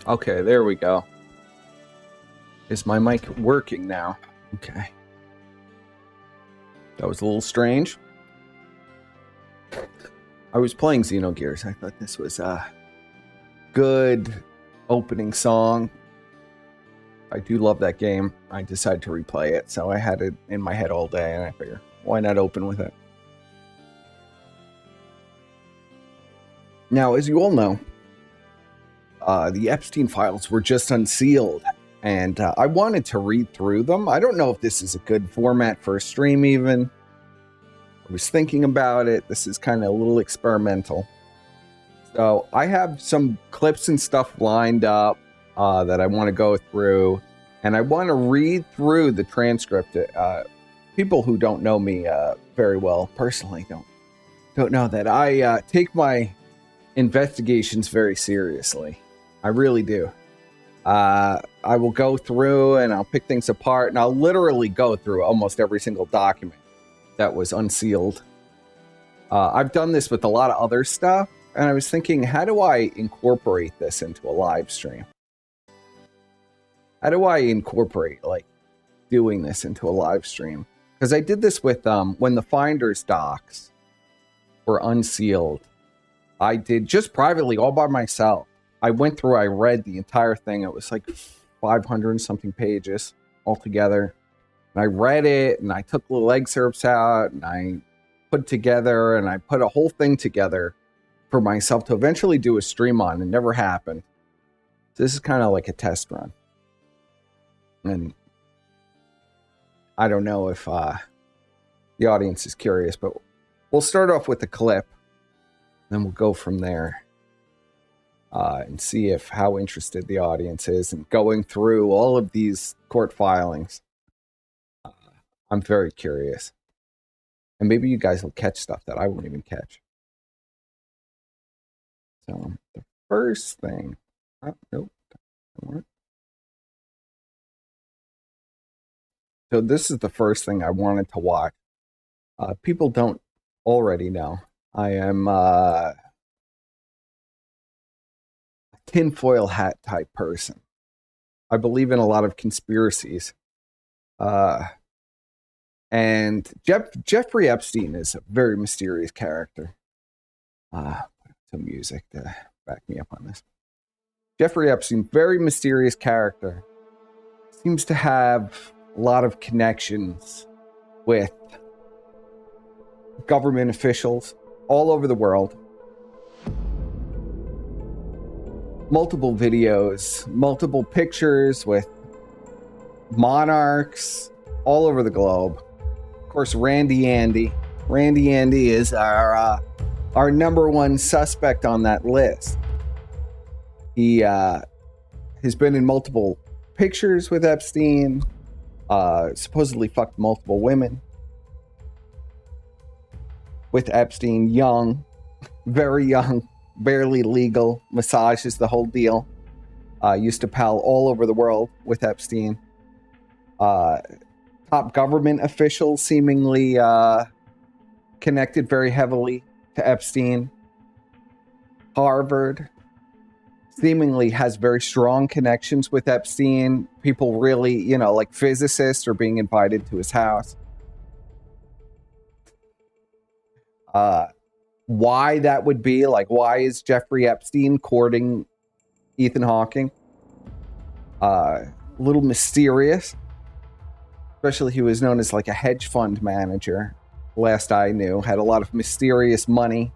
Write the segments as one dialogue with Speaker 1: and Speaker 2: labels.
Speaker 1: Okay, there we go. Is my mic working now? Okay. That was a little strange. I was playing Xenogears. I thought this was a good opening song. I do love that game. I decided to replay it, so I had it in my head all day, and I figured, why not open with it? Now, as you all know, the Epstein files were just unsealed, and I wanted to read through them. I don't know if this is a good format for a stream even. I was thinking about it. This is kind of a little experimental. So I have some clips and stuff lined up that I want to go through, and I want to read through the transcript. People who don't know me very well personally don't know that I take my investigations very seriously. I really do. I will go through and I'll pick things apart, and I'll literally go through almost every single document that was unsealed. I've done this with a lot of other stuff, and I was thinking, how do I incorporate this into a live stream? How do I incorporate, like, doing this into a live stream? Because I did this with, when the Finders docs were unsealed, I did just privately, all by myself. I went through, I read the entire thing. It was like 500 and something pages altogether. And I read it, and I took little excerpts out, and I put together, and I put a whole thing together for myself to eventually do a stream on. It never happened. So this is kind of like a test run. And I don't know if the audience is curious, but we'll start off with the clip. Then we'll go from there and see if how interested the audience is in going through all of these court filings. I'm very curious. And maybe you guys will catch stuff that I won't even catch. So the first thing... nope. So this is the first thing I wanted to watch. People don't already know. I am a tinfoil hat type person. I believe in a lot of conspiracies. And Jeffrey Epstein is a very mysterious character. Some music to back me up on this. Jeffrey Epstein, very mysterious character. Seems to have a lot of connections with government officials all over the world. Multiple videos, multiple pictures with monarchs all over the globe. Of course, Randy Andy. Randy Andy is our number one suspect on that list. He has been in multiple pictures with Epstein, supposedly fucked multiple women with Epstein, young, very young, barely legal, massages, the whole deal. Used to pal all over the world with Epstein. Top government officials seemingly connected very heavily to Epstein. Harvard seemingly has very strong connections with Epstein. People really, like physicists are being invited to his house. Why that would be, like, why is Jeffrey Epstein courting Ethan Hawking? A little mysterious. Especially he was known as like a hedge fund manager, last I knew. Had a lot of mysterious money.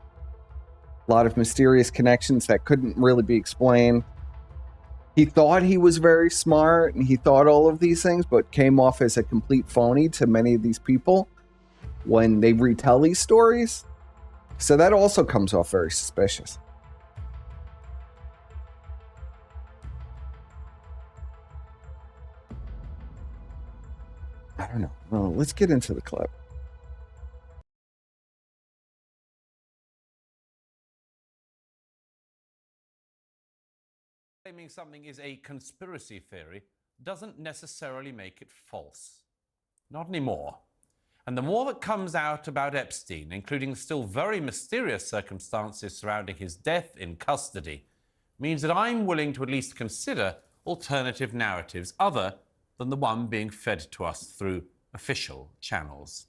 Speaker 1: A lot of mysterious connections that couldn't really be explained. He thought he was very smart, and he thought all of these things, but came off as a complete phony to many of these people when they retell these stories. So that also comes off very suspicious. I don't know. Well, let's get into the clip.
Speaker 2: Claiming something is a conspiracy theory doesn't necessarily make it false. Not anymore. And the more that comes out about Epstein, including still very mysterious circumstances surrounding his death in custody, means that I'm willing to at least consider alternative narratives other than the one being fed to us through official channels.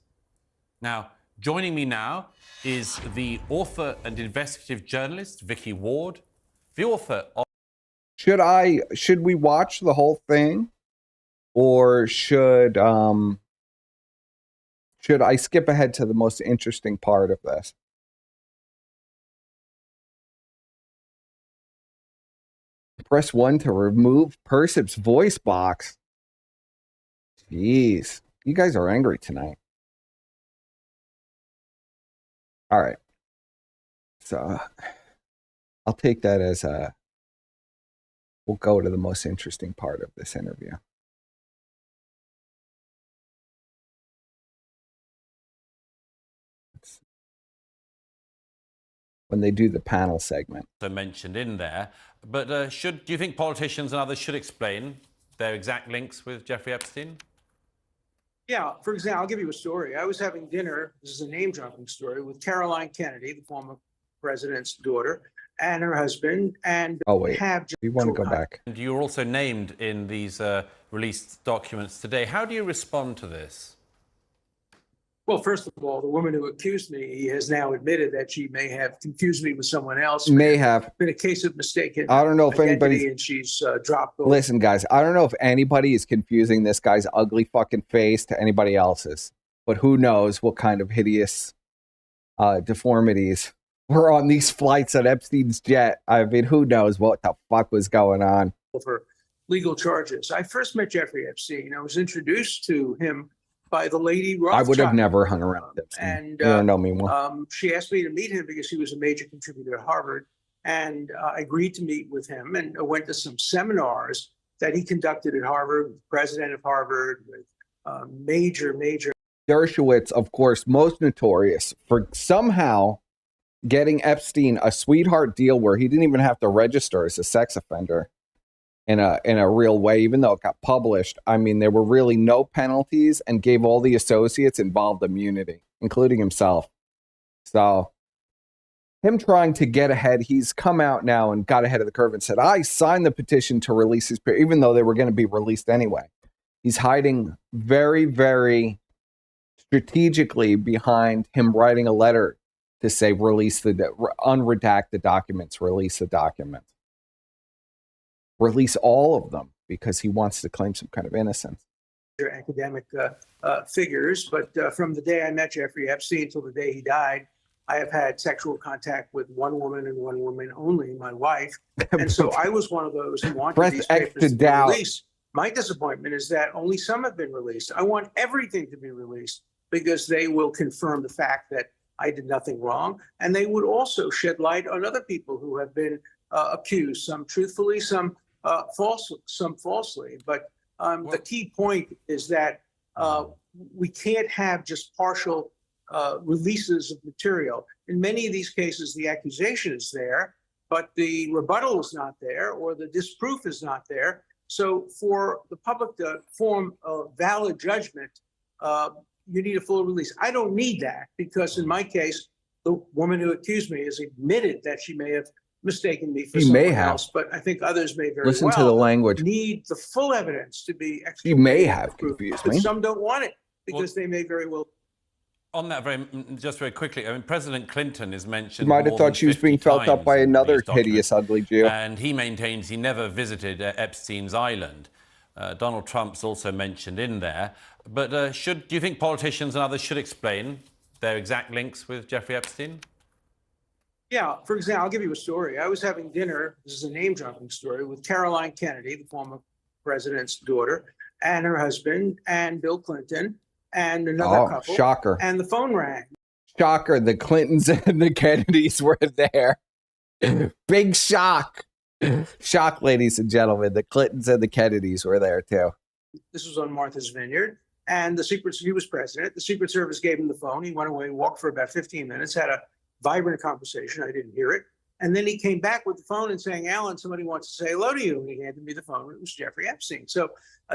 Speaker 2: Now, joining me now is the author and investigative journalist, Vicky Ward, the author of...
Speaker 1: Should we watch the whole thing, or should I skip ahead to the most interesting part of this? Press 1 to remove Persip's voice box. Jeez, you guys are angry tonight. All right. So I'll take that as we'll go to the most interesting part of this interview. When they do the panel segment.
Speaker 2: So mentioned in there, but do you think politicians and others should explain their exact links with Jeffrey Epstein?
Speaker 3: Yeah, for example, I'll give you a story. I was having dinner, this is a name-dropping story, with Caroline Kennedy, the former president's daughter, and her husband, and
Speaker 1: we want to go back.
Speaker 2: And you're also named in these released documents today. How do you respond to this?
Speaker 3: Well, first of all, the woman who accused me has now admitted that she may have confused me with someone else.
Speaker 1: May have
Speaker 3: been a case of mistaken.
Speaker 1: I don't know if anybody's.
Speaker 3: And she's dropped. Over.
Speaker 1: Listen, guys, I don't know if anybody is confusing this guy's ugly fucking face to anybody else's, but who knows what kind of hideous deformities were on these flights on Epstein's jet. I mean, who knows what the fuck was going on?
Speaker 3: For legal charges. I first met Jeffrey Epstein. I was introduced to him by the lady Rothschild.
Speaker 1: I would have never hung around with Epstein.
Speaker 3: And
Speaker 1: you don't know me well.
Speaker 3: She asked me to meet him because he was a major contributor at Harvard. And I agreed to meet with him and went to some seminars that he conducted at Harvard, with the president of Harvard, with major.
Speaker 1: Dershowitz, of course, most notorious for somehow getting Epstein a sweetheart deal where he didn't even have to register as a sex offender in a real way, even though it got published. I mean, there were really no penalties and gave all the associates involved immunity, including himself. So him trying to get ahead, he's come out now and got ahead of the curve and said, I signed the petition to release his, even though they were going to be released anyway. He's hiding very, very strategically behind him writing a letter to say, unredact the documents, release the documents. Release all of them because he wants to claim some kind of innocence.
Speaker 3: Academic figures, but from the day I met Jeffrey Epstein till the day he died, I have had sexual contact with one woman and one woman only, my wife. And so I was one of those who wanted these papers to be released. My disappointment is that only some have been released. I want everything to be released because they will confirm the fact that I did nothing wrong. And they would also shed light on other people who have been accused, some truthfully, some falsely. But the key point is that we can't have just partial releases of material. In many of these cases, the accusation is there, but the rebuttal is not there, or the disproof is not there. So for the public to form a valid judgment, you need a full release. I don't need that because in my case, the woman who accused me has admitted that she may have mistaken me for someone else, but I think others may very
Speaker 1: listen to the language.
Speaker 3: Need the full evidence to be.
Speaker 1: You may have confused me.
Speaker 3: Some don't want it because they may very well.
Speaker 2: On that, just very quickly, I mean, President Clinton is mentioned.
Speaker 1: You might have thought she was being felt up by another hideous, ugly Jew.
Speaker 2: And he maintains he never visited Epstein's island. Donald Trump's also mentioned in there. But do you think politicians and others should explain their exact links with Jeffrey Epstein?
Speaker 3: Yeah, for example, I'll give you a story. I was having dinner, this is a name-dropping story, with Caroline Kennedy, the former president's daughter, and her husband, and Bill Clinton, and another couple.
Speaker 1: Shocker.
Speaker 3: And the phone rang.
Speaker 1: Shocker, the Clintons and the Kennedys were there. Big shock. Shock, ladies and gentlemen. The Clintons and the Kennedys were there, too.
Speaker 3: This was on Martha's Vineyard. And he was president. The Secret Service gave him the phone. He went away, walked for about 15 minutes, had a vibrant conversation. I didn't hear it. And then he came back with the phone and saying, Alan, somebody wants to say hello to you. And he handed me the phone. It was Jeffrey Epstein. So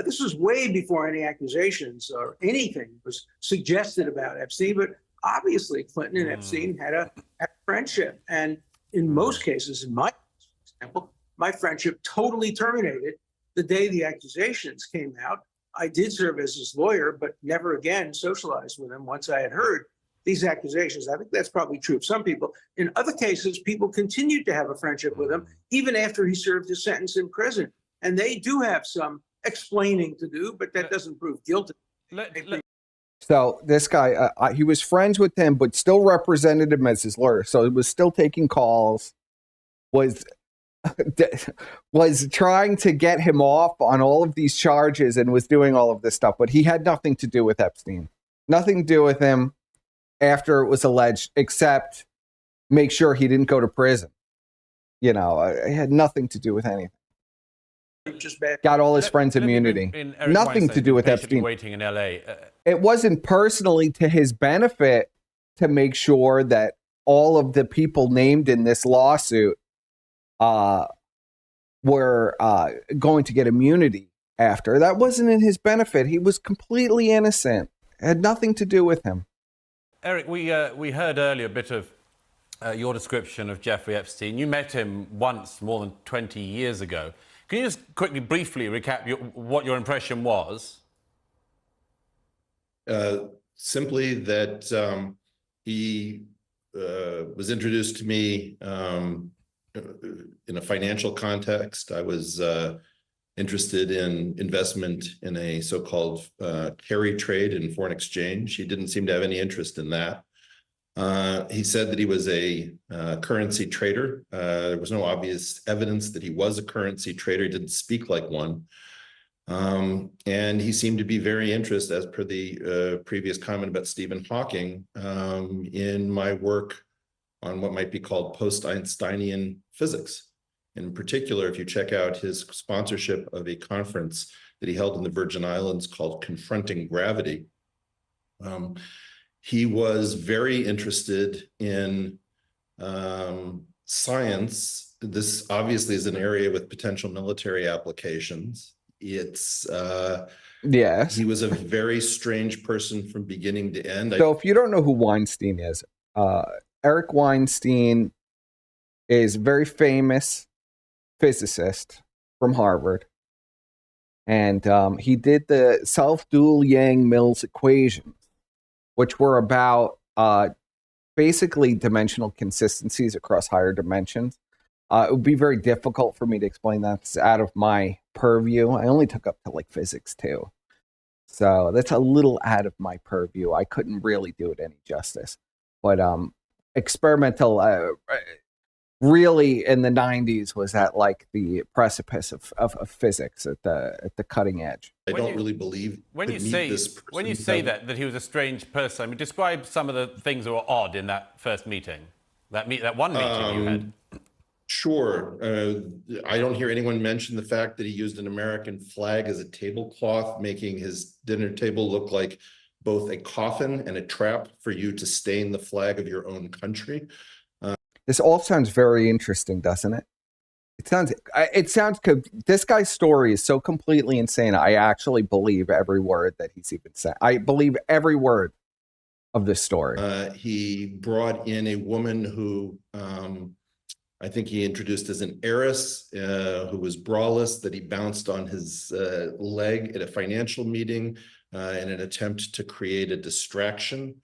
Speaker 3: this was way before any accusations or anything was suggested about Epstein. But obviously, Clinton and Epstein had a friendship. And in most cases, in my example, my friendship totally terminated the day the accusations came out. I did serve as his lawyer, but never again socialized with him once I had heard these accusations. I think that's probably true of some people. In other cases, people continued to have a friendship with him even after he served his sentence in prison. And they do have some explaining to do, but that doesn't prove guilty.
Speaker 1: So this guy, he was friends with him, but still represented him as his lawyer. So he was still taking calls, was trying to get him off on all of these charges and was doing all of this stuff. But he had nothing to do with Epstein. Nothing to do with him after it was alleged, except make sure he didn't go to prison. You know, it had nothing to do with anything.
Speaker 3: Just bad.
Speaker 1: Got all his friends immunity. Nothing to do with Epstein.
Speaker 2: Waiting in LA.
Speaker 1: It wasn't personally to his benefit to make sure that all of the people named in this lawsuit were going to get immunity after. That wasn't in his benefit. He was completely innocent. It had nothing to do with him.
Speaker 2: Eric, we heard earlier a bit of your description of Jeffrey Epstein. You met him once more than 20 years ago. Can you just quickly, briefly recap what your impression was?
Speaker 4: Simply that he was introduced to me in a financial context. I was interested in investment in a so-called carry trade in foreign exchange. He didn't seem to have any interest in that. He said that he was a currency trader. There was no obvious evidence that he was a currency trader. He didn't speak like one. And he seemed to be very interested, as per the previous comment about Stephen Hawking, in my work on what might be called post-Einsteinian physics. In particular, if you check out his sponsorship of a conference that he held in the Virgin Islands called Confronting Gravity, he was very interested in science. This obviously is an area with potential military applications. It's
Speaker 1: yes.
Speaker 4: He was a very strange person from beginning to end.
Speaker 1: So if you don't know who Weinstein is, Eric Weinstein is a very famous physicist from Harvard. And he did the self-dual Yang-Mills equations, which were about basically dimensional consistencies across higher dimensions. It would be very difficult for me to explain that. It's out of my purview. I only took up to like physics too. So that's a little out of my purview. I couldn't really do it any justice. But experimental really in the 90s was at like the precipice of physics at the cutting edge.
Speaker 4: I don't really believe
Speaker 2: when you say that he was a strange person. I mean, describe some of the things that were odd in that first meeting, that one meeting you had.
Speaker 4: Sure. I don't hear anyone mention the fact that he used an American flag as a tablecloth, making his dinner table look like both a coffin and a trap for you to stain the flag of your own country.
Speaker 1: This all sounds very interesting, doesn't it? It sounds, this guy's story is so completely insane. I actually believe every word that he's even said. I believe every word of this story.
Speaker 4: He brought in a woman who I think he introduced as an heiress who was braless, that he bounced on his leg at a financial meeting in an attempt to create a distraction.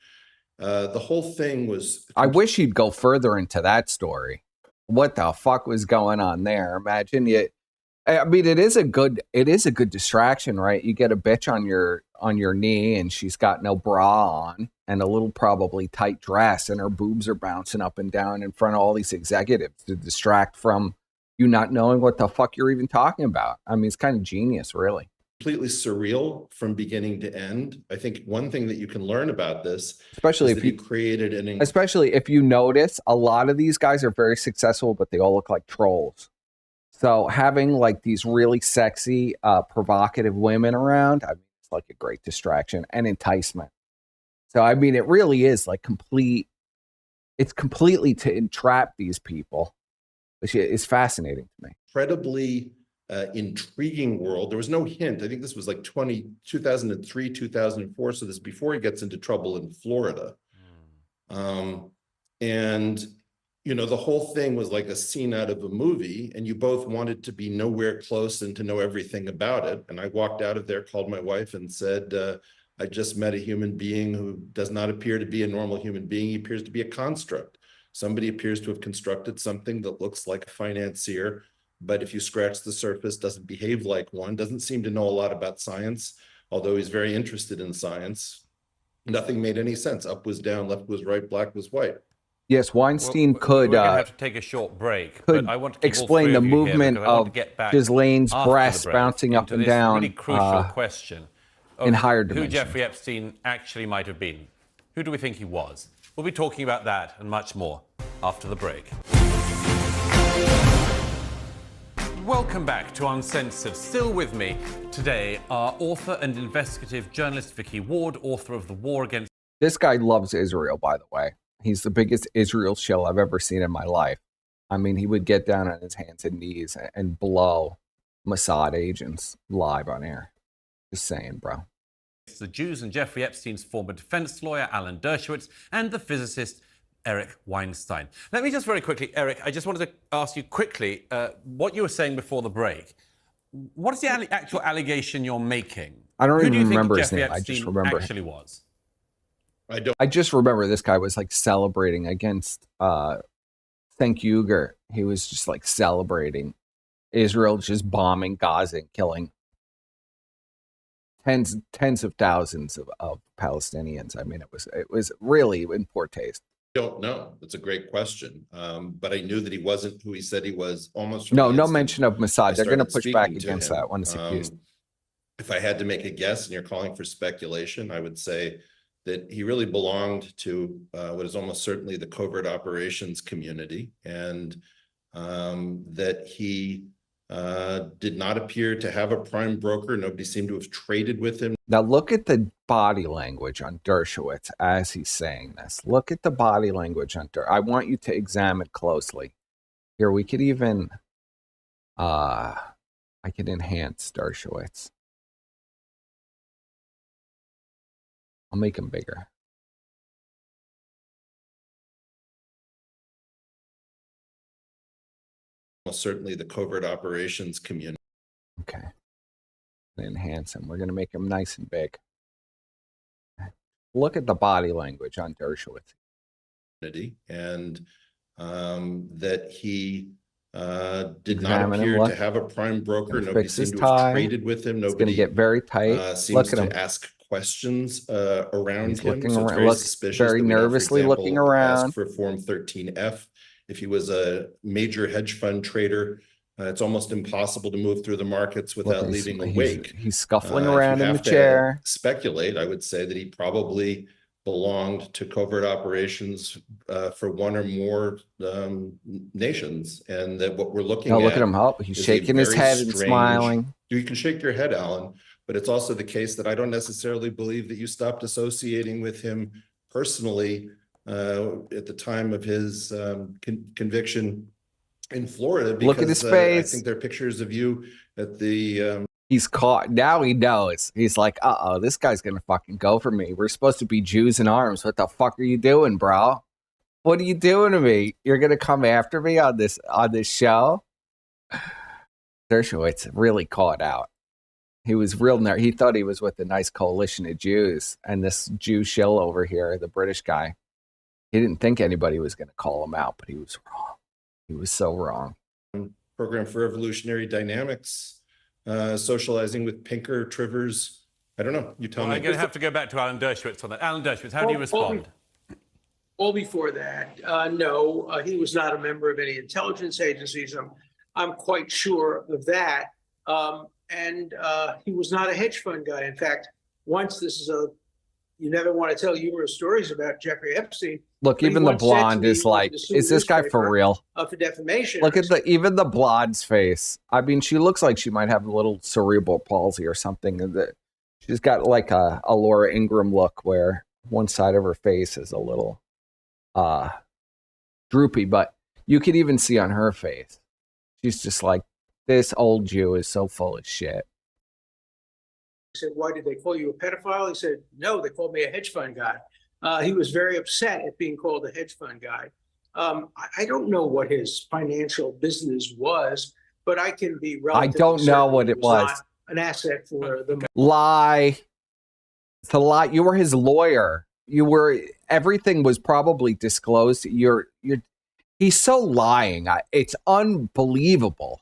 Speaker 4: The whole thing was...
Speaker 1: I wish he'd go further into that story. What the fuck was going on there? Imagine it. I mean, it is a good distraction, right? You get a bitch on your knee and she's got no bra on and a little probably tight dress and her boobs are bouncing up and down in front of all these executives to distract from you not knowing what the fuck you're even talking about. I mean, it's kind of genius, really.
Speaker 4: Completely surreal from beginning to end. I think one thing that you can learn about this,
Speaker 1: especially
Speaker 4: if you created an,
Speaker 1: especially if you notice, a lot of these guys are very successful, but they all look like trolls. So having like these really sexy, provocative women around, I mean, it's like a great distraction and enticement. So I mean, it really is like it's completely to entrap these people, which is fascinating to me.
Speaker 4: Incredibly intriguing world. There was no hint. I think this was like 2003, 2004. So this is before he gets into trouble in Florida. And the whole thing was like a scene out of a movie, and you both wanted to be nowhere close and to know everything about it. And I walked out of there, called my wife and said, I just met a human being who does not appear to be a normal human being. He appears to be a construct. Somebody appears to have constructed something that looks like a financier, but if you scratch the surface, doesn't behave like one, doesn't seem to know a lot about science, although he's very interested in science. Nothing made any sense. Up was down, left was right, black was white.
Speaker 1: Yes, Weinstein
Speaker 2: We're
Speaker 1: could
Speaker 2: going to have to take a short break,
Speaker 1: could
Speaker 2: but I want to keep
Speaker 1: explain
Speaker 2: all
Speaker 1: the
Speaker 2: three of you here
Speaker 1: movement
Speaker 2: because I want
Speaker 1: of
Speaker 2: to get back
Speaker 1: Ghislaine's
Speaker 2: after the
Speaker 1: breasts
Speaker 2: break
Speaker 1: bouncing up
Speaker 2: into
Speaker 1: and
Speaker 2: this
Speaker 1: down
Speaker 2: really crucial question of
Speaker 1: in higher
Speaker 2: who
Speaker 1: dimensions.
Speaker 2: Jeffrey Epstein actually might have been. Who do we think he was? We'll be talking about that and much more after the break. Welcome back to Uncensored. Still with me today are author and investigative journalist Vicky Ward, author of The War Against...
Speaker 1: This guy loves Israel, by the way. He's the biggest Israel shill I've ever seen in my life. I mean, he would get down on his hands and knees and blow Mossad agents live on air. Just saying, bro.
Speaker 2: The Jews and Jeffrey Epstein's former defense lawyer, Alan Dershowitz, and the physicist, Eric Weinstein. Let me just very quickly, Eric, I just wanted to ask you quickly what you were saying before the break. What is the actual allegation you're making?
Speaker 1: I don't
Speaker 2: Who
Speaker 1: even
Speaker 2: do you think
Speaker 1: remember his
Speaker 2: Jeffrey
Speaker 1: name. I
Speaker 2: Epstein
Speaker 1: just remember
Speaker 2: actually was?
Speaker 1: I just remember this guy was like celebrating against Thank Uger. He was just like celebrating Israel just bombing Gaza and killing tens of thousands of Palestinians. I mean, it was really in poor taste.
Speaker 4: Don't know. That's a great question. But I knew that he wasn't who he said he was almost from
Speaker 1: No
Speaker 4: the instant
Speaker 1: mention of Mossad. They're going to
Speaker 4: started
Speaker 1: push back
Speaker 4: speaking to
Speaker 1: against
Speaker 4: him.
Speaker 1: that when it's accused.
Speaker 4: If I had to make a guess, and you're calling for speculation, I would say that he really belonged to what is almost certainly the covert operations community, and that he did not appear to have a prime broker. Nobody seemed to have traded with him.
Speaker 1: Now look at the body language on Dershowitz as he's saying this. Look at the body language on I want you to examine closely. Here, we could even, I could enhance Dershowitz. I'll make him bigger.
Speaker 4: Almost certainly the covert operations community.
Speaker 1: Okay. Enhance him. We're going to make him nice and big. Look at the body language on Dershowitz.
Speaker 4: And that he did
Speaker 1: Examine
Speaker 4: not
Speaker 1: him,
Speaker 4: appear
Speaker 1: look.
Speaker 4: to have a prime broker. Nobody
Speaker 1: Fix his
Speaker 4: seemed to have
Speaker 1: tie.
Speaker 4: traded with him.
Speaker 1: It's going to
Speaker 4: Nobody
Speaker 1: get very tight.
Speaker 4: seems
Speaker 1: Look at him.
Speaker 4: to ask questions around
Speaker 1: He's
Speaker 4: him.
Speaker 1: looking
Speaker 4: So it's
Speaker 1: around.
Speaker 4: very
Speaker 1: Look,
Speaker 4: suspicious
Speaker 1: very
Speaker 4: that we now, for
Speaker 1: nervously
Speaker 4: example,
Speaker 1: looking around.
Speaker 4: ask for Form 13F. If he was a major hedge fund trader, it's almost impossible to move through the markets without leaving a wake.
Speaker 1: He's scuffling
Speaker 4: If you
Speaker 1: around in the
Speaker 4: have to
Speaker 1: chair.
Speaker 4: speculate, I would say that he probably belonged to covert operations for one or more nations, and that what we're looking
Speaker 1: Now
Speaker 4: at.
Speaker 1: look at him. Oh, he's
Speaker 4: is a
Speaker 1: shaking his
Speaker 4: very
Speaker 1: head and
Speaker 4: strange-
Speaker 1: smiling.
Speaker 4: You can shake your head, Alan, but it's also the case that I don't necessarily believe that you stopped associating with him personally at the time of his conviction in Florida. Because,
Speaker 1: Look at his
Speaker 4: I
Speaker 1: face.
Speaker 4: think there are pictures of you at the.
Speaker 1: He's caught. Now he knows. He's like, uh-oh, this guy's going to fucking go for me. We're supposed to be Jews in arms. What the fuck are you doing, bro? What are you doing to me? You're going to come after me on this show? Dershowitz really caught out. He was real nervous. He thought he was with a nice coalition of Jews. And this Jew shill over here, the British guy, he didn't think anybody was going to call him out, but he was wrong. He was so wrong.
Speaker 4: Program for Evolutionary Dynamics, socializing with Pinker, Trivers. I don't know. You tell me.
Speaker 2: I'm going to have to go back to Alan Dershowitz on that. Alan Dershowitz, how do you respond?
Speaker 3: All before that, no, he was not a member of any intelligence agencies. I'm quite sure of that. And he was not a hedge fund guy. In fact, once you never want to tell humorous stories about Jeffrey Epstein.
Speaker 1: Look, even the blonde is like, is this guy for real?
Speaker 3: For defamation.
Speaker 1: Look at even the blonde's face. I mean, she looks like she might have a little cerebral palsy or something. She's got like a Laura Ingraham look where one side of her face is a little droopy, but you could even see on her face. She's just like, this old Jew is so full of shit.
Speaker 3: I said, why did they call you a pedophile? He said, no, they called me a hedge fund guy. He was very upset at being called a hedge fund guy. I don't know what his financial business was, but I can be
Speaker 1: I
Speaker 3: relatively
Speaker 1: don't know
Speaker 3: certain
Speaker 1: what
Speaker 3: he
Speaker 1: it was.
Speaker 3: not an asset for the
Speaker 1: Lie. It's a lie. You were his lawyer. Everything was probably disclosed. He's so lying. It's unbelievable.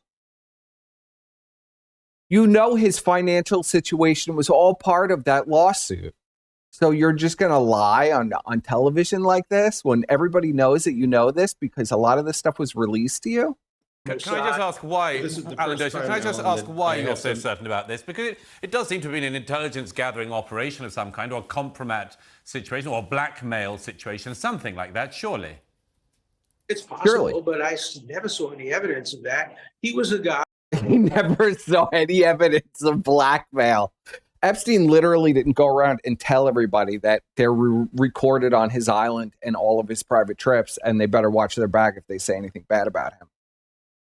Speaker 1: You know, his financial situation was all part of that lawsuit. So you're just going to lie on television like this when everybody knows that you know this because a lot of this stuff was released to you?
Speaker 2: Can I just ask why,
Speaker 4: This is the
Speaker 2: Alan
Speaker 4: first
Speaker 2: Dershowitz,
Speaker 4: time,
Speaker 2: can I just
Speaker 4: Alan,
Speaker 2: ask
Speaker 4: that
Speaker 2: why
Speaker 4: I
Speaker 2: you're
Speaker 4: have
Speaker 2: so
Speaker 4: to-
Speaker 2: certain about this? Because it does seem to have been an intelligence gathering operation of some kind, or a compromat situation, or a blackmail situation, something like that, surely.
Speaker 3: It's possible,
Speaker 1: Surely.
Speaker 3: but never saw any evidence of that. He was a guy.
Speaker 1: He never saw any evidence of blackmail. Epstein literally didn't go around and tell everybody that they're recorded on his island and all of his private trips, and they better watch their back if they say anything bad about him.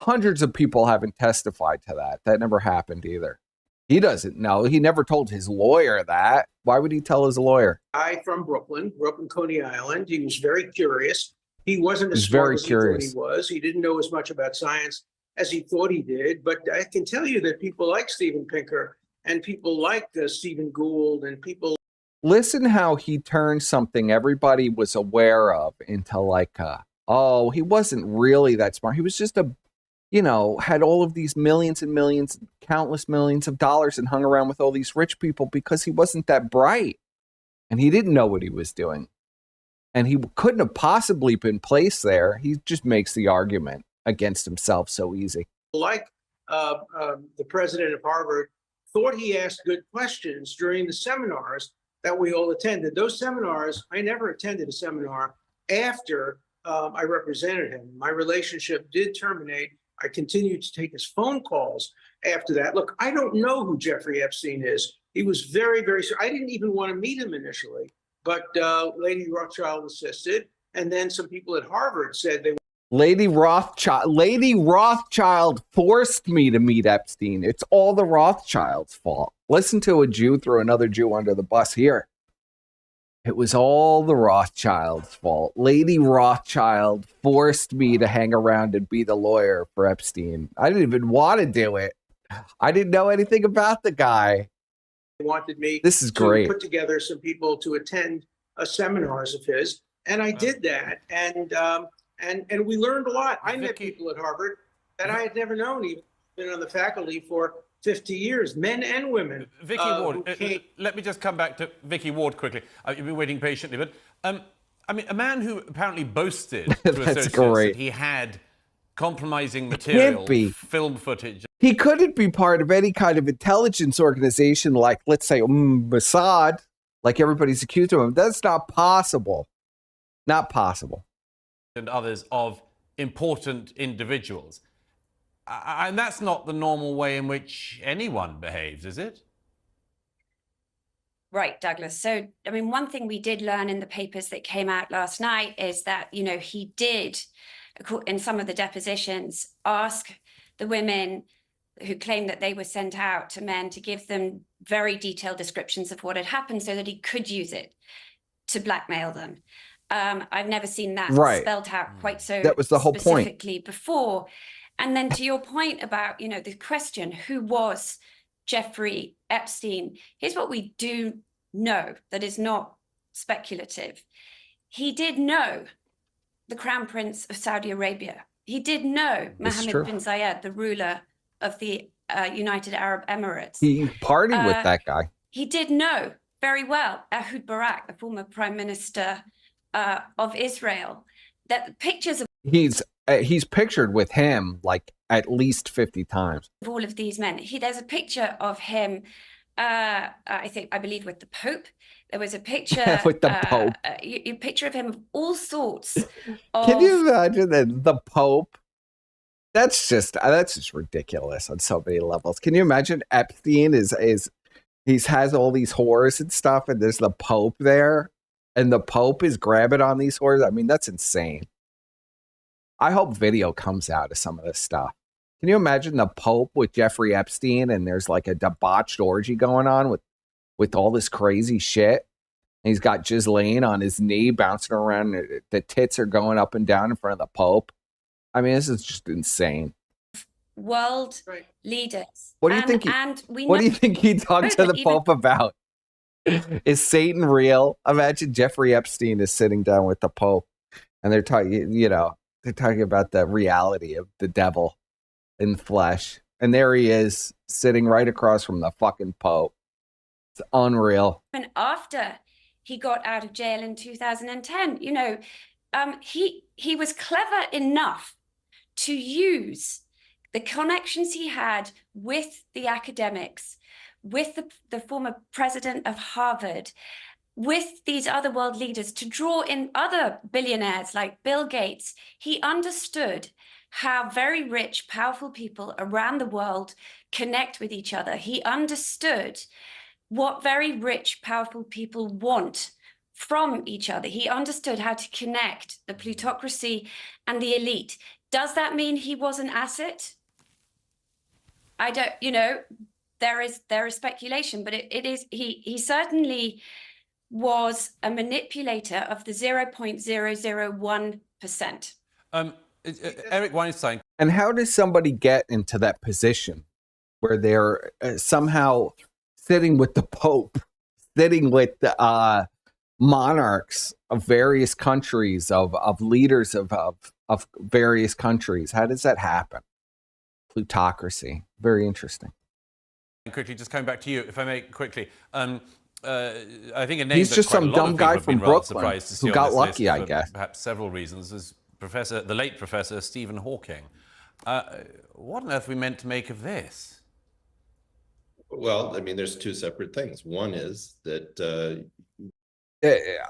Speaker 1: Hundreds of people haven't testified to that. That never happened either. He doesn't know. He never told his lawyer that. Why would he tell his lawyer?
Speaker 3: Guy from Brooklyn, grew up in Coney Island. He was very curious. He wasn't as
Speaker 1: He's
Speaker 3: smart
Speaker 1: very
Speaker 3: as
Speaker 1: curious.
Speaker 3: he thought he was. He didn't know as much about science as he thought he did. But I can tell you that people like Steven Pinker and people like Stephen Gould and people.
Speaker 1: Listen how he turned something everybody was aware of into like, oh, he wasn't really that smart. He was just had all of these millions and millions, countless millions of dollars and hung around with all these rich people because he wasn't that bright. And he didn't know what he was doing. And he couldn't have possibly been placed there. He just makes the argument against himself so easy.
Speaker 3: Like the president of Harvard thought he asked good questions during the seminars that we all attended. Those seminars, I never attended a seminar after I represented him. My relationship did terminate. I continued to take his phone calls after that. Look, I don't know who Jeffrey Epstein is. He was very, very, I didn't even want to meet him initially, but Lady Rothschild insisted. And then some people at Harvard said they
Speaker 1: Lady Rothschild forced me to meet Epstein. It's all the Rothschilds' fault. Listen to a Jew throw another Jew under the bus here. It was all the Rothschilds' fault. Lady Rothschild forced me to hang around and be the lawyer for Epstein. I didn't even want to do it. I didn't know anything about the guy.
Speaker 3: wanted me
Speaker 1: This is great.
Speaker 3: to put together some people to attend seminars of his. And I did that. And we learned a lot. I met people at Harvard that I had never known, even been on the faculty for 50 years, men and women.
Speaker 2: Vicky Ward, let me just come back to Vicky Ward quickly. You've been waiting patiently, but I mean, a man who apparently boasted to associates that he had compromising material, film footage.
Speaker 1: He couldn't be part of any kind of intelligence organization like, let's say, Mossad, like everybody's accused of him. That's not possible. Not possible.
Speaker 2: And others of important individuals. And that's not the normal way in which anyone behaves, is it?
Speaker 5: Right, Douglas. So, I mean, one thing we did learn in the papers that came out last night is that, he did, in some of the depositions, ask the women who claimed that they were sent out to men to give them very detailed descriptions of what had happened so that he could use it to blackmail them. I've never seen that spelled out quite so
Speaker 1: that was the whole
Speaker 5: specifically
Speaker 1: point.
Speaker 5: Before. And then to your point about, the question, who was Jeffrey Epstein? Here's what we do know that is not speculative. He did know the Crown Prince of Saudi Arabia. He did know Mohammed bin Zayed, the ruler of the United Arab Emirates. He
Speaker 1: partied with that guy.
Speaker 5: He did know very well Ehud Barak, the former prime minister of Israel. That the pictures of
Speaker 1: he's pictured with him like at least 50 times.
Speaker 5: All of these men. There's a picture of him, I believe with the Pope. There was a picture
Speaker 1: with the Pope.
Speaker 5: A picture of him of all sorts.
Speaker 1: Can you imagine that the Pope? That's just ridiculous on so many levels. Can you imagine Epstein has all these whores and stuff, and there's the Pope there, and the Pope is grabbing on these whores? I mean, that's insane. I hope video comes out of some of this stuff. Can you imagine the Pope with Jeffrey Epstein and there's like a debauched orgy going on with all this crazy shit? And he's got Ghislaine on his knee bouncing around. The tits are going up and down in front of the Pope. I mean, this is just insane.
Speaker 5: World leaders.
Speaker 1: What do you think? What do you think he talked to the Pope about? Is Satan real? Imagine Jeffrey Epstein is sitting down with the Pope, and they're talking. They're talking about the reality of the devil in flesh, and there he is sitting right across from the fucking Pope. It's unreal.
Speaker 5: And after he got out of jail in 2010, he was clever enough to use the connections he had with the academics, with the former president of Harvard, with these other world leaders to draw in other billionaires like Bill Gates. He understood how very rich, powerful people around the world connect with each other. He understood what very rich, powerful people want from each other. He understood how to connect the plutocracy and the elite. Does that mean he was an asset? I don't, there is speculation, but it is, he certainly was a manipulator of the 0.001%.
Speaker 2: Eric Weinstein.
Speaker 1: And how does somebody get into that position where they're somehow sitting with the Pope, sitting with the monarchs of various countries, of leaders of various countries? How does that happen? Plutocracy. Very interesting.
Speaker 2: Quickly, just coming back to you, if I may, quickly. I think a name
Speaker 1: he's
Speaker 2: that
Speaker 1: just
Speaker 2: quite
Speaker 1: some
Speaker 2: a lot
Speaker 1: dumb
Speaker 2: of
Speaker 1: guy
Speaker 2: people have
Speaker 1: from
Speaker 2: been rather
Speaker 1: Brooklyn
Speaker 2: surprised to see
Speaker 1: who
Speaker 2: on
Speaker 1: got
Speaker 2: this
Speaker 1: lucky,
Speaker 2: list
Speaker 1: I
Speaker 2: for
Speaker 1: guess.
Speaker 2: Perhaps several reasons, is the late Professor Stephen Hawking. What on earth are we meant to make of this?
Speaker 4: Well, I mean, there's two separate things. One is that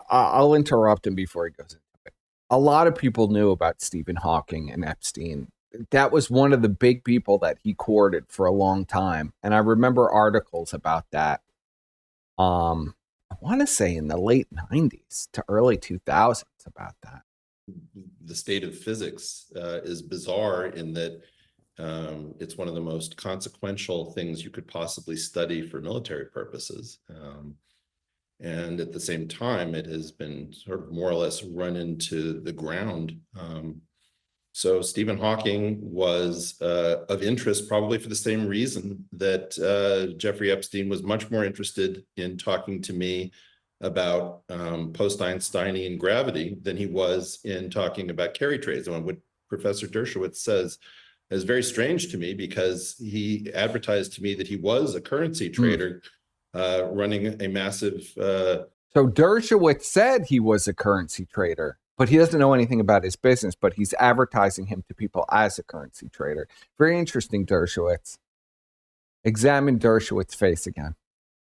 Speaker 1: I'll interrupt him before he goes into it. A lot of people knew about Stephen Hawking and Epstein. That was one of the big people that he courted for a long time. And I remember articles about that. I want to say in the late 90s to early 2000s about that.
Speaker 4: the state of physics is bizarre in that it's one of the most consequential things you could possibly study for military purposes. And at the same time, it has been sort of more or less run into the ground. So Stephen Hawking was of interest probably for the same reason that Jeffrey Epstein was much more interested in talking to me about post-Einsteinian gravity than he was in talking about carry trades. And what Professor Dershowitz says is very strange to me, because he advertised to me that he was a currency trader running a massive... So
Speaker 1: Dershowitz said he was a currency trader, but he doesn't know anything about his business, but he's advertising him to people as a currency trader. Very interesting, Dershowitz. Examine Dershowitz's face again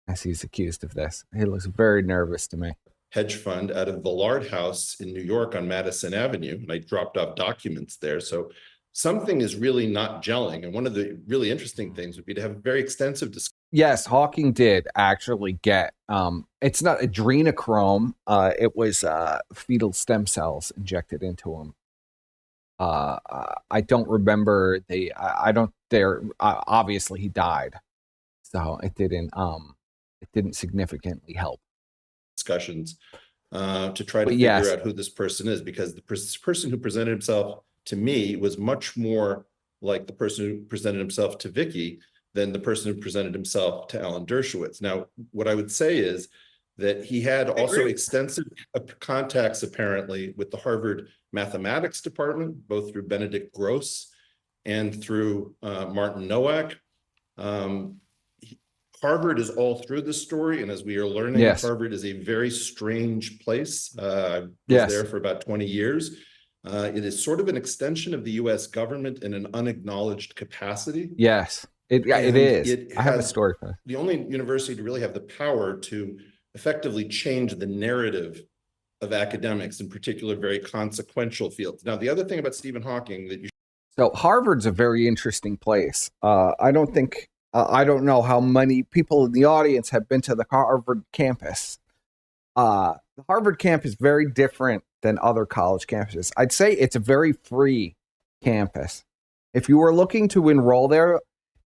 Speaker 1: as he's accused of this. He looks very nervous to me.
Speaker 4: Hedge fund out of the Lard House in New York on Madison Avenue, and I dropped off documents there. So something is really not gelling. And one of the really interesting things would be to have a very extensive discussion.
Speaker 1: Yes, Hawking did actually get, it's not adrenochrome, it was fetal stem cells injected into him. I don't remember obviously he died. So it didn't significantly help.
Speaker 4: Discussions to try to figure out who this person is, because the person who presented himself to me was much more like the person who presented himself to Vicky than the person who presented himself to Alan Dershowitz. Now, what I would say is that he had also extensive contacts, apparently, with the Harvard mathematics department, both through Benedict Gross and through Martin Nowak. Harvard is all through this story, and as we are learning, Harvard is a very strange place. I was there for about 20 years. It is sort of an extension of the US government in an unacknowledged capacity.
Speaker 1: Yes, it is. I have a story for that.
Speaker 4: The only university to really have the power to effectively change the narrative of academics, in particular very consequential fields. Now, the other thing about Stephen Hawking that you...
Speaker 1: So Harvard's a very interesting place. I don't know how many people in the audience have been to the Harvard campus. The Harvard campus is very different than other college campuses. I'd say it's a very free campus. If you were looking to enroll there,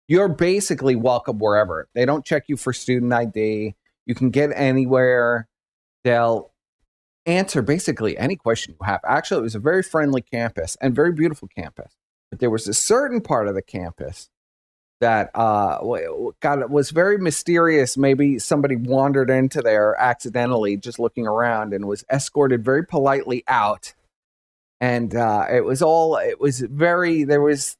Speaker 1: you're basically welcome wherever. They don't check you for student ID. You can get anywhere. they'll answer basically any question you have. Actually, it was a very friendly campus and very beautiful campus. But there was a certain part of the campus that was very mysterious. Maybe somebody wandered into there accidentally, just looking around, and was escorted very politely out. And there was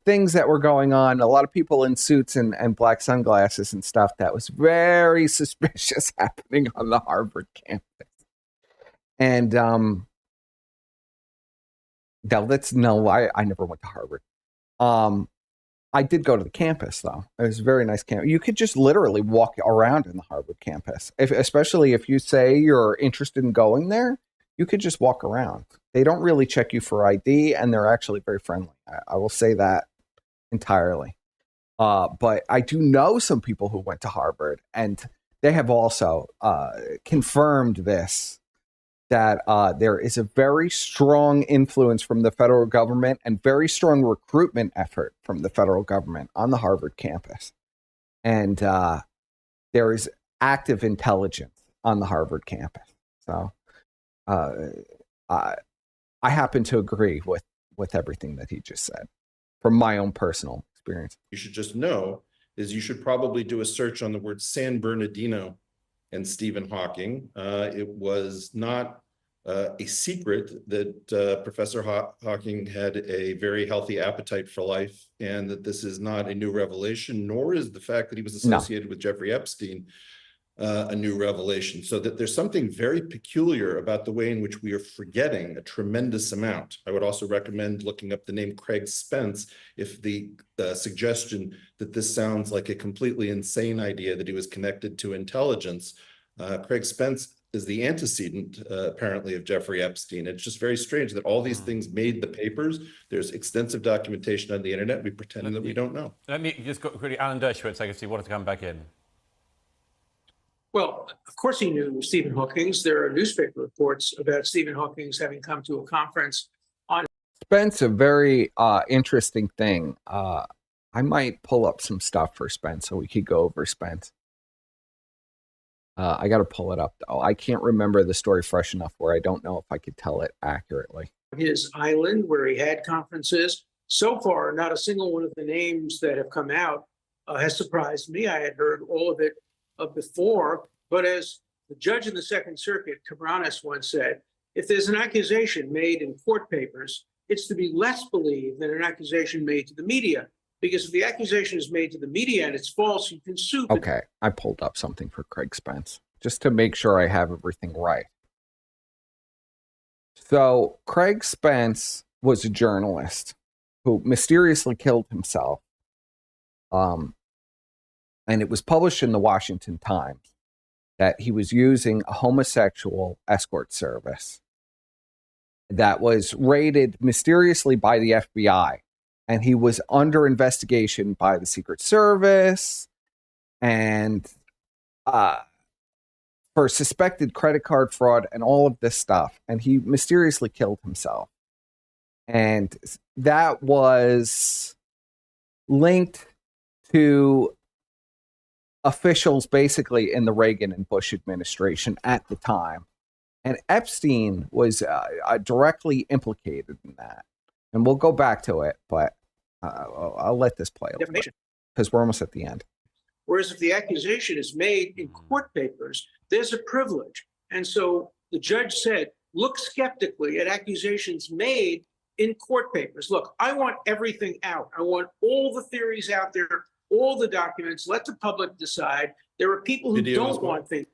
Speaker 1: things that were going on. A lot of people in suits and black sunglasses and stuff that was very suspicious happening on the Harvard campus. And I never went to Harvard. I did go to the campus, though. It was a very nice campus. You could just literally walk around in the Harvard campus, especially if you say you're interested in going there. You could just walk around. They don't really check you for ID, and they're actually very friendly. I will say that entirely. But I do know some people who went to Harvard, and they have also confirmed this, that there is a very strong influence from the federal government and very strong recruitment effort from the federal government on the Harvard campus. And there is active intelligence on the Harvard campus. So I happen to agree with everything that he just said from my own personal experience.
Speaker 4: You should just know is you should probably do a search on the word San Bernardino and Stephen Hawking. It was not a secret that Professor Hawking had a very healthy appetite for life, and that this is not a new revelation, nor is the fact that he was associated with Jeffrey Epstein a new revelation. So that there's something very peculiar about the way in which we are forgetting a tremendous amount. I would also recommend looking up the name Craig Spence if the suggestion that this sounds like a completely insane idea that he was connected to intelligence. Craig Spence is the antecedent, apparently, of Jeffrey Epstein. It's just very strange that all these things made the papers. There's extensive documentation on the internet. We pretend that we don't know.
Speaker 2: Let me just go quickly. Alan Dershowitz, I guess he wanted to come back in.
Speaker 3: Well, of course he knew Stephen Hawking's. There are newspaper reports about Stephen Hawking's having come to a conference on.
Speaker 1: Spence, a very interesting thing. I might pull up some stuff for Spence so we could go over Spence. I got to pull it up, though. I can't remember the story fresh enough where I don't know if I could tell it accurately.
Speaker 3: His island where he had conferences. So far, not a single one of the names that have come out has surprised me. I had heard all of it before, but as the judge in the Second Circuit, Cabranes, once said, if there's an accusation made in court papers, it's to be less believed than an accusation made to the media. Because if the accusation is made to the media and it's false, you can sue.
Speaker 1: Okay, I pulled up something for Craig Spence just to make sure I have everything right. So Craig Spence was a journalist who mysteriously killed himself. And it was published in the Washington Times that he was using a homosexual escort service that was raided mysteriously by the FBI. And he was under investigation by the Secret Service and for suspected credit card fraud and all of this stuff. And he mysteriously killed himself. And that was linked to officials basically in the Reagan and Bush administration at the time. And Epstein was directly implicated in that. And we'll go back to it, but I'll let this play because we're almost at the end.
Speaker 3: Whereas if the accusation is made in court papers, there's a privilege. And so the judge said, look skeptically at accusations made in court papers. Look, I want everything out. I want all the theories out there, all the documents. Let the public decide. There are people who don't want things.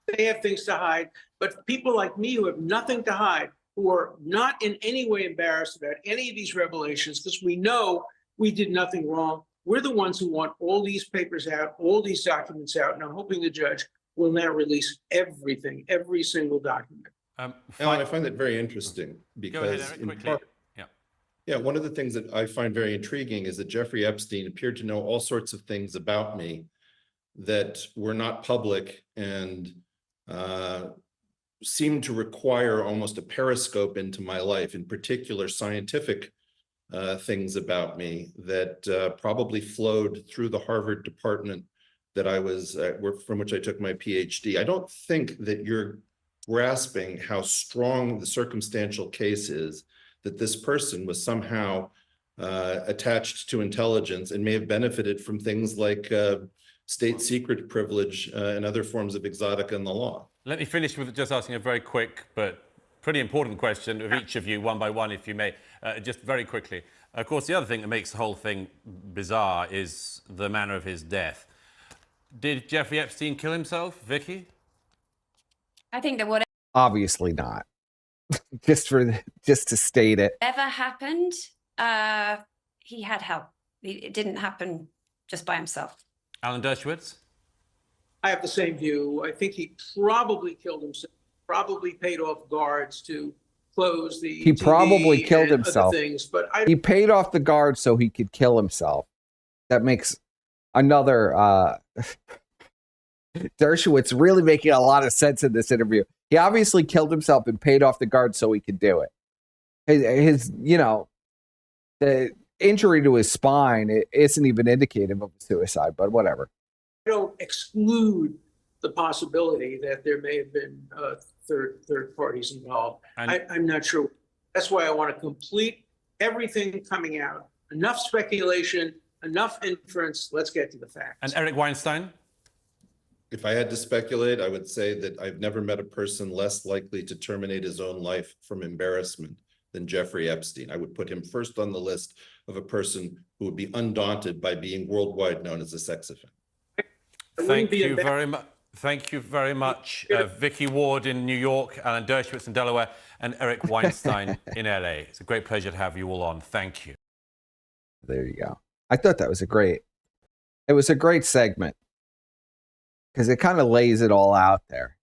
Speaker 3: They have things to hide. But people like me who have nothing to hide, who are not in any way embarrassed about any of these revelations, because we know we did nothing wrong. We're the ones who want all these papers out, all these documents out, and I'm hoping the judge will now release everything, every single document.
Speaker 4: Alan, I find that very interesting because
Speaker 2: go ahead, Eric, quickly.
Speaker 4: Yeah, one of the things that I find very intriguing is that Jeffrey Epstein appeared to know all sorts of things about me that were not public and seemed to require almost a periscope into my life, in particular scientific things about me that probably flowed through the Harvard department that I was from which I took my PhD. I don't think that your grasping how strong the circumstantial case is that this person was somehow attached to intelligence and may have benefited from things like state secret privilege and other forms of exotica in the law.
Speaker 2: Let me finish with just asking a very quick but pretty important question of each of you, one by one, if you may, just very quickly. Of course, the other thing that makes the whole thing bizarre is the manner of his death. Did Jeffrey Epstein kill himself, Vicky?
Speaker 5: I think that whatever
Speaker 1: Obviously not. just to state it.
Speaker 5: happened, he had help. It didn't happen just by himself.
Speaker 2: Alan Dershowitz?
Speaker 3: I have the same view. I think he probably killed himself, probably paid off guards to close the
Speaker 1: He
Speaker 3: TV
Speaker 1: probably killed
Speaker 3: and other
Speaker 1: himself.
Speaker 3: things, but I
Speaker 1: He paid off the guard so he could kill himself. That makes another Dershowitz really making a lot of sense in this interview. He obviously killed himself and paid off the guard so he could do it. His the injury to his spine, it isn't even indicative of suicide, but whatever.
Speaker 3: don't exclude the possibility that there may have been third parties involved.
Speaker 2: And-
Speaker 3: I'm not sure. That's why I want to complete everything coming out. Enough speculation, enough inference. Let's get to the facts.
Speaker 2: And Eric Weinstein?
Speaker 4: If I had to speculate, I would say that I've never met a person less likely to terminate his own life from embarrassment than Jeffrey Epstein. I would put him first on the list of a person who would be undaunted by being worldwide known as a sex offender.
Speaker 2: Thank you very much. Thank you very much, Vicky Ward in New York, Alan Dershowitz in Delaware, and Eric Weinstein in LA. It's a great pleasure to have you all on. Thank you.
Speaker 1: There you go. I thought that was a great segment because it kind of lays it all out there.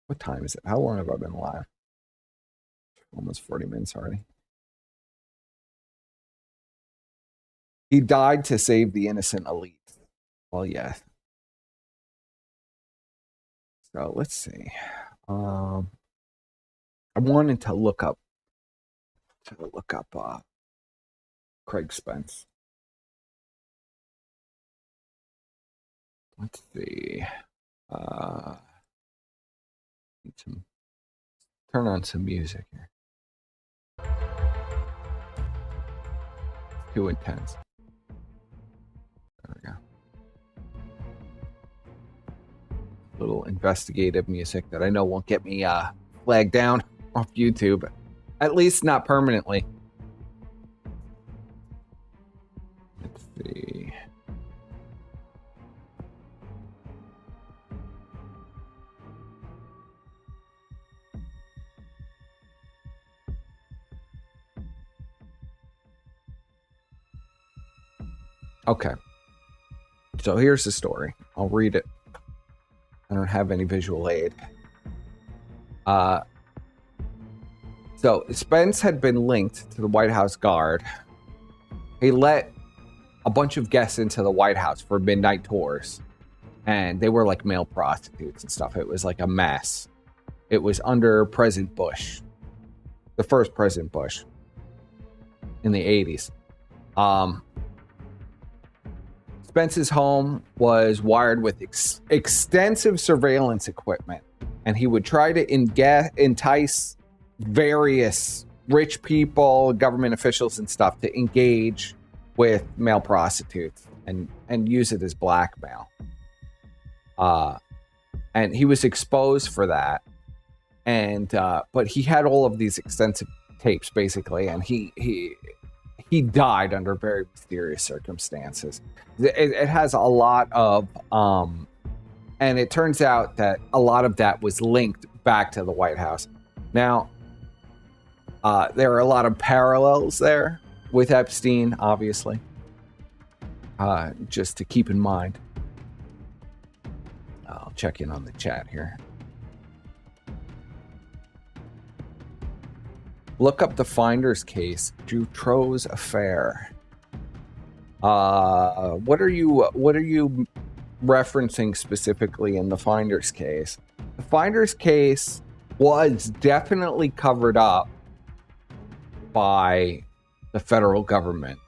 Speaker 1: What time is it? How long have I been live? Almost 40 minutes already. He died to save the innocent elite. Well, yeah. So let's see. I wanted to look up Craig Spence. Let's see. Turn on some music here. Too intense. There we go. Little investigative music that I know won't get me flagged down off YouTube. At least not permanently. Let's see. Okay. So here's the story. I'll read it. I don't have any visual aid. So Spence had been linked to the White House guard. He let a bunch of guests into the White House for midnight tours. And they were like male prostitutes and stuff. It was like a mess. It was under President Bush. The first President Bush. In the 80s. Spence's home was wired with extensive surveillance equipment, and he would try to entice various rich people, government officials and stuff to engage with male prostitutes and use it as blackmail. And he was exposed for that. And but he had all of these extensive tapes basically, and he died under very mysterious circumstances. It has a lot of, and it turns out that a lot of that was linked back to the White House. Now, there are a lot of parallels there with Epstein, obviously, just to keep in mind. I'll check in on the chat here. Look up the Finder's case, Dutroux affair. What are you referencing specifically in the Finder's case? The Finder's case was definitely covered up by the federal government.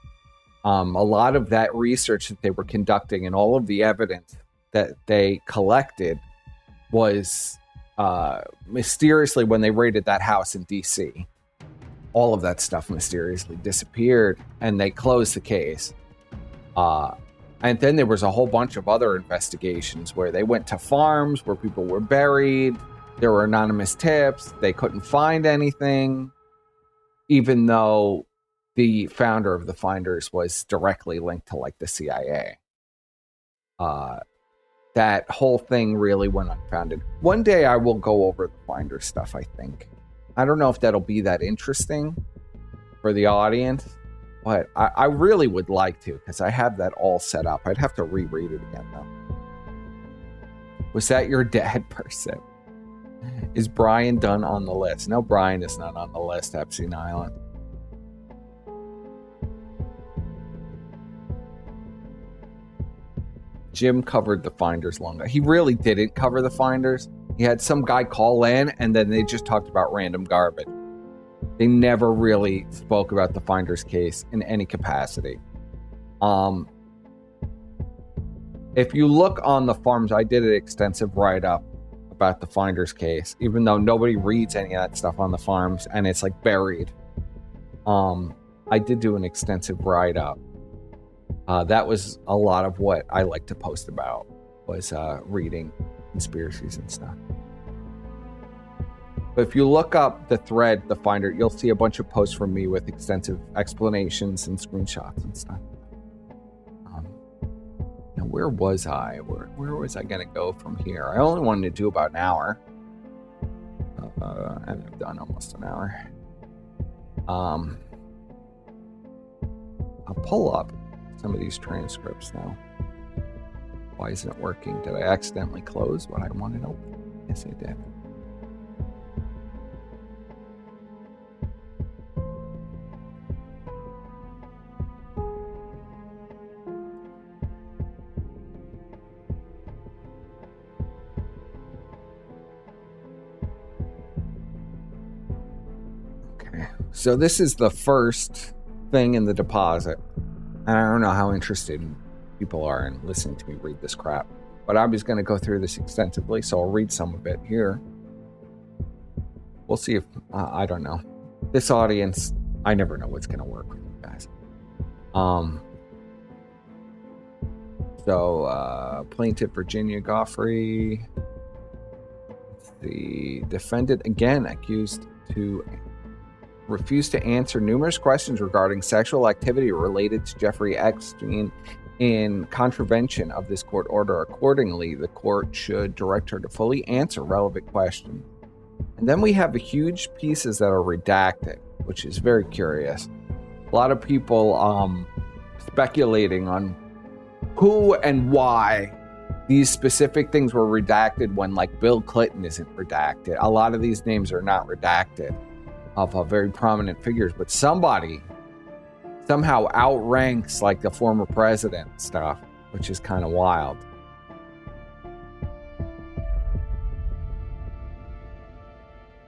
Speaker 1: A lot of that research that they were conducting and all of the evidence that they collected was mysteriously, when they raided that house in DC, all of that stuff mysteriously disappeared, and they closed the case. And then there was a whole bunch of other investigations where they went to farms where people were buried. There were anonymous tips. They couldn't find anything, even though the founder of the Finders was directly linked to like the CIA. That whole thing really went unfounded. One day I will go over the Finders stuff, I think. I don't know if that'll be that interesting for the audience, but I really would like to, because I have that all set up. I'd have to reread it again, though. Was that your dad person? Is Brian Dunn on the list? No, Brian is not on the list, Epstein Island. Jim covered the Finders longer. He really didn't cover the Finders. He had some guy call in, and then they just talked about random garbage. They never really spoke about the Finders case in any capacity. If you look on the forums, I did an extensive write-up about the Finders case, even though nobody reads any of that stuff on the forums, and it's like buried. I did do an extensive write-up. That was a lot of what I like to post about, was reading conspiracies and stuff. But if you look up the thread, the Finder, you'll see a bunch of posts from me with extensive explanations and screenshots and stuff. Now, where was I? Where was I going to go from here? I only wanted to do about an hour. And I've done almost an hour. I'll pull up some of these transcripts now. Why isn't it working? Did I accidentally close what I wanted open? Yes, I did. Okay, so this is the first thing in the deposit. And I don't know how interested people are in listening to me read this crap, but I was going to go through this extensively, so I'll read some of it here. We'll see if, I don't know. This audience, I never know what's going to work with you guys. Plaintiff Virginia Goffrey, the defendant, again, accused to refused to answer numerous questions regarding sexual activity related to Jeffrey Epstein in contravention of this court order. Accordingly, the court should direct her to fully answer relevant questions. And then we have huge pieces that are redacted, which is very curious. A lot of people speculating on who and why these specific things were redacted when, like, Bill Clinton isn't redacted. A lot of these names are not redacted of very prominent figures, but somebody somehow outranks like the former president stuff, which is kind of wild.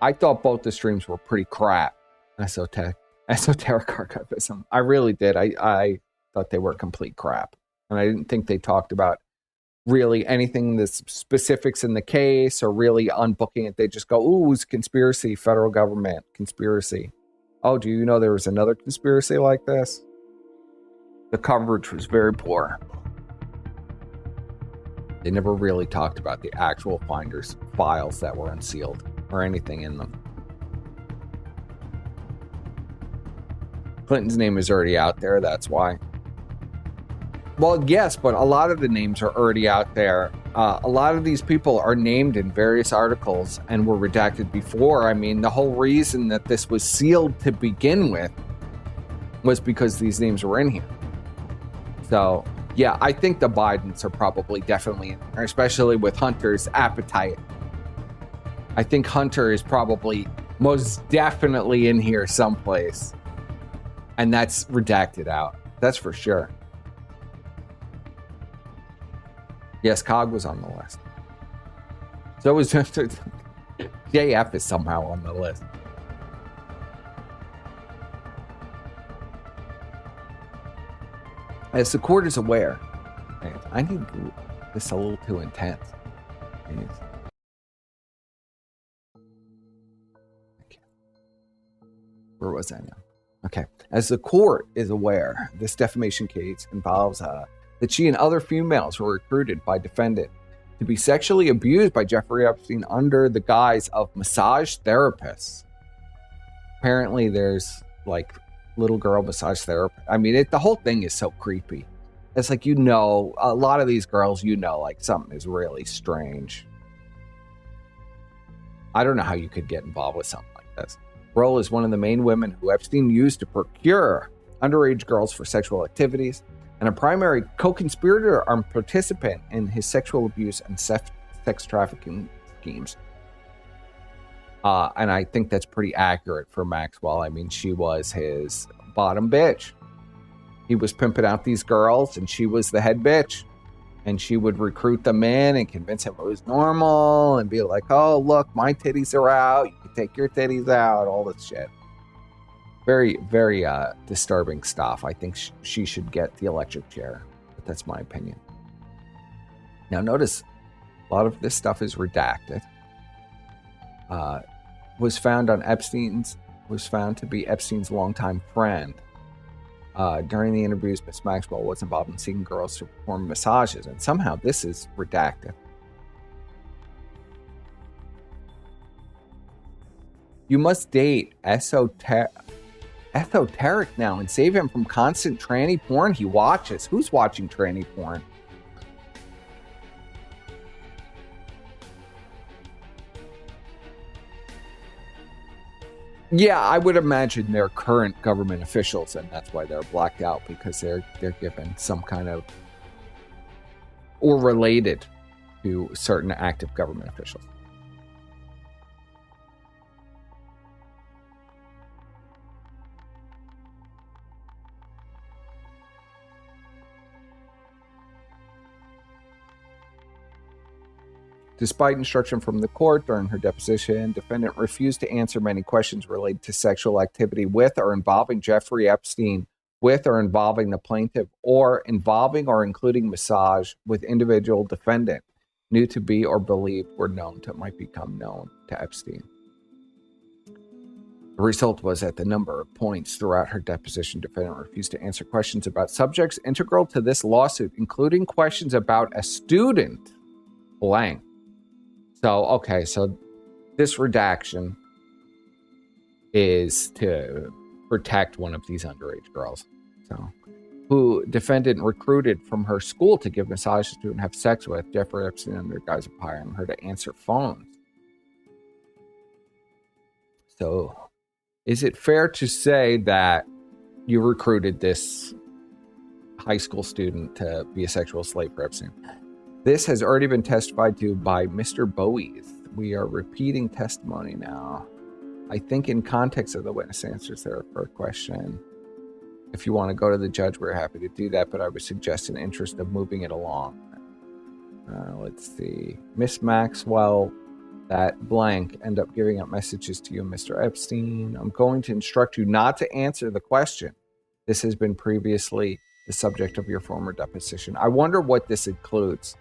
Speaker 1: I thought both the streams were pretty crap. Esoteric archivism. I really did. I thought they were complete crap. And I didn't think they talked about really anything, the specifics in the case, or really unbooking it. They just go, ooh, it's conspiracy, federal government, conspiracy. Oh, do you know there was another conspiracy like this? The coverage was very poor. They never really talked about the actual Finders files that were unsealed or anything in them. Clinton's name is already out there, that's why. Well, yes, but a lot of the names are already out there. A lot of these people are named in various articles and were redacted before. I mean, the whole reason that this was sealed to begin with was because these names were in here. So, yeah, I think the Bidens are probably definitely in there, especially with Hunter's appetite. I think Hunter is probably most definitely in here someplace. And that's redacted out. That's for sure. Yes, COG was on the list. So was JF is somehow on the list. As the court is aware, I need this a little too intense. Where was I now? Okay. As the court is aware, this defamation case involves that she and other females were recruited by defendant to be sexually abused by Jeffrey Epstein under the guise of massage therapists. Apparently, there's like little girl massage therapist. I mean, the whole thing is so creepy. It's like, a lot of these girls, like something is really strange. I don't know how you could get involved with something like this. Roll is one of the main women who Epstein used to procure underage girls for sexual activities, and a primary co-conspirator and participant in his sexual abuse and sex trafficking schemes. And I think that's pretty accurate for Maxwell. I mean, she was his bottom bitch. He was pimping out these girls, and she was the head bitch. And she would recruit them in and convince him it was normal and be like, oh, look, my titties are out. You can take your titties out, all this shit. Very, very disturbing stuff. I think she should get the electric chair, but that's my opinion. Now, notice a lot of this stuff is redacted. Was found to be Epstein's longtime friend. During the interviews, Miss Maxwell was involved in seeking girls to perform massages, and somehow this is redacted. You must date esoteric now and save him from constant tranny porn he watches. Who's watching tranny porn? Yeah, I would imagine they're current government officials, and that's why they're blacked out, because they're given some kind of, or related to certain active government officials. Despite instruction from the court during her deposition, defendant refused to answer many questions related to sexual activity with or involving Jeffrey Epstein, with or involving the plaintiff, or involving or including massage with individual defendant knew to be or believed were known to might become known to Epstein. The result was at the number of points throughout her deposition, defendant refused to answer questions about subjects integral to this lawsuit, including questions about a student blank. So this redaction is to protect one of these underage girls. So, who defendant recruited from her school to give massages to and have sex with Jeffrey Epstein under the guise of hiring her to answer phones. So, is it fair to say that you recruited this high school student to be a sexual slave for Epstein? This has already been testified to by Mr. Bowies. We are repeating testimony now. I think in context of the witness answers there for a question. If you want to go to the judge, we're happy to do that, but I would suggest an interest of moving it along. Let's see. Miss Maxwell, that blank, end up giving up messages to you, Mr. Epstein. I'm going to instruct you not to answer the question. This has been previously the subject of your former deposition. I wonder what this includes.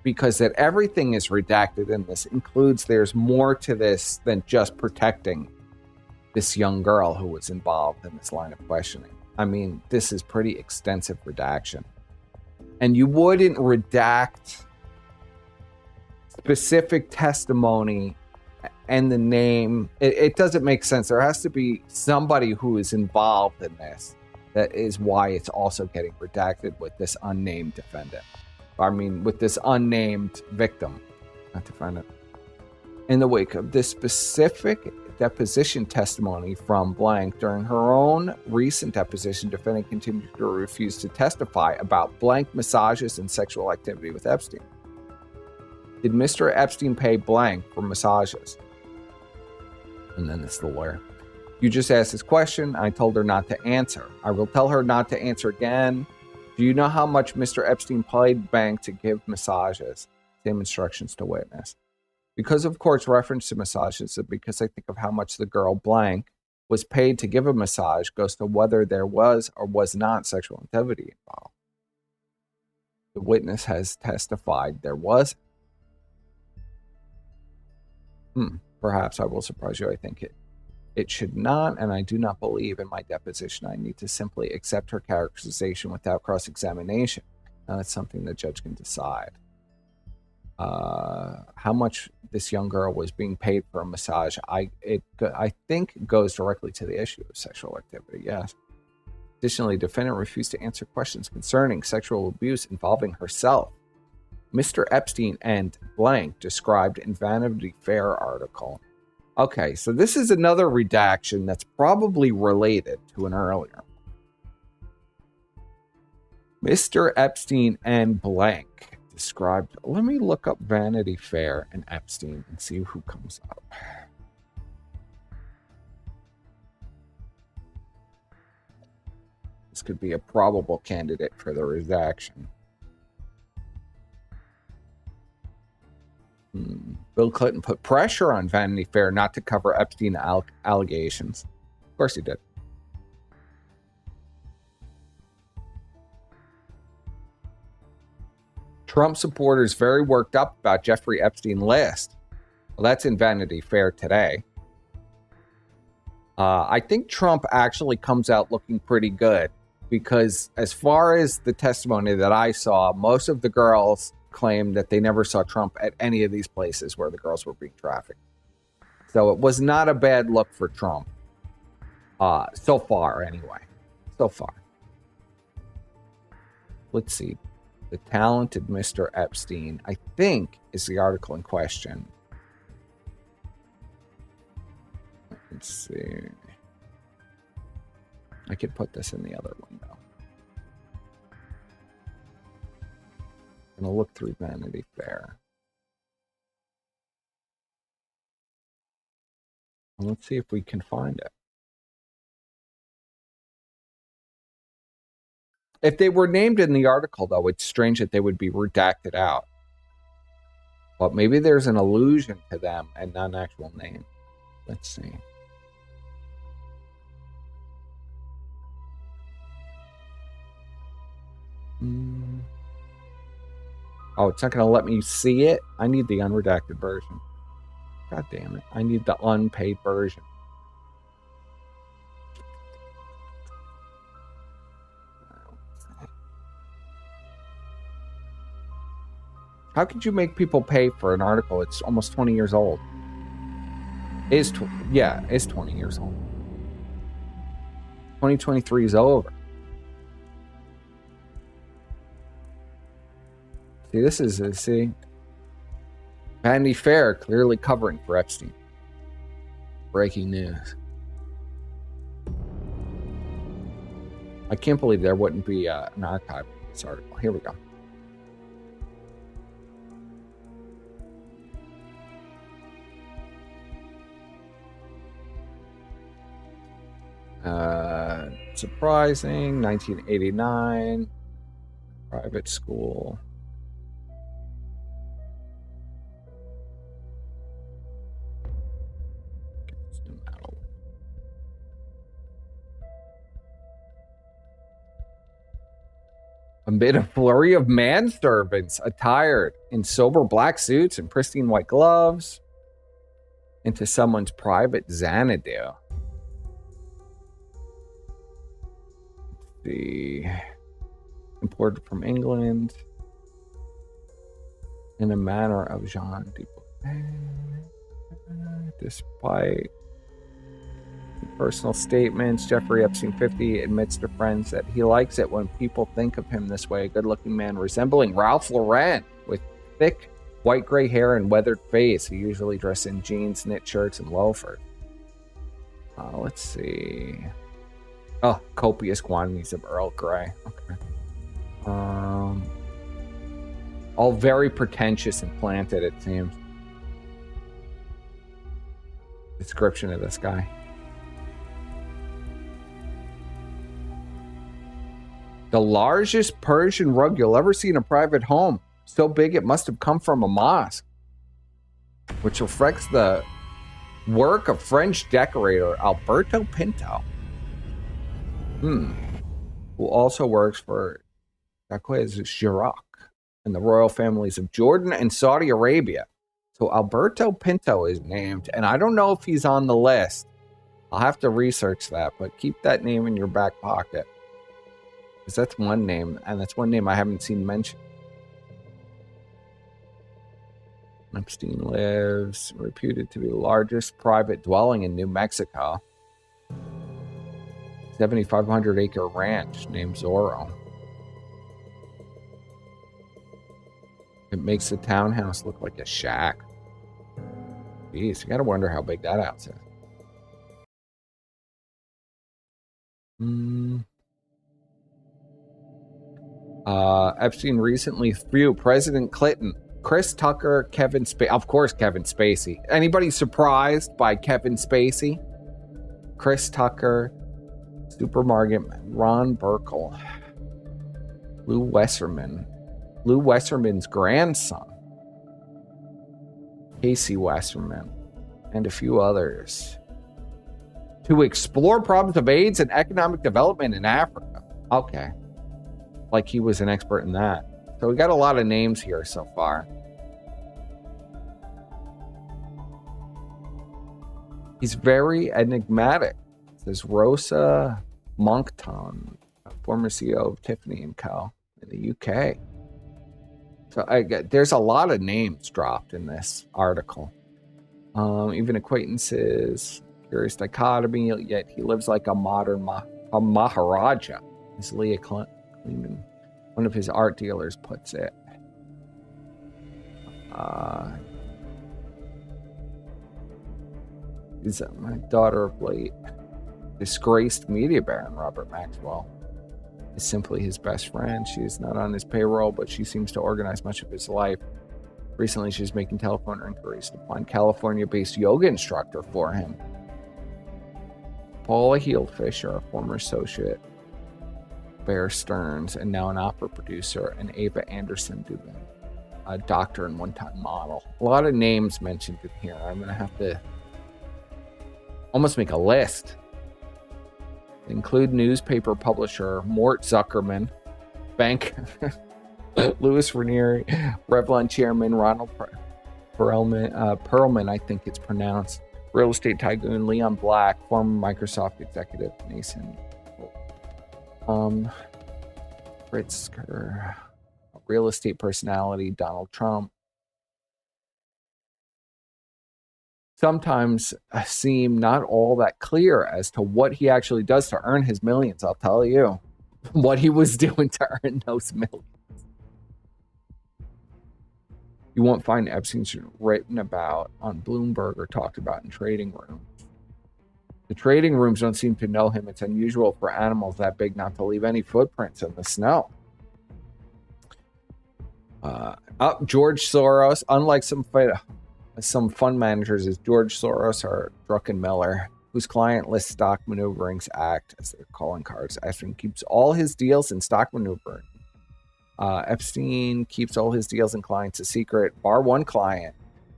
Speaker 1: Because that everything is redacted in this includes, there's more to this than just protecting this young girl who was involved in this line of questioning. I mean, this is pretty extensive redaction. And you wouldn't redact specific testimony and the name. It doesn't make sense. There has to be somebody who is involved in this. That is why it's also getting redacted with this unnamed defendant. With this unnamed victim, not defendant. In the wake of this specific deposition testimony from blank, during her own recent deposition, defendant continued to refuse to testify about blank massages and sexual activity with Epstein. Did Mr. Epstein pay blank for massages? And then it's the lawyer. You just asked this question. I told her not to answer. I will tell her not to answer again. Do you know how much Mr. Epstein paid bank to give massages? Same instructions to witness. Because of course reference to massages, because I think of how much the girl blank was paid to give a massage goes to whether there was or was not sexual activity involved. The witness has testified there was. Perhaps I will surprise you. I think It should not, and I do not believe in my deposition. I need to simply accept her characterization without cross-examination. Now, that's something the judge can decide. How much this young girl was being paid for a massage, I think goes directly to the issue of sexual activity, yes. Additionally, defendant refused to answer questions concerning sexual abuse involving herself. Mr. Epstein and blank described in Vanity Fair article. Okay, so this is another redaction that's probably related to an earlier. Mr. Epstein and blank described. Let me look up Vanity Fair and Epstein and see who comes up. This could be a probable candidate for the redaction. Bill Clinton put pressure on Vanity Fair not to cover Epstein allegations. Of course he did. Trump supporters very worked up about Jeffrey Epstein list. Well, that's in Vanity Fair today. I think Trump actually comes out looking pretty good because as far as the testimony that I saw, most of the girls claimed that they never saw Trump at any of these places where the girls were being trafficked. So it was not a bad look for Trump. So far, anyway. So far. Let's see. The talented Mr. Epstein, I think, is the article in question. Let's see. I could put this in the other window. I'm going to look through Vanity Fair. And let's see if we can find it. If they were named in the article, though, it's strange that they would be redacted out. But maybe there's an allusion to them and not an actual name. Let's see. Oh, it's not going to let me see it? I need the unredacted version. God damn it. I need the unpaid version. How could you make people pay for an article? It's almost 20 years old. It's 20 years old. 2023 is over. See, this is Vanity Fair clearly covering for Epstein. Breaking news. I can't believe there wouldn't be an archive of this article. Here we go. Surprising, 1989, private school. Amid a flurry of manservants attired in sober black suits and pristine white gloves into someone's private Xanadu. The imported from England in a manner of Jean de Beauvoir. Despite personal statements, Jeffrey Epstein 50 admits to friends that he likes it when people think of him this way. A good-looking man resembling Ralph Lauren with thick white gray hair and weathered face. He usually dresses in jeans, knit shirts, and loafers. Let's see. Oh, copious quantities of Earl Grey. Okay. All very pretentious and planted, it seems. Description of this guy. The largest Persian rug you'll ever see in a private home. So big it must have come from a mosque. Which reflects the work of French decorator Alberto Pinto. Who also works for Jacques Chirac and the royal families of Jordan and Saudi Arabia. So Alberto Pinto is named, and I don't know if he's on the list. I'll have to research that, but keep that name in your back pocket. Because that's one name, and that's one name I haven't seen mentioned. Epstein lives, reputed to be the largest private dwelling in New Mexico. 7,500 acre ranch named Zorro. It makes the townhouse look like a shack. Jeez, you gotta wonder how big that house is. Epstein recently threw President Clinton, Chris Tucker, Kevin Spacey. Of course, Kevin Spacey. Anybody surprised by Kevin Spacey? Chris Tucker, Supermarket, Ron Burkle, Lou Westerman's grandson, Casey Westerman, and a few others to explore problems of AIDS and economic development in Africa. Okay. Like he was an expert in that. So we got a lot of names here so far. He's very enigmatic, says Rosa Monkton, former CEO of Tiffany & Co. in the UK. So there's a lot of names dropped in this article. Even acquaintances, curious dichotomy, yet he lives like a modern Maharaja, as Leah Kleeman, one of his art dealers, puts it. He's my daughter of late disgraced media baron Robert Maxwell is simply his best friend. She is not on his payroll, but she seems to organize much of his life. Recently, she's making telephone inquiries to find California-based yoga instructor for him. Paula Healdfisher, a former associate, Bear Stearns, and now an opera producer, and Ava Anderson Dubin, a doctor and one-time model. A lot of names mentioned in here. I'm going to have to almost make a list. Include newspaper publisher Mort Zuckerman, bank Louis Ranieri, Revlon chairman Ronald Perlman, I think it's pronounced, real estate tycoon Leon Black, former Microsoft executive Mason Pritzker, real estate personality Donald Trump. Sometimes seem not all that clear as to what he actually does to earn his millions. I'll tell you what he was doing to earn those millions. You won't find Epstein written about on Bloomberg or talked about in trading rooms. The trading rooms don't seem to know him. It's unusual for animals that big not to leave any footprints in the snow. George Soros, unlike some fund managers, is George Soros or Druckenmiller, whose client lists stock maneuverings act as their calling cards. Epstein keeps all his deals in stock maneuvering. Epstein keeps all his deals and clients a secret, bar one client,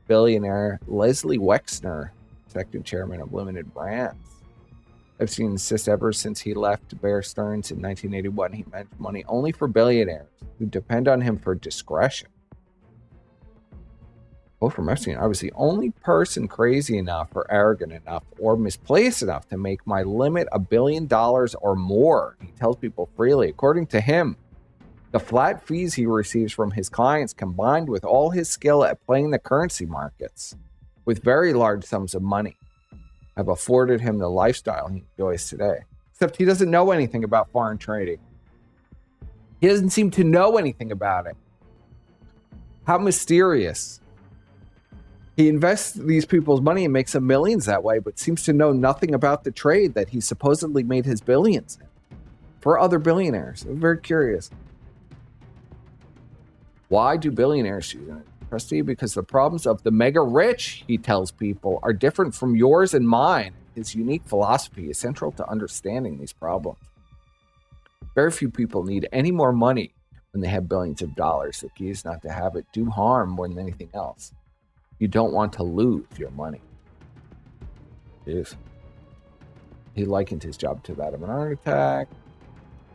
Speaker 1: billionaire Leslie Wexner, executive chairman of Limited Brands. Epstein insists ever since he left Bear Stearns in 1981, he meant money only for billionaires who depend on him for discretion. From Epstein, I was the only person crazy enough or arrogant enough or misplaced enough to make my limit $1 billion or more, he tells people freely. According to him, the flat fees he receives from his clients, combined with all his skill at playing the currency markets with very large sums of money, have afforded him the lifestyle he enjoys today. Except he doesn't know anything about foreign trading. He doesn't seem to know anything about it. How mysterious. He invests these people's money and makes them millions that way, but seems to know nothing about the trade that he supposedly made his billions in for other billionaires. I'm very curious. Why do billionaires use it? Trustee, because the problems of the mega rich, he tells people, are different from yours and mine. His unique philosophy is central to understanding these problems. Very few people need any more money when they have billions of dollars. The key is not to have it do harm more than anything else. You don't want to lose your money. Jeez. He likened his job to that of an architect.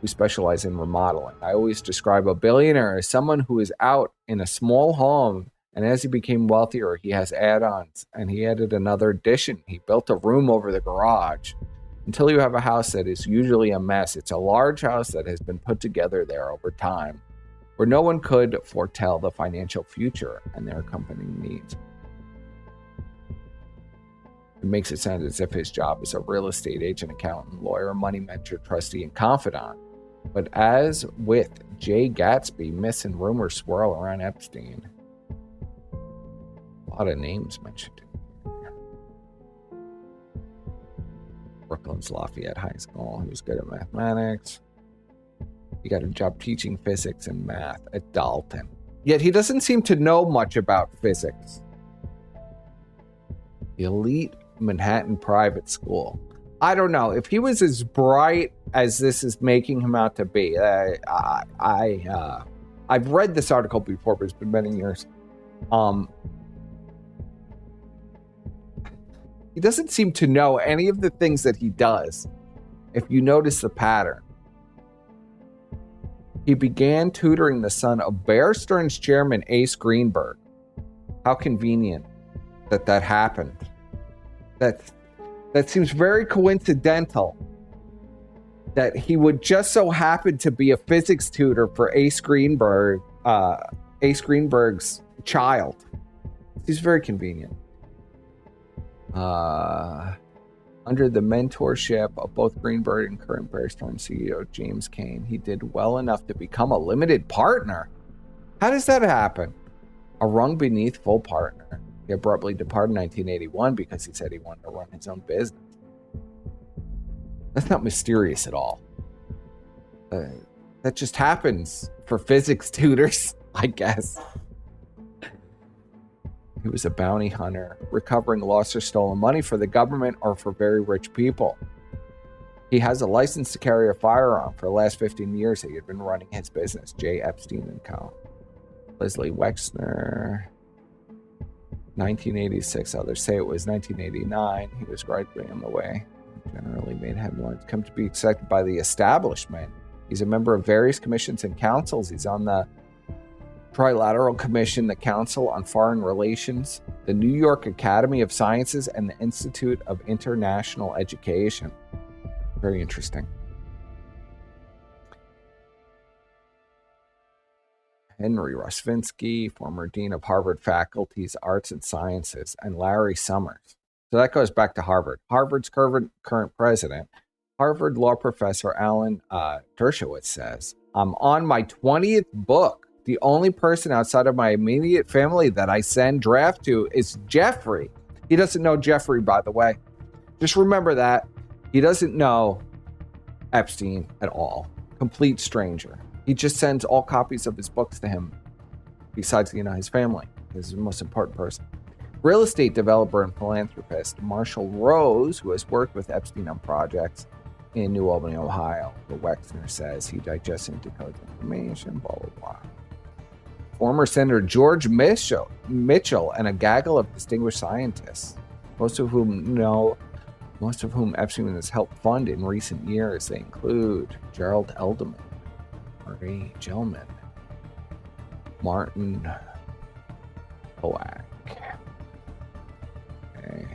Speaker 1: We specialize in remodeling. I always describe a billionaire as someone who is out in a small home And as he became wealthier, he has add-ons, and he added another addition. He built a room over the garage. Until you have a house that is usually a mess, it's a large house that has been put together there over time, where no one could foretell the financial future and their accompanying needs. It makes it sound as if his job is a real estate agent, accountant, lawyer, money manager, trustee, and confidant. But as with Jay Gatsby, myths and rumors swirl around Epstein. A lot of names mentioned. Brooklyn's Lafayette High School. He was good at mathematics. He got a job teaching physics and math at Dalton. Yet he doesn't seem to know much about physics. The elite Manhattan private school. I don't know if he was as bright as this is making him out to be. I've read this article before, but it's been many years. He doesn't seem to know any of the things that he does, if you notice the pattern. He began tutoring the son of Bear Stearns chairman Ace Greenberg. How convenient that happened. That seems very coincidental that he would just so happen to be a physics tutor for Ace Greenberg's child. He's very convenient. Under the mentorship of both Greenberg and current Bear Stearns CEO James Kane, he did well enough to become a limited partner. How does that happen? A rung beneath full partner. He abruptly departed in 1981 because he said he wanted to run his own business. That's not mysterious at all. That just happens for physics tutors, I guess. He was a bounty hunter, recovering lost or stolen money for the government or for very rich people. He has a license to carry a firearm. For the last 15 years, he had been running his business, J. Epstein & Co. Leslie Wexner, 1986. Others say it was 1989. He was rightly on the way. Generally made headlines. Come to be accepted by the establishment. He's a member of various commissions and councils. He's on the Trilateral Commission, the Council on Foreign Relations, the New York Academy of Sciences, and the Institute of International Education. Very interesting. Henry Rosvinsky, former Dean of Harvard Faculty's Arts and Sciences, and Larry Summers. So that goes back to Harvard. Harvard's current president, Harvard law professor Alan Dershowitz says, I'm on my 20th book. The only person outside of my immediate family that I send draft to is Jeffrey. He doesn't know Jeffrey, by the way. Just remember that. He doesn't know Epstein at all. Complete stranger. He just sends all copies of his books to him, besides, his family. He's the most important person. Real estate developer and philanthropist Marshall Rose, who has worked with Epstein on projects in New Albany, Ohio. The Wexner says he digests and decodes information, blah, blah, blah. Former Senator George Mitchell, and a gaggle of distinguished scientists, most of whom Epstein has helped fund in recent years. They include Gerald Edelman, Marie Gelman, Martin Nowak. Okay.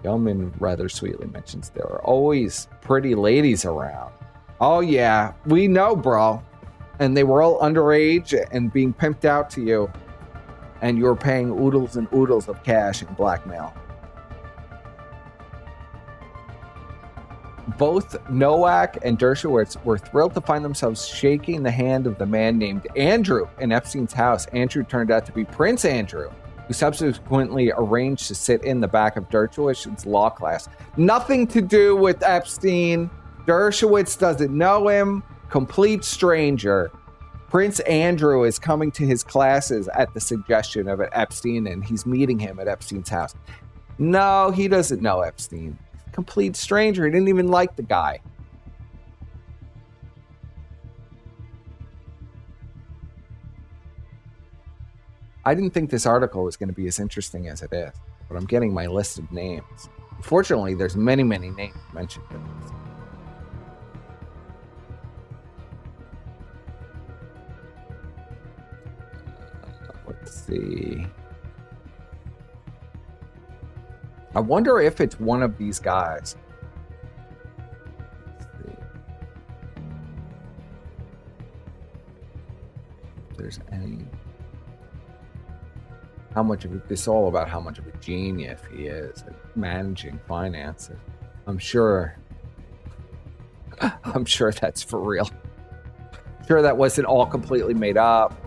Speaker 1: Gelman rather sweetly mentions there are always pretty ladies around. Oh yeah, we know, bro. And they were all underage and being pimped out to you. And you were paying oodles and oodles of cash and blackmail. Both Nowak and Dershowitz were thrilled to find themselves shaking the hand of the man named Andrew in Epstein's house. Andrew turned out to be Prince Andrew, who subsequently arranged to sit in the back of Dershowitz's law class. Nothing to do with Epstein. Dershowitz doesn't know him. Complete stranger. Prince Andrew is coming to his classes at the suggestion of Epstein, and he's meeting him at Epstein's house. No, he doesn't know Epstein. Complete stranger. He didn't even like the guy. I didn't think this article was going to be as interesting as it is, but I'm getting my list of names. Unfortunately, there's many, many names mentioned in this. see. I wonder if it's one of these guys. Let's see. If there's any. How much of it, it's all about how much of a genius he is at managing finances. I'm sure that's for real. I'm sure that wasn't all completely made up.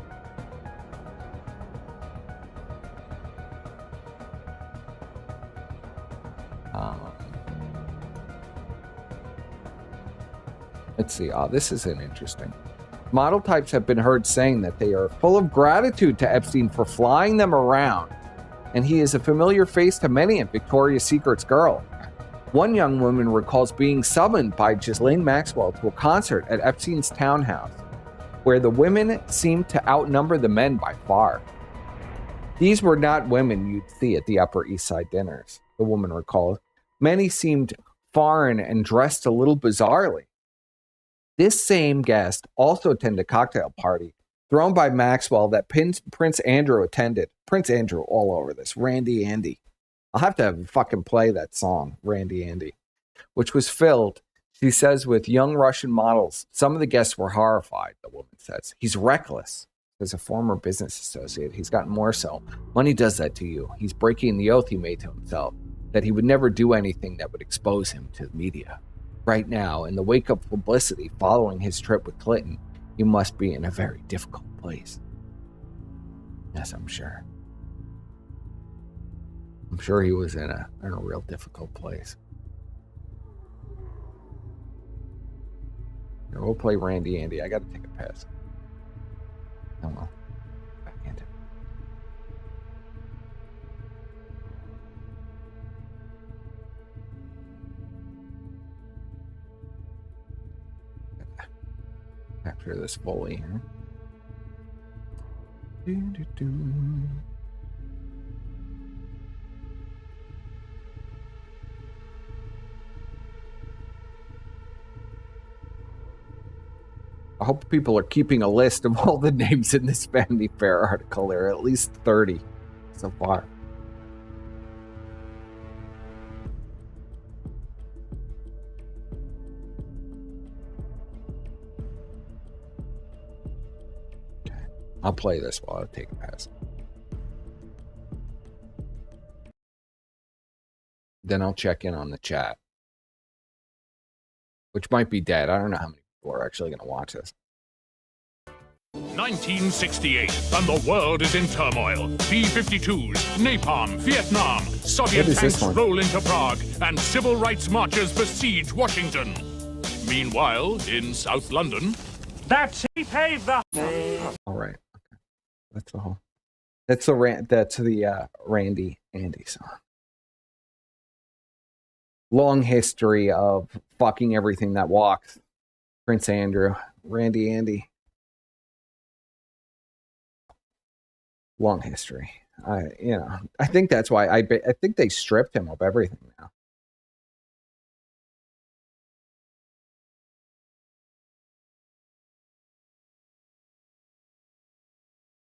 Speaker 1: Let's see. This is an interesting. Model types have been heard saying that they are full of gratitude to Epstein for flying them around, and he is a familiar face to many in Victoria's Secret's girl. One young woman recalls being summoned by Ghislaine Maxwell to a concert at Epstein's townhouse, where the women seemed to outnumber the men by far. These were not women you'd see at the Upper East Side dinners, the woman recalls. Many seemed foreign and dressed a little bizarrely. This same guest also attended a cocktail party thrown by Maxwell that Prince Andrew attended. Prince Andrew all over this. Randy Andy. I'll have to fucking play that song, Randy Andy, which was filled, she says, with young Russian models. Some of the guests were horrified, the woman says. He's reckless. As a former business associate, he's gotten more so. Money does that to you. He's breaking the oath he made to himself that he would never do anything that would expose him to the media. Right now, in the wake of publicity following his trip with Clinton, he must be in a very difficult place. Yes, I'm sure. I'm sure he was in a real difficult place. Here, we'll play Randy Andy. I got to take a piss. Oh well. I can't. Capture this fully here. I hope people are keeping a list of all the names in this Vanity Fair article. There are at least 30 so far. Okay. I'll play this while I take a pass. Then I'll check in on the chat, which might be dead. I don't know how many people are actually going to watch this.
Speaker 6: 1968, and the world is in turmoil. B-52s, napalm, Vietnam, Soviet tanks roll into Prague, and civil rights marchers besiege Washington. Meanwhile, in South London, that's he paved the.
Speaker 1: All right, okay. That's the whole. That's the Randy Andy song. Long history of fucking everything that walks. Prince Andrew, Randy Andy. Long history. I think that's why I think they stripped him of everything now.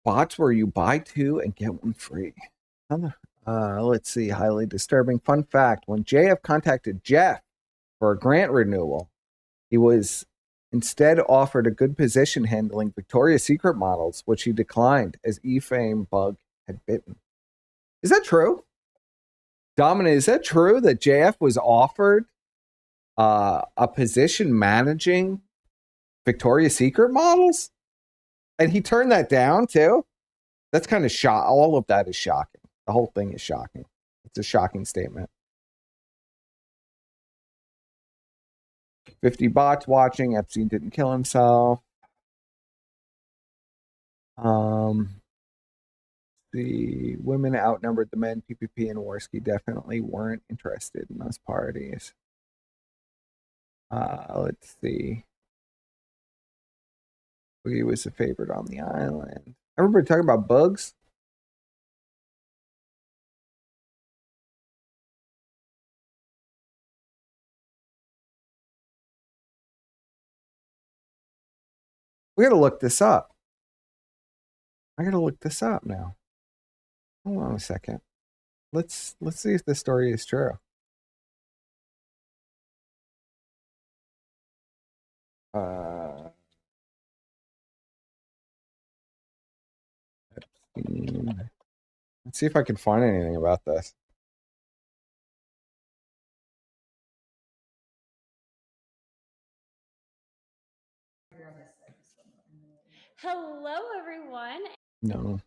Speaker 1: Bots where you buy two and get one free. Let's see. Highly disturbing. Fun fact: when JF contacted Jeff for a grant renewal, he was instead offered a good position handling Victoria's Secret models, which he declined as eFame bug had bitten. Is that true? Dominic, is that true that JF was offered a position managing Victoria's Secret models? And he turned that down too? That's kind of all of that is shocking. The whole thing is shocking. It's a shocking statement. 50 bots watching. Epstein didn't kill himself. The women outnumbered the men. PPP and Worski definitely weren't interested in those parties. Let's see. Boogie was a favorite on the island. Everybody talking about bugs? We gotta look this up. I gotta look this up now. Hold on a second. Let's see if this story is true. Epstein. Let's see if I can find anything about this.
Speaker 7: Hello, everyone.
Speaker 1: No.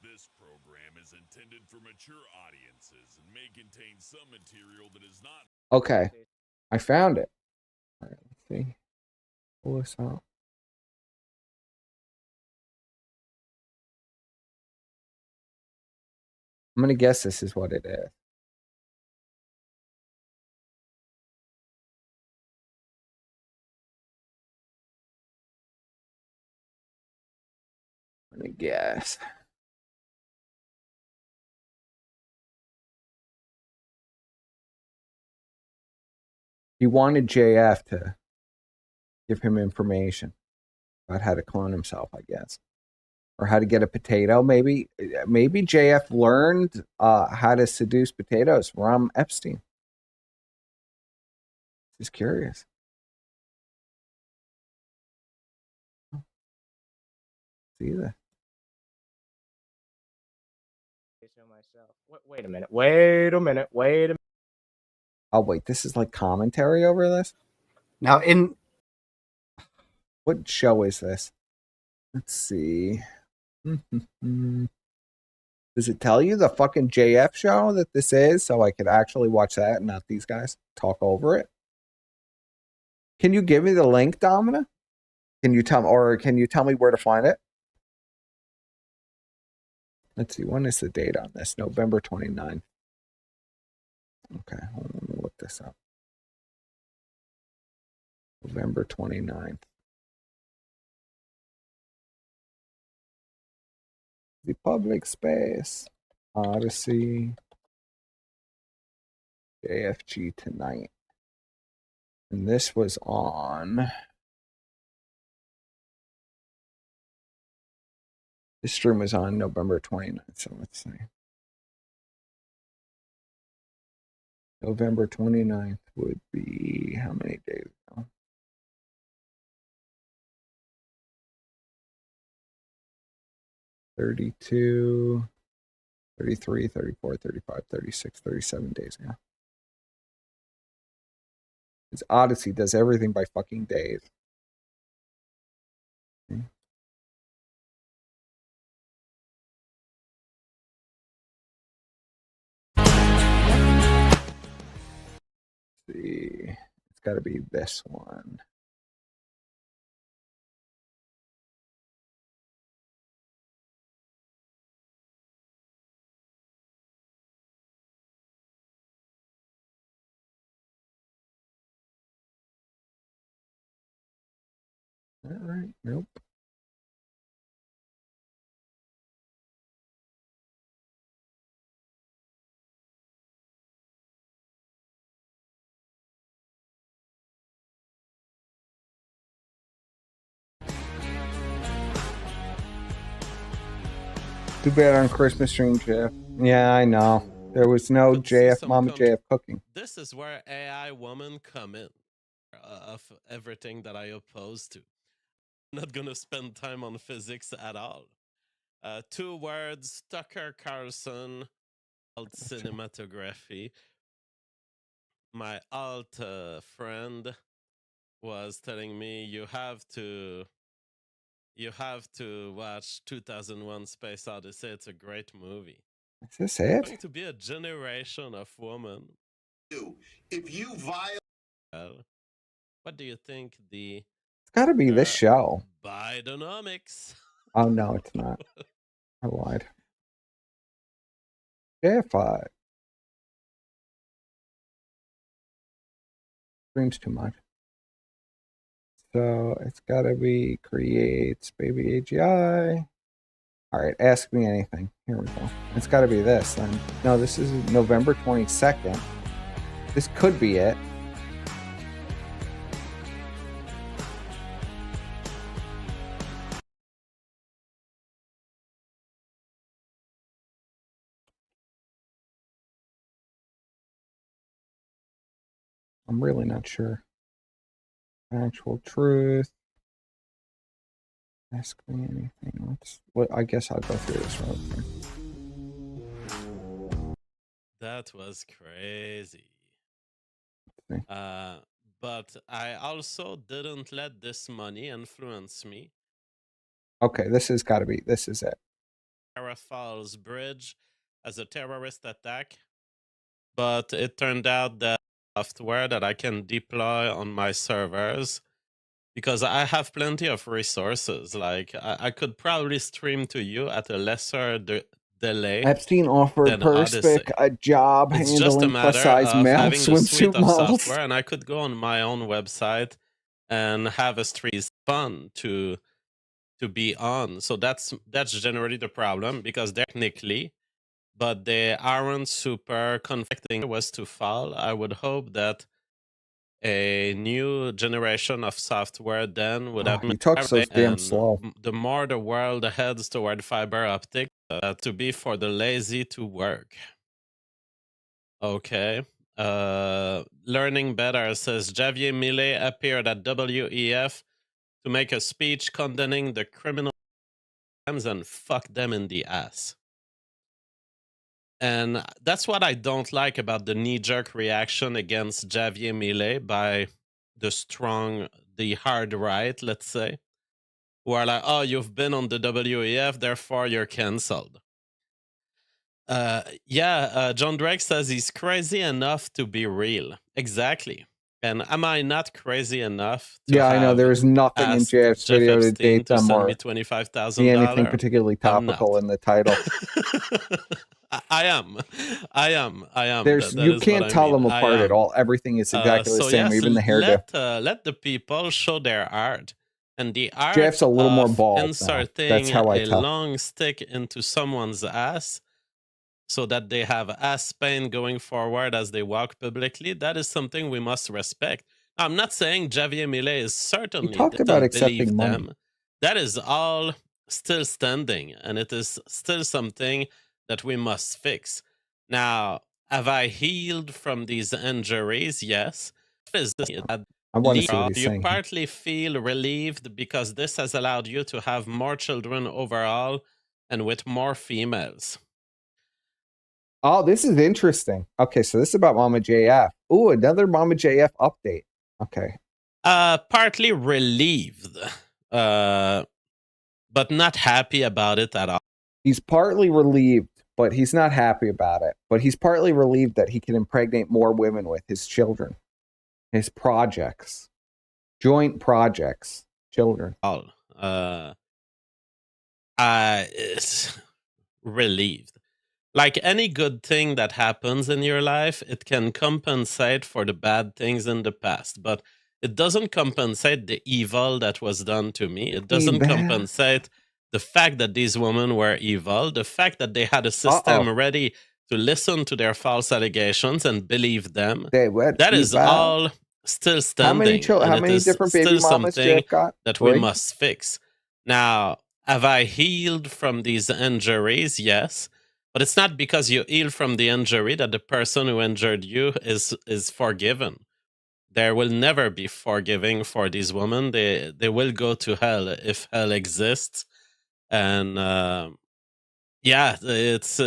Speaker 6: This program is intended for mature audiences and may contain some material that is not.
Speaker 1: Okay. I found it. All right, let's see. Pull this out. I'm going to guess this is what it is. I'm going to guess. He wanted JF to give him information about how to clone himself, I guess. Or how to get a potato. Maybe JF learned how to seduce potatoes from Epstein. Just curious. See that?
Speaker 8: Wait a minute.
Speaker 1: Oh, wait, this is like commentary over this?
Speaker 9: Now, in
Speaker 1: what show is this? Let's see. Does it tell you the fucking JF show that this is, so I could actually watch that and not these guys talk over it? Can you give me the link, Domina? Can you tell me where to find it? Let's see, when is the date on this? November 29th. Okay, hold on, let me look this up. November 29th. The public space. Odyssey. JFG tonight. And this was on. This stream was on November 29th. So let's see. November 29th would be how many days ago? $32, $33, $34, $35, $36, $37 days ago. It's Odyssey does everything by fucking days. Okay. Let's see. It's got to be this one. All right. Nope. Too bad on Christmas stream, Jeff. Yeah, I know. There was no JF, Mama JF cooking.
Speaker 10: This is where AI woman come in of everything that I oppose to. I'm not gonna spend time on physics at all. 2 words, Tucker Carlson, alt cinematography. My alt friend was telling me you have to watch 2001 Space Odyssey. It's a great movie.
Speaker 1: Is this
Speaker 10: It's
Speaker 1: it?
Speaker 10: going to be a generation of women.
Speaker 11: If you violate,
Speaker 10: what do you think the
Speaker 1: It's got to be this show.
Speaker 10: Bidenomics?
Speaker 1: Oh, no, it's not. I lied. JF5. Streams too much. So it's got to be creates baby AGI. All right, ask me anything. Here we go. It's got to be this then. No, this is November 22nd. This could be it. I'm really not sure. Actual truth. Ask me anything. I guess I'll go through this real quick.
Speaker 10: That was crazy.
Speaker 1: Okay.
Speaker 10: But I also didn't let this money influence me.
Speaker 1: Okay, this has got to be. This is it.
Speaker 10: Niagara Falls Bridge as a terrorist attack, but it turned out that software that I can deploy on my servers, because I have plenty of resources. Like I could probably stream to you at a lesser delay.
Speaker 1: Epstein offered
Speaker 10: than Odyssey.
Speaker 1: Perspic a job
Speaker 10: It's just a
Speaker 1: handling
Speaker 10: matter
Speaker 1: plus-size
Speaker 10: of
Speaker 1: male
Speaker 10: having the suite
Speaker 1: swimsuit
Speaker 10: of
Speaker 1: models.
Speaker 10: software, and I could go on my own website and have a stream fun to be on. So that's generally the problem, because technically, but they aren't super conflicting. Was to fall, I would hope that a new generation of software then would have
Speaker 1: He talks so damn slow.
Speaker 10: The more the world heads toward fiber optic, to be for the lazy to work. Okay. Learning Better says Javier Milei appeared at WEF to make a speech condemning the criminal crimes and fuck them in the ass. And that's what I don't like about the knee-jerk reaction against Javier Milei by the hard right, let's say, who are like, oh, you've been on the WEF, therefore you're cancelled. John Drake says he's crazy enough to be real. Exactly. And am I not crazy enough to
Speaker 1: I know there is nothing in JF's
Speaker 10: Jeff
Speaker 1: video to
Speaker 10: Epstein
Speaker 1: date
Speaker 10: to
Speaker 1: them
Speaker 10: send
Speaker 1: or
Speaker 10: me $25,000?
Speaker 1: see anything particularly topical in the title.
Speaker 10: I am.
Speaker 1: You can't tell them apart at all. Everything is exactly the same, even the hairdo.
Speaker 10: Let the people show their art. And the art
Speaker 1: Jeff's a little more bald now.
Speaker 10: Inserting
Speaker 1: That's how I
Speaker 10: a
Speaker 1: tell.
Speaker 10: long stick into someone's ass so that they have ass pain going forward as they walk publicly, that is something we must respect. Now, I'm not saying Javier Milei is certainly
Speaker 1: He talked about accepting money.
Speaker 10: them. That is all still standing, and it is still something that we must fix. Now, have I healed from these injuries? Yes.
Speaker 1: I want to see what he's
Speaker 10: you
Speaker 1: saying.
Speaker 10: partly feel relieved because this has allowed you to have more children overall and with more females.
Speaker 1: Oh, this is interesting. Okay, so this is about Mama JF. Ooh, another Mama JF update. Okay.
Speaker 10: Partly relieved, but not happy about it at all.
Speaker 1: He's partly relieved, but he's not happy about it. But he's partly relieved that he can impregnate more women with his children, his projects, joint projects, children.
Speaker 10: It's relieved. Like any good thing that happens in your life, it can compensate for the bad things in the past, but it doesn't compensate the evil that was done to me. It doesn't compensate the fact that these women were evil, the fact that they had a system ready to listen to their false allegations and believe them. That is all still standing.
Speaker 1: How many different baby mamas Jeff got?
Speaker 10: That we must fix. Now, have I healed from these injuries? Yes. But it's not because you heal from the injury that the person who injured you is forgiven. There will never be forgiving for these women. They will go to hell if hell exists. And it's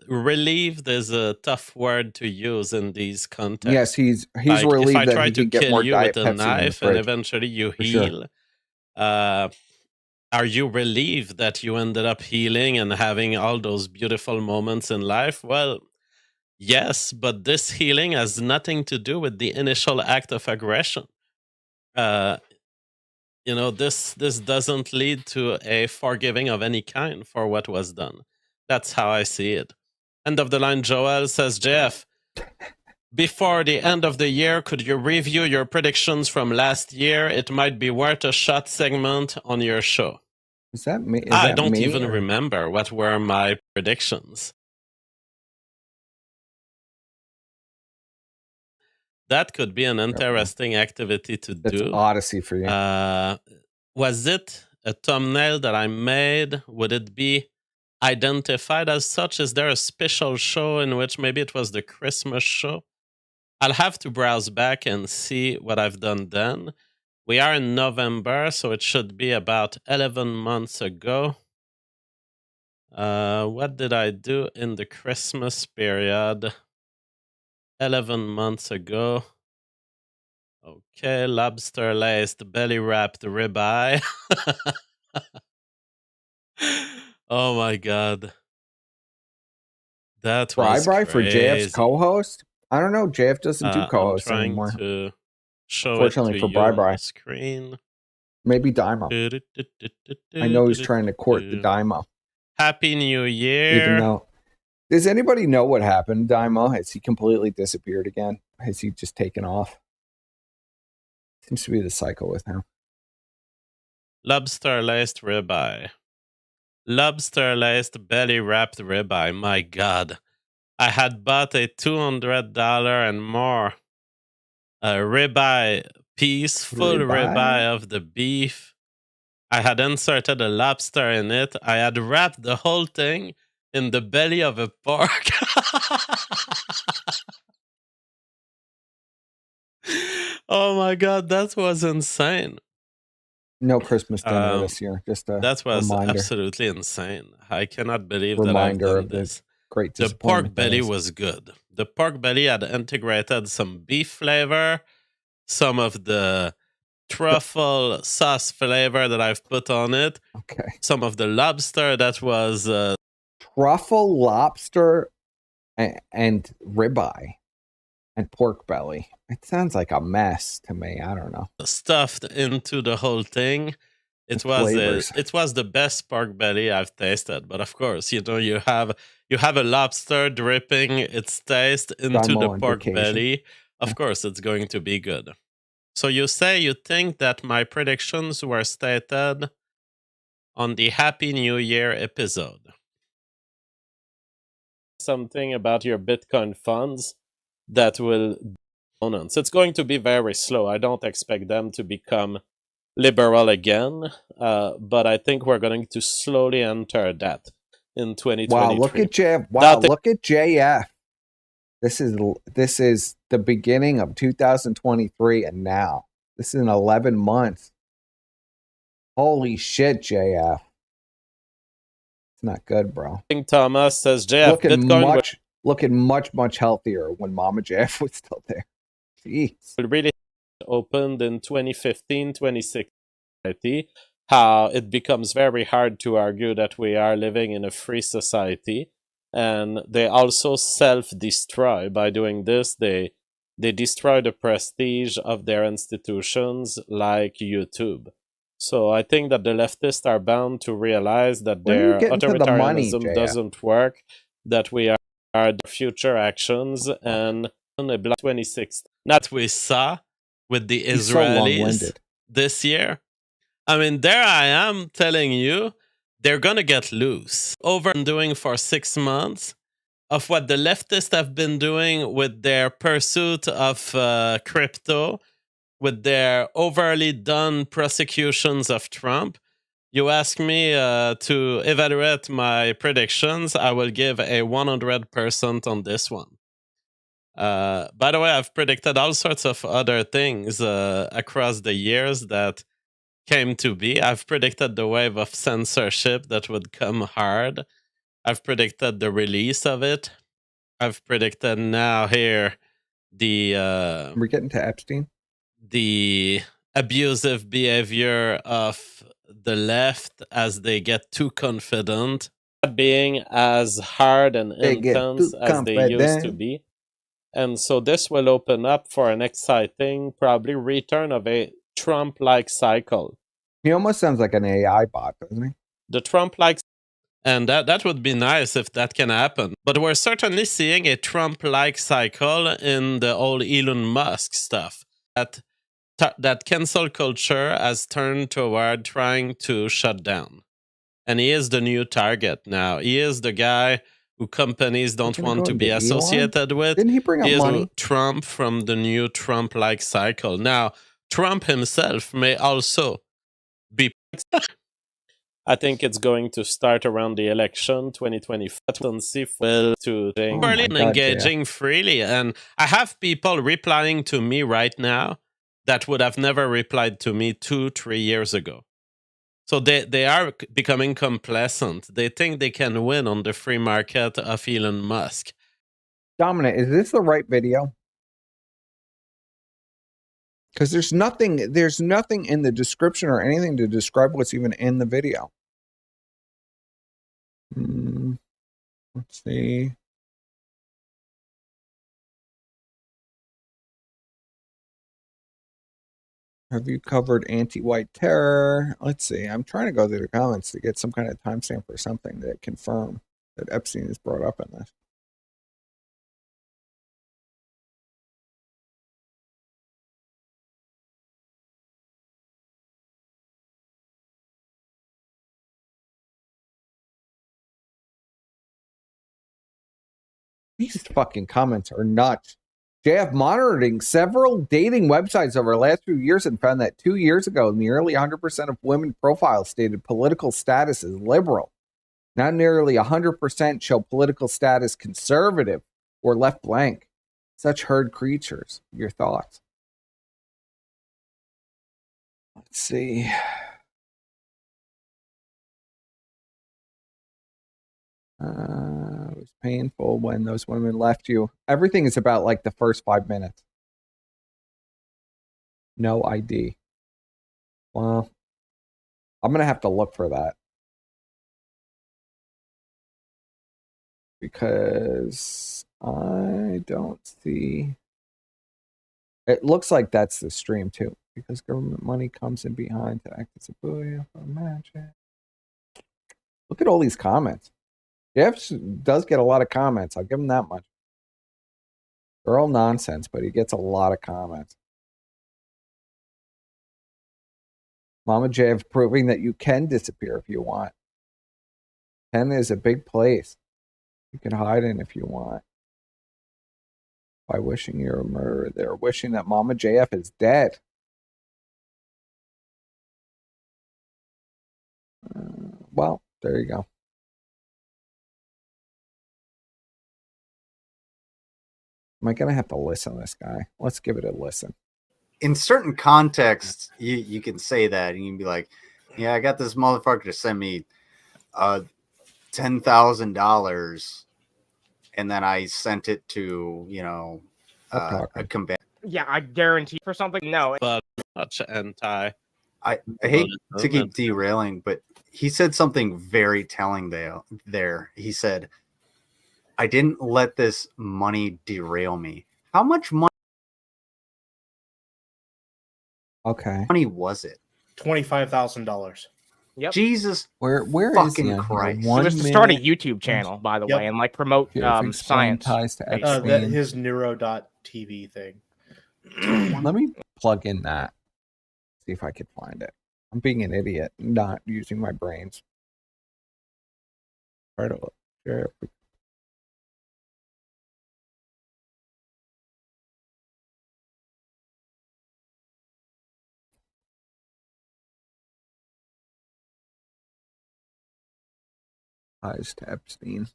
Speaker 10: relieved is a tough word to use in these contexts.
Speaker 1: Yes, he's
Speaker 10: like,
Speaker 1: relieved
Speaker 10: if I
Speaker 1: that
Speaker 10: try
Speaker 1: he
Speaker 10: to
Speaker 1: can get
Speaker 10: kill
Speaker 1: more
Speaker 10: you
Speaker 1: Diet
Speaker 10: with a
Speaker 1: Pepsi
Speaker 10: knife and eventually you heal.
Speaker 1: Sure.
Speaker 10: Are you relieved that you ended up healing and having all those beautiful moments in life? Well, yes, but this healing has nothing to do with the initial act of aggression. This doesn't lead to a forgiving of any kind for what was done. That's how I see it. End of the line, Joel says, Jeff, before the end of the year, could you review your predictions from last year? It might be worth a short segment on your show.
Speaker 1: Is that me?
Speaker 10: I don't even remember what were my predictions. That could be an interesting activity to do.
Speaker 1: That's Odyssey for you.
Speaker 10: Was it a thumbnail that I made? Would it be identified as such? Is there a special show in which maybe it was the Christmas show? I'll have to browse back and see what I've done then. We are in November, so it should be about 11 months ago. What did I do in the Christmas period? 11 months ago. Okay, lobster laced belly wrapped ribeye. Oh my god. That was
Speaker 1: Bri for JF's
Speaker 10: crazy.
Speaker 1: co-host? I don't know. JF doesn't do
Speaker 10: I'm
Speaker 1: co-hosts
Speaker 10: trying
Speaker 1: anymore.
Speaker 10: to show it
Speaker 1: Unfortunately
Speaker 10: to
Speaker 1: for
Speaker 10: you on
Speaker 1: Bri.
Speaker 10: the screen.
Speaker 1: Maybe Dymo. I know he's trying to court the Dymo.
Speaker 10: Happy New Year.
Speaker 1: Even though, does anybody know what happened, Dymo? Has he completely disappeared again? Has he just taken off? Seems to be the cycle with him.
Speaker 10: Lobster laced ribeye. Lobster laced belly wrapped ribeye. My god. I had bought a $200 and more ribeye piece, full ribeye of the beef. I had inserted a lobster in it. I had wrapped the whole thing in the belly of a pork. Oh my god, that was insane.
Speaker 1: No Christmas dinner this year. Just a
Speaker 10: that was
Speaker 1: reminder.
Speaker 10: Absolutely insane. I cannot believe that I've
Speaker 1: Reminder
Speaker 10: done
Speaker 1: of
Speaker 10: this.
Speaker 1: Great
Speaker 10: The
Speaker 1: disappointment.
Speaker 10: pork belly was good. The pork belly had integrated some beef flavor, some of the truffle sauce flavor that I've put on it.
Speaker 1: Okay.
Speaker 10: Some of the lobster that was
Speaker 1: truffle, lobster, and ribeye, and pork belly. It sounds like a mess to me. I don't know.
Speaker 10: stuffed into the whole thing. It was the best pork belly I've tasted. But of course, you know, you have a lobster dripping its taste into the pork belly. Of course, it's going to be good. So you say you think that my predictions were stated on the Happy New Year episode. Something about your Bitcoin funds that will bonus. It's going to be very slow. I don't expect them to become liberal again, but I think we're going to slowly enter that in 2023.
Speaker 1: Wow, look at JF. Wow, look at JF. This is the beginning of 2023, and now this is in 11 months. Holy shit, JF. It's not good, bro.
Speaker 10: Thomas says JF
Speaker 1: looking much healthier when Mama JF was still there. Jeez.
Speaker 10: It really opened in 2015, 2016. How it becomes very hard to argue that we are living in a free society. And they also self-destroy. By doing this, they destroy the prestige of their institutions like YouTube. So I think that the leftists are bound to realize that their authoritarianism doesn't work, that we are the future actions, and on a Black 26 that we saw with the Israelis this year. I mean, there I am telling you, they're going to get loose. Over and doing for 6 months of what the leftists have been doing with their pursuit of crypto, with their overly done prosecutions of Trump. You ask me to evaluate my predictions, I will give a 100% on this one. By the way, I've predicted all sorts of other things across the years that came to be. I've predicted the wave of censorship that would come hard. I've predicted the release of it. I've predicted now here the...
Speaker 1: We're getting to Epstein?
Speaker 10: The abusive behavior of the left as they get too confident, being as hard and intense as they used to be. And so this will open up for an exciting, probably return of a Trump-like cycle.
Speaker 1: He almost sounds like an AI bot, doesn't he?
Speaker 10: The Trump-like, and that would be nice if that can happen. But we're certainly seeing a Trump-like cycle in the old Elon Musk stuff. That cancel culture has turned toward trying to shut down. And he is the new target now. He is the guy who companies don't want to be associated with.
Speaker 1: Didn't he bring up money?
Speaker 10: Trump from the new Trump-like cycle. Now, Trump himself may also be I think it's going to start around the election 2025 and see if will to
Speaker 1: my God,
Speaker 10: engaging freely. And I have people replying to me right now that would have never replied to me 2-3 years ago. So they are becoming complacent. They think they can win on the free market of Elon Musk.
Speaker 1: Dominic, is this the right video? Because there's nothing in the description or anything to describe what's even in the video. Let's see. Have you covered anti-white terror? Let's see. I'm trying to go through the comments to get some kind of timestamp or something that confirm that Epstein is brought up in this. These fucking comments are nuts. JF monitoring several dating websites over the last few years and found that 2 years ago, nearly 100% of women profiles stated political status as liberal. Now nearly 100% show political status conservative or left blank. Such herd creatures. Your thoughts? Let's see. It was painful when those women left you. Everything is about like the first 5 minutes. No ID. Well, I'm going to have to look for that. Because I don't see. It looks like that's the stream too. Because government money comes in behind to act as a buoy for magic. Look at all these comments. Jeff does get a lot of comments. I'll give him that much. They're all nonsense, but he gets a lot of comments. Mama Jeff proving that you can disappear if you want. 10 is a big place. You can hide in if you want. By wishing you're a murderer. They're wishing that Mama JF is dead. Well, there you go. Am I going to have to listen to this guy? Let's give it a listen.
Speaker 9: In certain contexts, you can say that and you can be like, yeah, I got this motherfucker to send me $10,000 and then I sent it to, a combat.
Speaker 8: Yeah, I guarantee for something. No,
Speaker 10: But much anti.
Speaker 9: I hate to keep derailing, but he said something very telling there. He said, I didn't let this money derail me. How much money was it?
Speaker 12: $25,000.
Speaker 8: Yep.
Speaker 9: Jesus,
Speaker 1: where
Speaker 9: fucking
Speaker 1: is he?
Speaker 9: Christ!
Speaker 8: He was to start a YouTube channel, by the way, and like promote science.
Speaker 1: Ties to
Speaker 12: That his neuro.tv thing.
Speaker 1: Let me plug in that. See if I can find it. I'm being an idiot, not using my brains. Try to share. Ties to Epstein.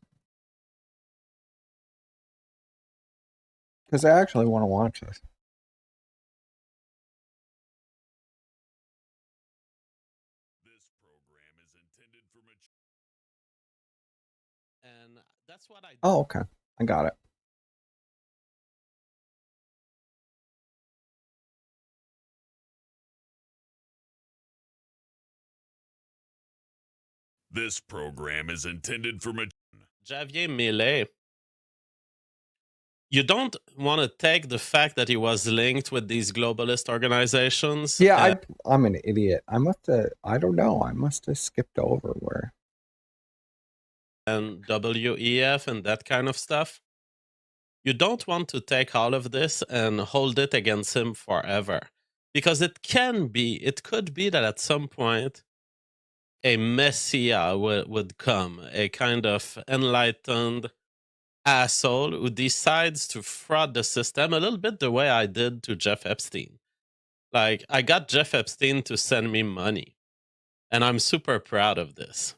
Speaker 1: Because I actually want to watch this.
Speaker 6: This program is intended for mature.
Speaker 10: And that's what I do.
Speaker 1: Oh, okay. I got it.
Speaker 6: This program is intended for mature.
Speaker 10: Javier Millet. You don't want to take the fact that he was linked with these globalist organizations.
Speaker 1: Yeah, I'm an idiot. I don't know. I must have skipped over where.
Speaker 10: And WEF and that kind of stuff. You don't want to take all of this and hold it against him forever. Because it could be that at some point, a messiah would come, a kind of enlightened asshole who decides to fraud the system a little bit the way I did to Jeff Epstein. Like, I got Jeff Epstein to send me money. and I'm super proud of this.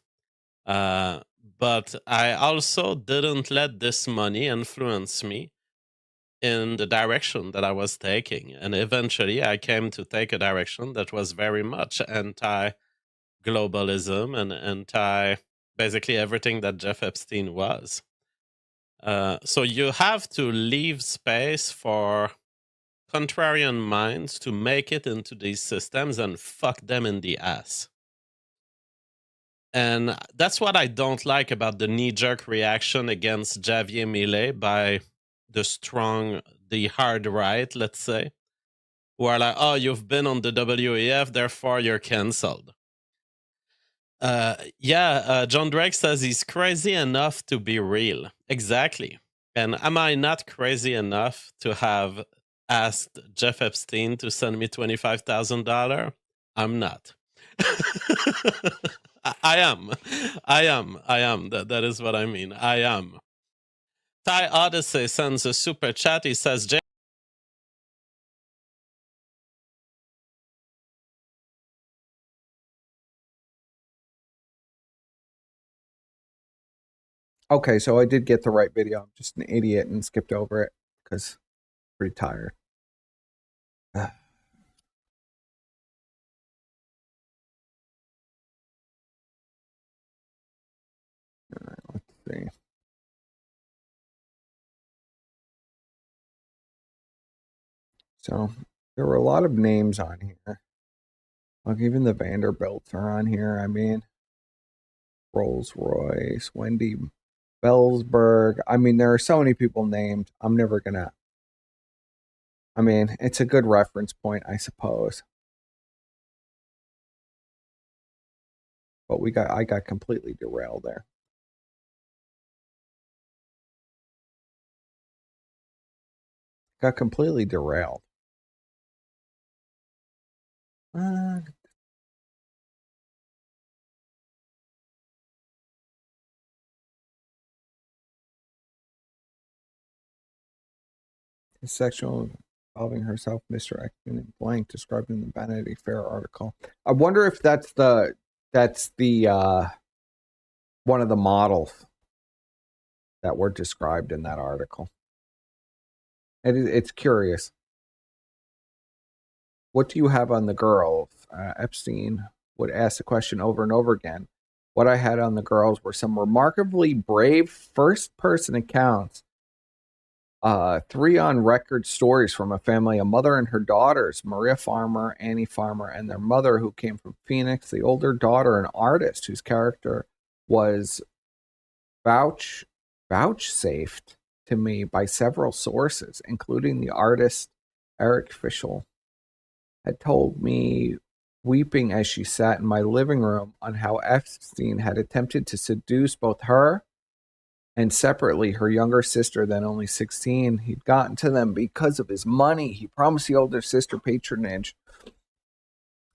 Speaker 10: But I also didn't let this money influence me in the direction that I was taking. And eventually I came to take a direction that was very much anti-globalism and anti basically everything that Jeff Epstein was. So you have to leave space for contrarian minds to make it into these systems and fuck them in the ass. And that's what I don't like about the knee-jerk reaction against Javier Milei by the hard right, let's say, who are like, oh, you've been on the WEF, therefore you're cancelled. John Drake says he's crazy enough to be real. Exactly. And am I not crazy enough to have asked Jeff Epstein to send me $25,000? I'm not. I am. That is what I mean. I am. Thai Odyssey sends a super chat. He says,
Speaker 1: Okay, so I did get the right video. I'm just an idiot and skipped over it because I'm pretty tired. Let's see. So there were a lot of names on here. Like even the Vanderbilts are on here. I mean, Rolls Royce, Wendy Bellsberg. I mean, there are so many people named. I'm never gonna. I mean, it's a good reference point, I suppose. But I got completely derailed there. Got completely derailed. Sexual involving herself, Mr. Epstein and blank, described in the Vanity Fair article. I wonder if that's the one of the models that were described in that article. It's curious. What do you have on the girls? Epstein would ask the question over and over again. What I had on the girls were some remarkably brave first-person accounts. 3 on-record stories from a family, a mother and her daughters, Maria Farmer, Annie Farmer, and their mother who came from Phoenix. The older daughter, an artist whose character was vouchsafed to me by several sources, including the artist Eric Fischel, had told me, weeping as she sat in my living room, on how Epstein had attempted to seduce both her and separately her younger sister, then only 16. He'd gotten to them because of his money. He promised the older sister patronage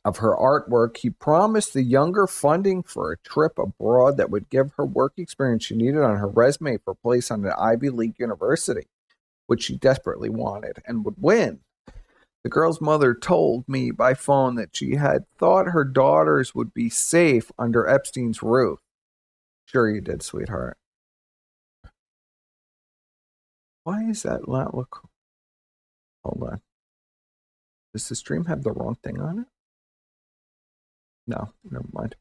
Speaker 1: of her artwork. He promised the younger funding for a trip abroad that would give her work experience she needed on her resume for a place on an Ivy League university, which she desperately wanted and would win. The girl's mother told me by phone that she had thought her daughters would be safe under Epstein's roof. Sure you did, sweetheart. Why is that not look? Hold on. Does the stream have the wrong thing on it? No, never mind.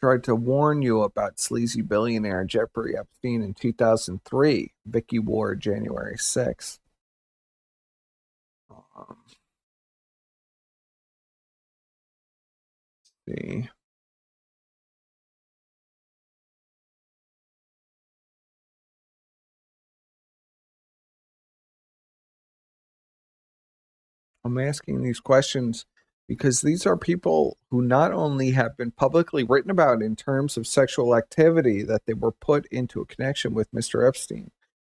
Speaker 1: Tried to warn you about sleazy billionaire Jeffrey Epstein in 2003. Vicky Ward, January 6th. See. I'm asking these questions because these are people who not only have been publicly written about in terms of sexual activity, that they were put into a connection with Mr. Epstein,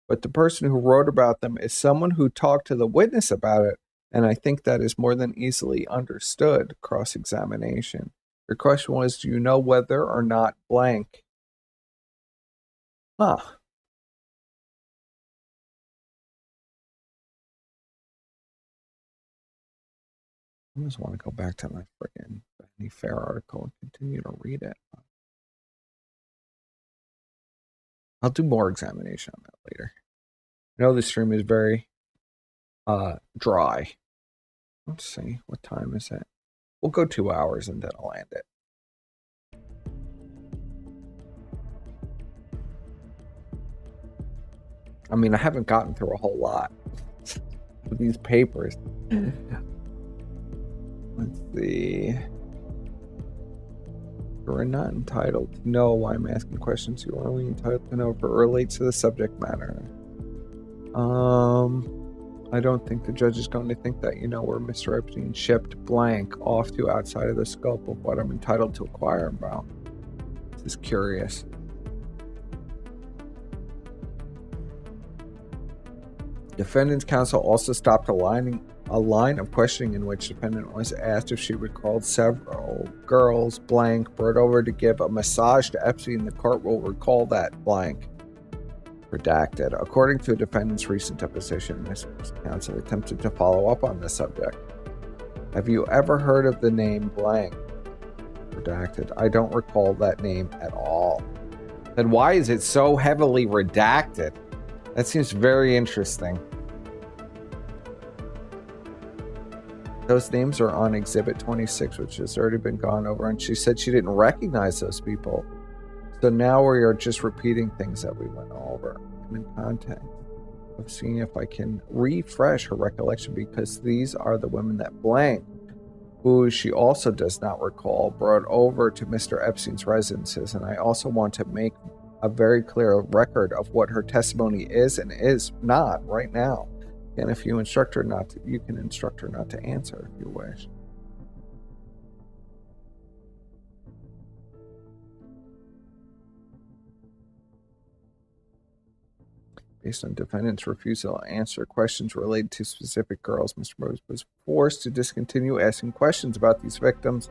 Speaker 1: but the person who wrote about them is someone who talked to the witness about it, and I think that is more than easily understood. Cross-examination. Your question was, do you know whether or not blank? Huh. I just want to go back to my freaking Vanity Fair article and continue to read it. I'll do more examination on that later. I know this stream is very dry. Let's see, what time is it? We'll go 2 hours and then I'll end it. I mean, I haven't gotten through a whole lot with these papers. Let's see. You are not entitled to know why I'm asking questions. You are only entitled to know if it relates to the subject matter. I don't think the judge is going to think that you know where Mr. Epstein shipped blank off to outside of the scope of what I'm entitled to inquire about. This is curious. Defendant's counsel also stopped a line of questioning in which defendant was asked if she recalled several girls blank brought over to give a massage to Epstein. The court will recall that blank. Redacted. According to a defendant's recent deposition, Ms. Counsel attempted to follow up on this subject. Have you ever heard of the name blank? Redacted. I don't recall that name at all. Then why is it so heavily redacted? That seems very interesting. Those names are on Exhibit 26, which has already been gone over, and she said she didn't recognize those people. So now we are just repeating things that we went over. I'm in contact of seeing if I can refresh her recollection, because these are the women that blank, who she also does not recall, brought over to Mr. Epstein's residences. And I also want to make a very clear record of what her testimony is and is not right now. And if you instruct her not to, you can instruct her not to answer if you wish. Based on defendant's refusal to answer questions related to specific girls, Mr. Rose was forced to discontinue asking questions about these victims.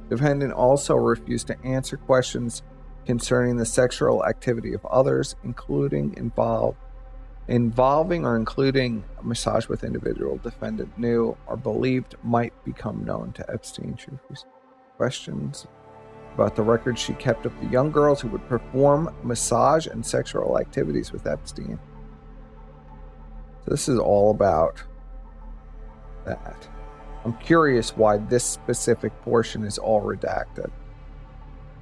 Speaker 1: Defendant also refused to answer questions concerning the sexual activity of others, including involving or including a massage with individual defendant knew or believed might become known to Epstein. She refused questions about the records she kept of the young girls who would perform massage and sexual activities with Epstein. So this is all about that. I'm curious why this specific portion is all redacted.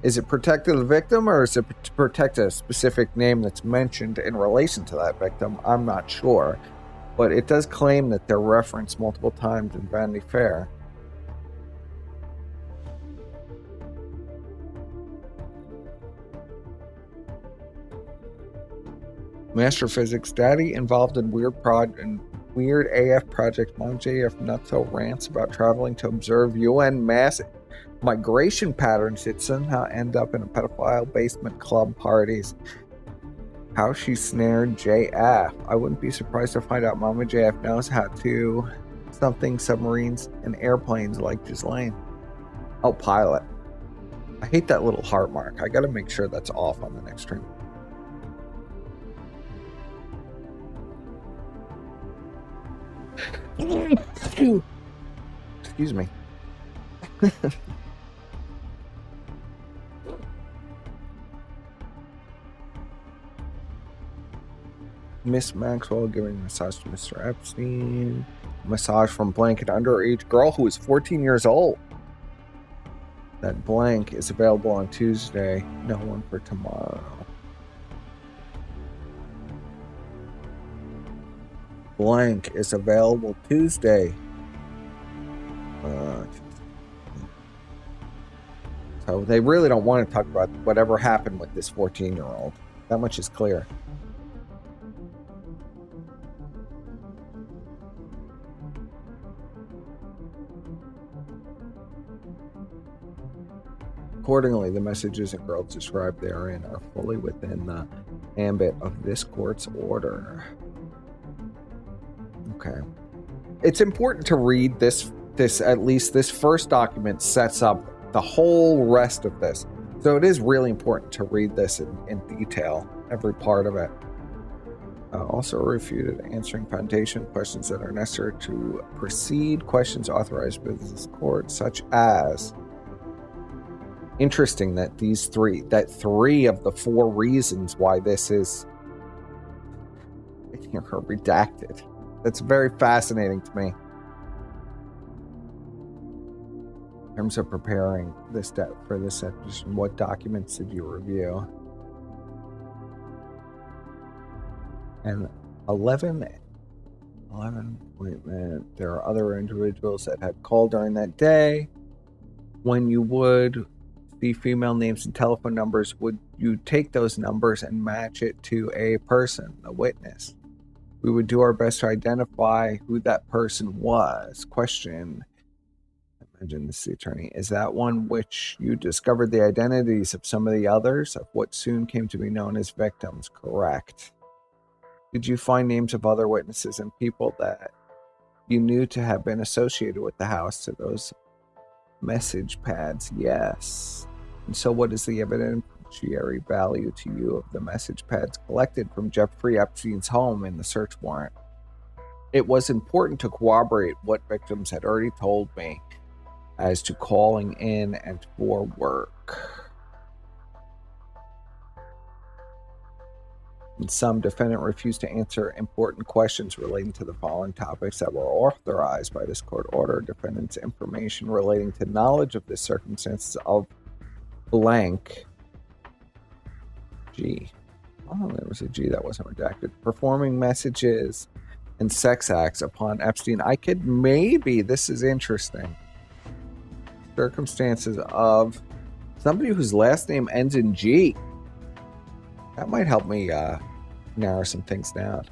Speaker 1: Is it protecting the victim, or is it to protect a specific name that's mentioned in relation to that victim? I'm not sure. But it does claim that they're referenced multiple times in Vanity Fair. Master of Physics, Daddy involved in weird AF project. Mom JF Nutso rants about traveling to observe UN mass migration patterns that somehow end up in a pedophile basement club parties. How she snared JF. I wouldn't be surprised to find out Mama JF knows how to something submarines and airplanes like Ghislaine. Oh, pilot. I hate that little heart mark. I gotta make sure that's off on the next stream. Excuse me. Miss Maxwell giving a massage to Mr. Epstein. Massage from blank, an underage girl who is 14 years old. That blank is available on Tuesday. No one for tomorrow. Blank is available Tuesday. So they really don't want to talk about whatever happened with this 14-year-old. That much is clear. Accordingly, the messages and girls described therein are fully within the ambit of this court's order. Okay. It's important to read this at least this first document sets up the whole rest of this. So it is really important to read this in detail, every part of it. Also refuted answering foundation questions that are necessary to proceed. Questions authorized by this court, such as, interesting that three of the 4 reasons why this is redacted. That's very fascinating to me. In terms of preparing this for this deposition, what documents did you review? And 11 appointment. There are other individuals that had called during that day. When you would see female names and telephone numbers, would you take those numbers and match it to a person, a witness? We would do our best to identify who that person was. Question. Imagine this is the attorney. Is that one which you discovered the identities of some of the others of what soon came to be known as victims? Correct. Did you find names of other witnesses and people that you knew to have been associated with the house to those message pads? Yes. And so what is the evidentiary value to you of the message pads collected from Jeffrey Epstein's home in the search warrant? It was important to corroborate what victims had already told me as to calling in and for work. And some defendant refused to answer important questions relating to the following topics that were authorized by this court order. Defendant's information relating to knowledge of the circumstances of blank G. Oh, there was a G that wasn't redacted. Performing messages and sex acts upon Epstein. This is interesting. Circumstances of somebody whose last name ends in G. That might help me narrow some things down.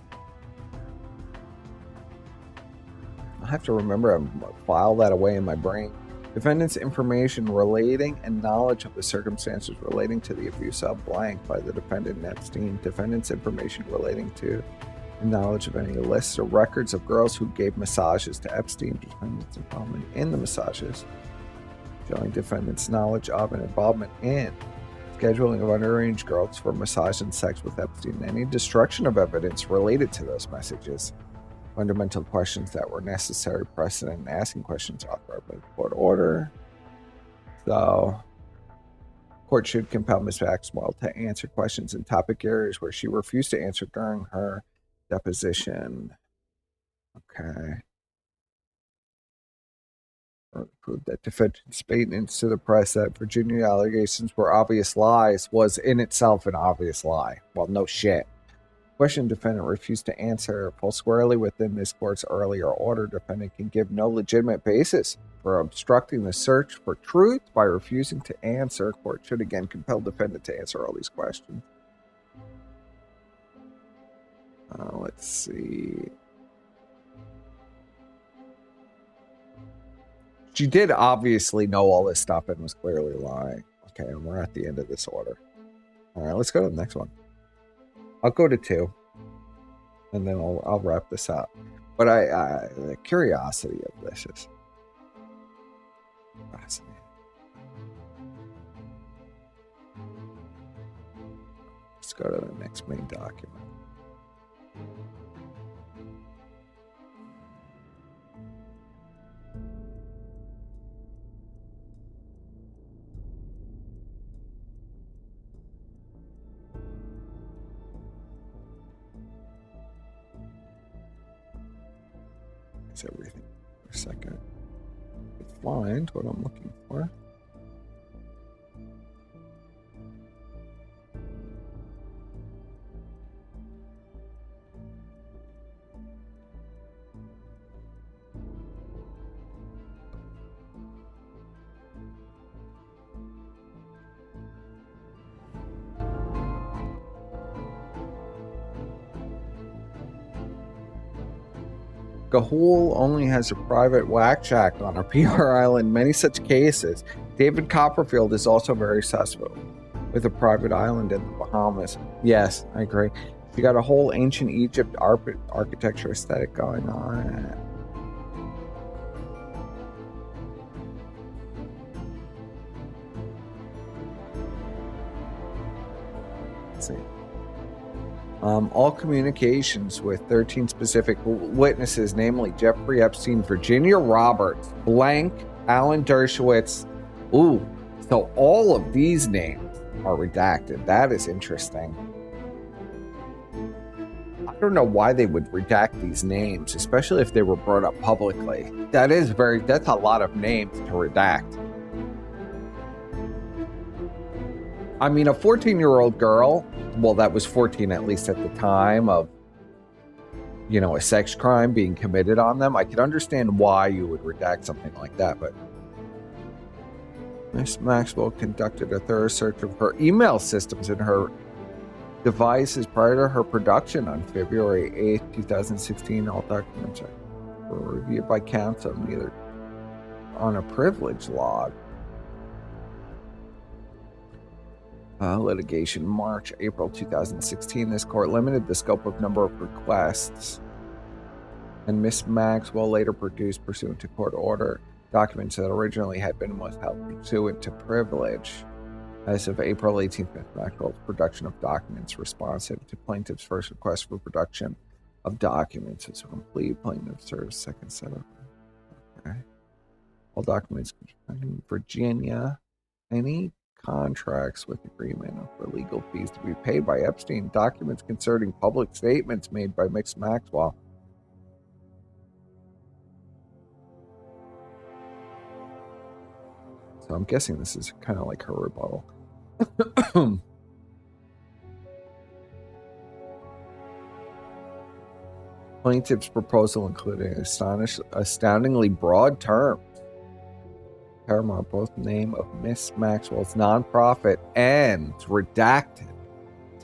Speaker 1: I'll have to remember and file that away in my brain. Defendant's information relating and knowledge of the circumstances relating to the abuse of blank by the defendant Epstein. Defendant's information relating to and knowledge of any lists or records of girls who gave massages to Epstein. Defendant's involvement in the massages. Showing defendant's knowledge of and involvement in scheduling of underage girls for massage and sex with Epstein. Any destruction of evidence related to those messages. Fundamental questions that were necessary precedent and asking questions authorized by the court order. So, court should compel Ms. Maxwell to answer questions in topic areas where she refused to answer during her deposition. Okay. Prove that defendant's statements to the press that Virginia allegations were obvious lies was in itself an obvious lie. Well, no shit. Question defendant refused to answer falls squarely within this court's earlier order. Defendant can give no legitimate basis for obstructing the search for truth by refusing to answer. Court should again compel defendant to answer all these questions. Let's see. She did obviously know all this stuff and was clearly lying. Okay, and we're at the end of this order. All right, let's go to the next one. I'll go to 2, and then I'll wrap this up. But the curiosity of this is fascinating. Let's go to the next main document. Everything for a second. Find what I'm looking for. Gahul only has a private whack shack on a PR island. Many such cases. David Copperfield is also very suspect with a private island in the Bahamas. Yes, I agree. You got a whole ancient Egypt architecture aesthetic going on. Let's see. All communications with 13 specific witnesses, namely Jeffrey Epstein, Virginia Roberts, blank, Alan Dershowitz. Ooh, so all of these names are redacted. That is interesting. I don't know why they would redact these names, especially if they were brought up publicly. That's a lot of names to redact. I mean, a 14-year-old girl, well, that was 14 at least at the time of, a sex crime being committed on them. I could understand why you would redact something like that, but Miss Maxwell conducted a thorough search of her email systems and her devices prior to her production on February 8th, 2016. All documents were reviewed by counsel, neither on a privilege log. Litigation March, April 2016. This court limited the scope of number of requests, and Miss Maxwell later produced, pursuant to court order, documents that originally had been withheld pursuant to privilege. As of April 18th, Miss Maxwell's production of documents responsive to plaintiff's first request for production of documents is complete. Plaintiff serves second set of. Okay. All documents in Virginia. Any contracts with agreement for legal fees to be paid by Epstein, documents concerning public statements made by Miss Maxwell. So I'm guessing this is kind of like her rebuttal. Plaintiff's proposal included astoundingly broad terms. Terramar, both name of Miss Maxwell's nonprofit and redacted.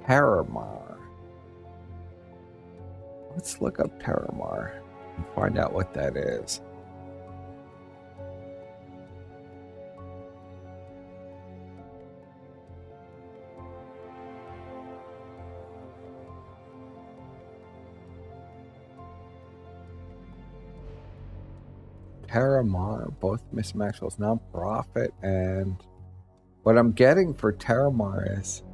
Speaker 1: Terramar. Let's look up Terramar and find out what that is. Terramar, both Miss Maxwell's nonprofit and what I'm getting for Terramar is,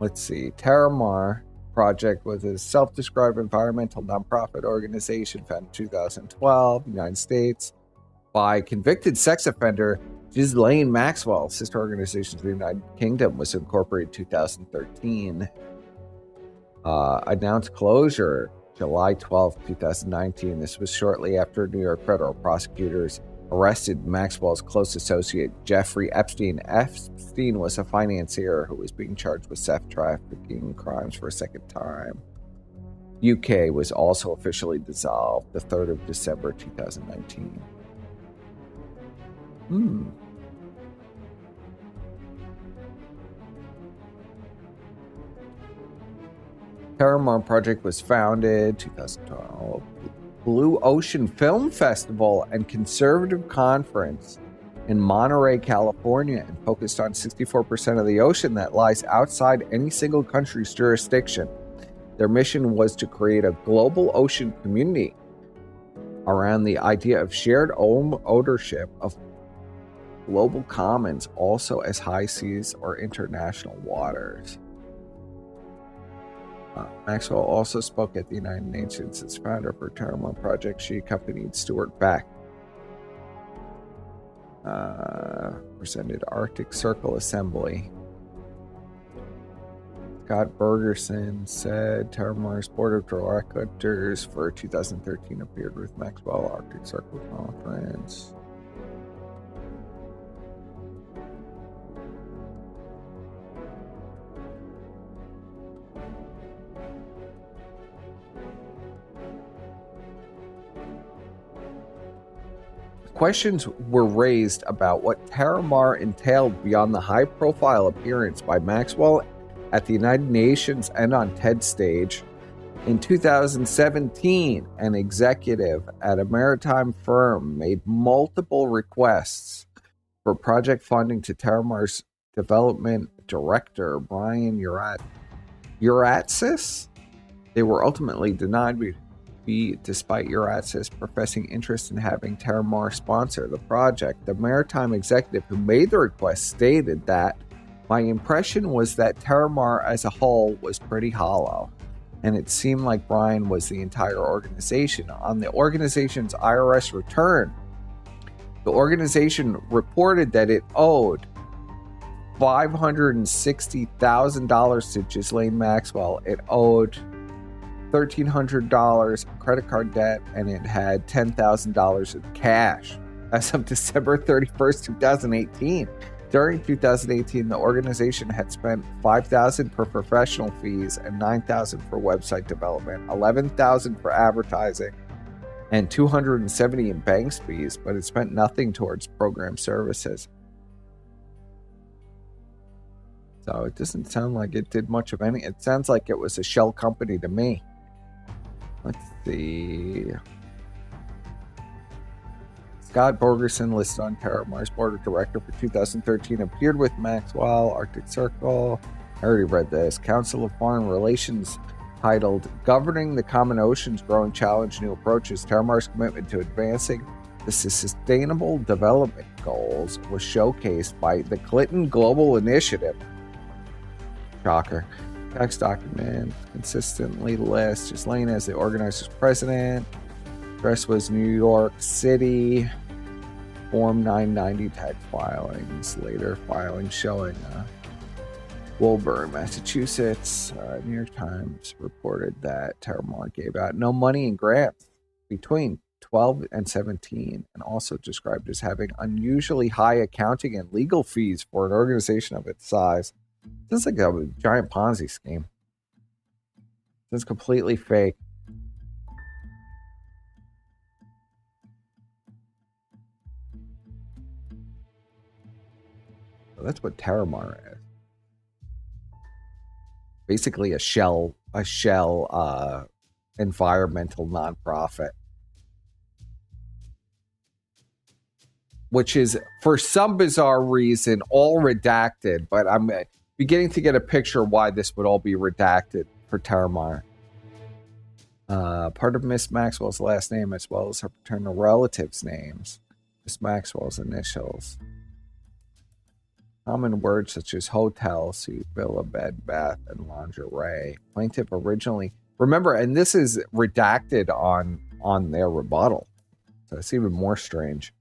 Speaker 1: let's see, Terramar Project was a self-described environmental nonprofit organization founded in 2012, United States, by convicted sex offender Ghislaine Maxwell. Sister organization to the United Kingdom was incorporated in 2013. Announced closure July 12, 2019. This was shortly after New York federal prosecutors arrested Maxwell's close associate, Jeffrey Epstein. Epstein was a financier who was being charged with sex trafficking crimes for a second time. UK was also officially dissolved the 3rd of December, 2019. Terramar Project was founded 2012. Blue Ocean Film Festival and Conservative Conference in Monterey, California, and focused on 64% of the ocean that lies outside any single country's jurisdiction. Their mission was to create a global ocean community around the idea of shared ownership of global commons, also as high seas or international waters. Maxwell also spoke at the United Nations as founder for Terramar Project. She accompanied Stuart Beck. Presented Arctic Circle Assembly. Scott Bergerson said Terramar's board of directors for 2013 appeared with Maxwell Arctic Circle Conference. Questions were raised about what Terramar entailed beyond the high-profile appearance by Maxwell at the United Nations and on TED stage. In 2017, an executive at a maritime firm made multiple requests for project funding to Terramar's development director, Brian Uratzis. They were ultimately denied despite Uratzis professing interest in having Terramar sponsor the project. The maritime executive who made the request stated that My impression was that Terramar as a whole was pretty hollow, and it seemed like Brian was the entire organization. On the organization's IRS return, the organization reported that it owed $560,000 to Ghislaine Maxwell. It owed $1,300 credit card debt, and it had $10,000 in cash as of December 31st, 2018. During 2018, the organization had spent $5,000 for professional fees and $9,000 for website development, $11,000 for advertising, and $270 in banks fees, but it spent nothing towards program services. So it doesn't sound like it did much of any. It sounds like it was a shell company to me. Let's see. Scott Borgerson, listed on Terramar's board of director for 2013, appeared with Maxwell, Arctic Circle. I already read this. Council of Foreign Relations, titled Governing the Common Oceans, Growing Challenge, New Approaches. Terramar's commitment to advancing the Sustainable Development Goals was showcased by the Clinton Global Initiative. Shocker. Tax document consistently lists Ghislaine as the organizer's president. Address was New York City. Form 990 tax filings. Later filings showing Woburn, Massachusetts. New York Times reported that Terramar gave out no money in grants between 12 and 17, and also described as having unusually high accounting and legal fees for an organization of its size. This is like a giant Ponzi scheme. This is completely fake. So that's what Terramar is. Basically a shell environmental nonprofit, which is, for some bizarre reason, all redacted, but I'm beginning to get a picture why this would all be redacted for Terramar. Part of Miss Maxwell's last name, as well as her paternal relatives' names. Miss Maxwell's initials. Common words such as hotel, suite, villa, bed, bath, and lingerie. Plaintiff originally, remember, and this is redacted on their rebuttal, so it's even more strange.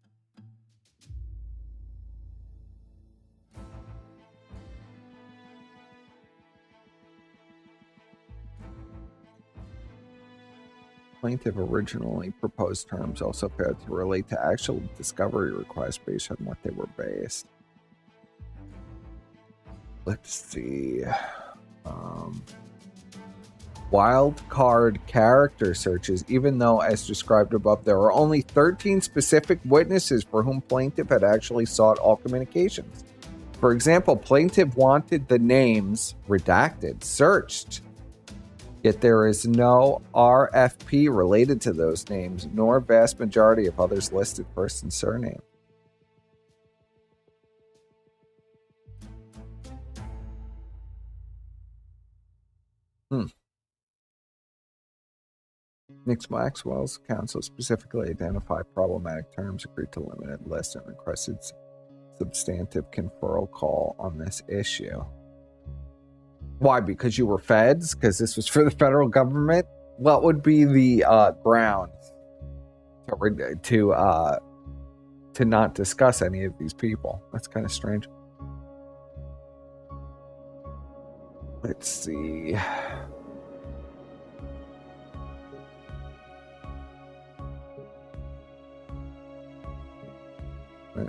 Speaker 1: Plaintiff originally proposed terms also failed to relate to actual discovery requests based on what they were based. Let's see. Wild card character searches, even though, as described above, there are only 13 specific witnesses for whom plaintiff had actually sought all communications. For example, plaintiff wanted the names redacted, searched. Yet there is no RFP related to those names, nor a vast majority of others listed first and surname. Nick Maxwell's counsel specifically identified problematic terms, agreed to limited list, and requested substantive conferral call on this issue. Why? Because you were feds? Because this was for the federal government? What would be the grounds to not discuss any of these people? That's kind of strange. Let's see.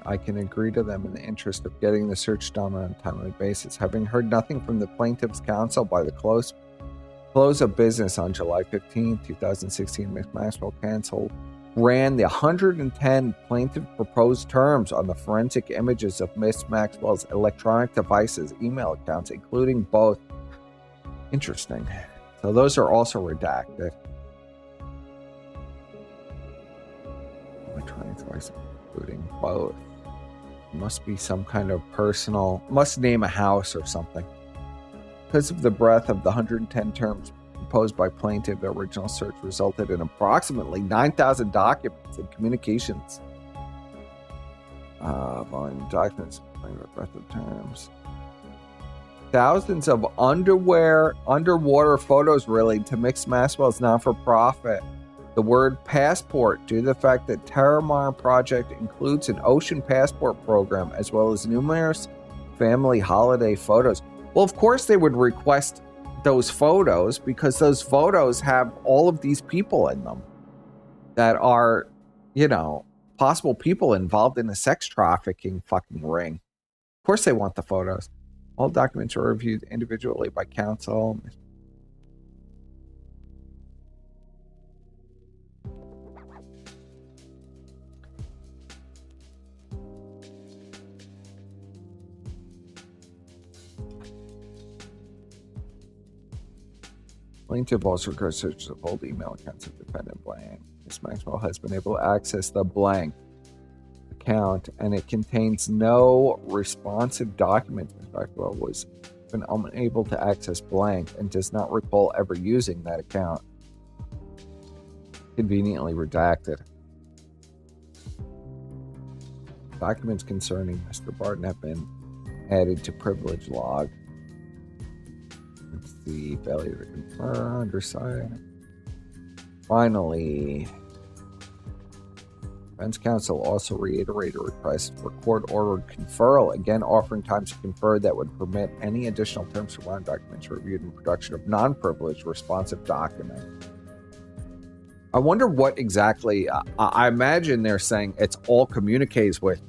Speaker 1: I can agree to them in the interest of getting the search done on a timely basis. Having heard nothing from the plaintiff's counsel by the close of business on July 15, 2016, Ms. Maxwell ran the 110 plaintiff proposed terms on the forensic images of Ms. Maxwell's electronic devices, email accounts, including both. Interesting. So those are also redacted. Electronic devices, including both. Must be some kind of personal, must name a house or something. Because of the breadth of the 110 terms proposed by plaintiff, the original search resulted in approximately 9,000 documents and communications. Volume documents, breadth of terms. thousands of underwater photos related to Miss Maxwell's not-for-profit. The word passport, due to the fact that Terramar Project includes an ocean passport program as well as numerous family holiday photos. Well, of course they would request those photos because those photos have all of these people in them that are, you know, possible people involved in a sex trafficking fucking ring. Of course they want the photos. All documents are reviewed individually by counsel. Plaintiff also requires searches of old email accounts of defendant blank. Ms. Maxwell has been able to access the blank account, and it contains no responsive documents. Ms. Maxwell was been unable to access blank and does not recall ever using that account. Conveniently redacted. Documents concerning Mr. Barton have been added to privilege log. Let's see, failure to confirm, underside. Finally, defense counsel also reiterated a request for court-ordered conferral, again offering times to confer that would permit any additional terms for bond documents reviewed and production of non-privileged responsive documents. I wonder what exactly, I imagine they're saying it's all communiques with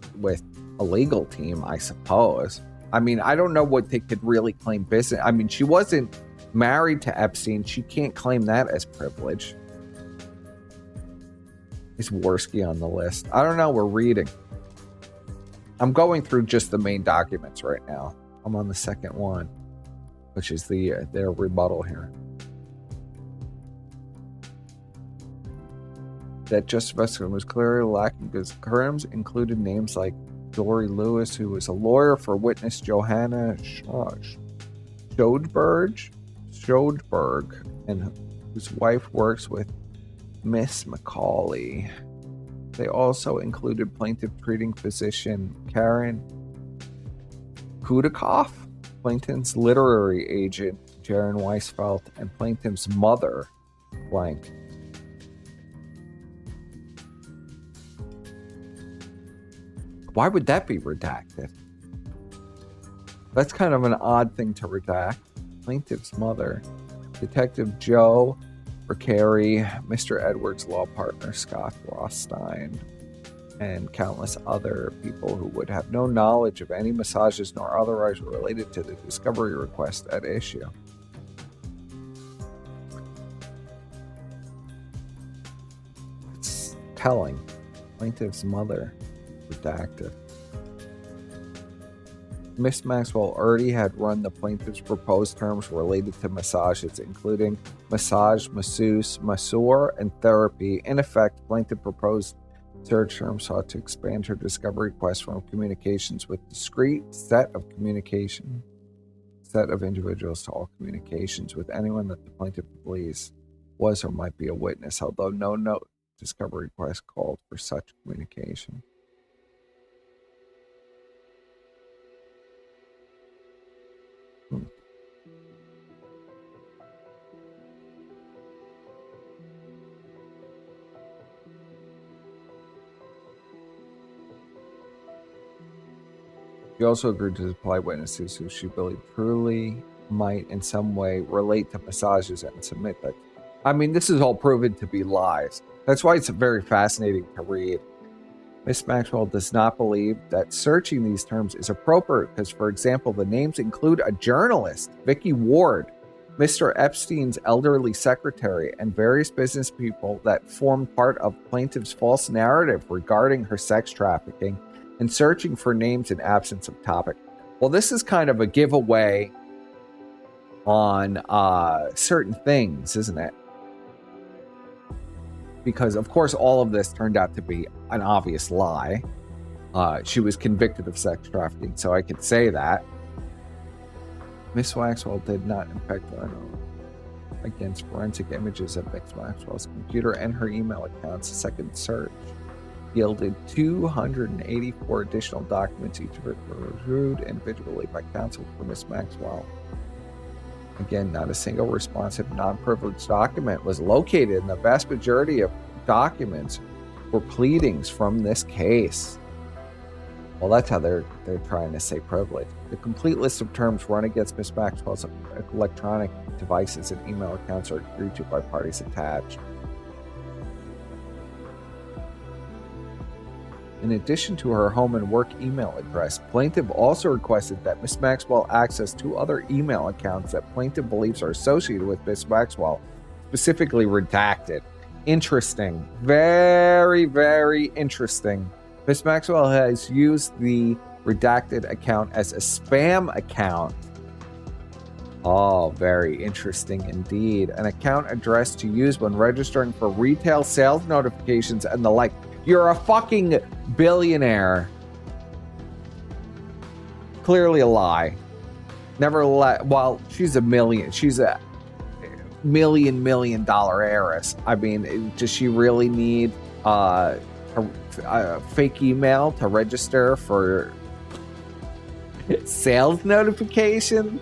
Speaker 1: a legal team, I suppose. I mean, I don't know what they could really claim business. I mean, she wasn't married to Epstein. She can't claim that as privilege. Is Worski on the list? I don't know. We're reading. I'm going through just the main documents right now. I'm on the second one, which is their rebuttal here. That justification was clearly lacking because crimes included names like Dory Lewis, who was a lawyer for witness Johanna Schodberg, and whose wife works with Miss Macaulay. They also included plaintiff treating physician Karen Kudikoff, plaintiff's literary agent Jaron Weisfeld, and plaintiff's mother, blank. Why would that be redacted? That's kind of an odd thing to redact. Plaintiff's mother, Detective Joe Carey, Mr. Edwards' law partner Scott Rothstein, and countless other people who would have no knowledge of any massages nor otherwise related to the discovery request at issue. It's telling. Plaintiff's mother redacted. Miss Maxwell already had run the plaintiff's proposed terms related to massages, including massage, masseuse, masseur, and therapy. In effect, plaintiff proposed search terms sought to expand her discovery request from communications with discrete set of individuals to all communications with anyone that the plaintiff believes was or might be a witness, although no discovery request called for such communication. She also agreed to supply witnesses who she believed truly might in some way relate to massages and submit that. I mean, this is all proven to be lies. That's why it's very fascinating to read. Miss Maxwell does not believe that searching these terms is appropriate because, for example, the names include a journalist, Vicky Ward, Mr. Epstein's elderly secretary, and various business people that formed part of plaintiff's false narrative regarding her sex trafficking, and searching for names in absence of topic. Well, this is kind of a giveaway on certain things, isn't it? Because, of course, all of this turned out to be an obvious lie. She was convicted of sex trafficking, so I could say that. Miss Maxwell did not, in fact, against forensic images of Miss Maxwell's computer and her email accounts, a second search yielded 284 additional documents, each of it reviewed individually by counsel for Miss Maxwell. Again, not a single responsive, non-privileged document was located, and the vast majority of documents were pleadings from this case. Well, that's how they're trying to say privilege. The complete list of terms run against Miss Maxwell's electronic devices and email accounts are agreed to by parties attached. In addition to her home and work email address, plaintiff also requested that Miss Maxwell access two other email accounts that plaintiff believes are associated with Miss Maxwell, specifically redacted. Interesting. Very, very interesting. Miss Maxwell has used the redacted account as a spam account. Oh, very interesting indeed. An account addressed to use when registering for retail sales notifications and the like. You're a fucking billionaire. Clearly a lie. Never let, well, she's a $1 million heiress. I mean, does she really need a fake email to register for sales notification?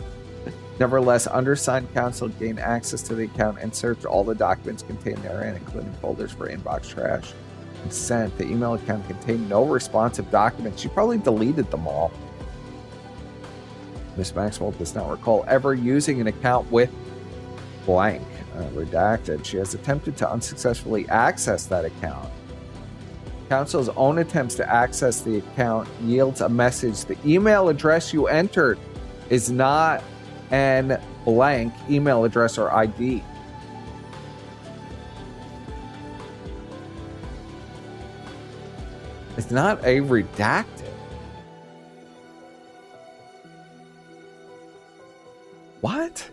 Speaker 1: Nevertheless, undersigned counsel gained access to the account and searched all the documents contained therein, including folders for inbox trash. And sent. The email account contained no responsive documents. She probably deleted them all. Miss Maxwell does not recall ever using an account with blank, redacted. She has attempted to unsuccessfully access that account. Counsel's own attempts to access the account yields a message. The email address you entered is not an blank email address or ID. It's not a redacted. What?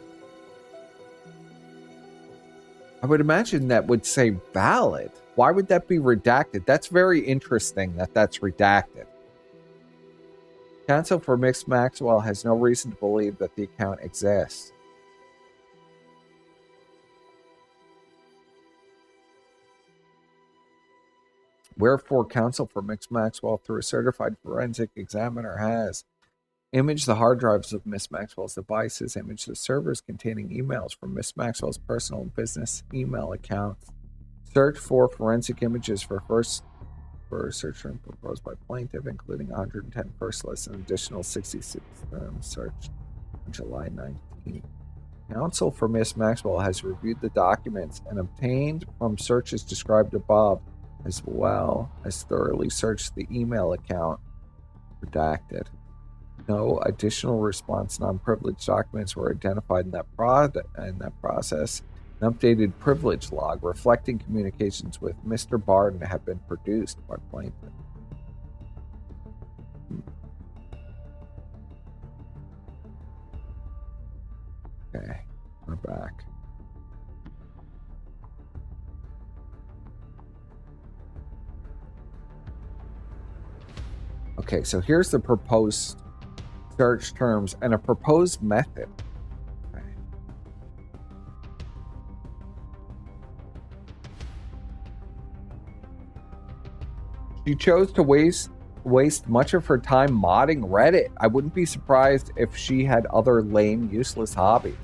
Speaker 1: I would imagine that would say valid. Why would that be redacted? That's very interesting that that's redacted. Counsel for Miss Maxwell has no reason to believe that the account exists. Wherefore, counsel for Miss Maxwell, through a certified forensic examiner, has imaged the hard drives of Miss Maxwell's devices, imaged the servers containing emails from Miss Maxwell's personal and business email accounts, searched for forensic images for a search term proposed by plaintiff, including 110 first lists and additional 66 terms searched on July 19th. Counsel for Miss Maxwell has reviewed the documents and obtained from searches described above, as well as thoroughly searched the email account. Redacted. No additional response non-privileged documents were identified in that process. An updated privilege log reflecting communications with Mr. Barden have been produced by plaintiff. Okay, we're back. Okay, so here's the proposed search terms and a proposed method. Okay. She chose to waste much of her time modding Reddit. I wouldn't be surprised if she had other lame, useless hobbies.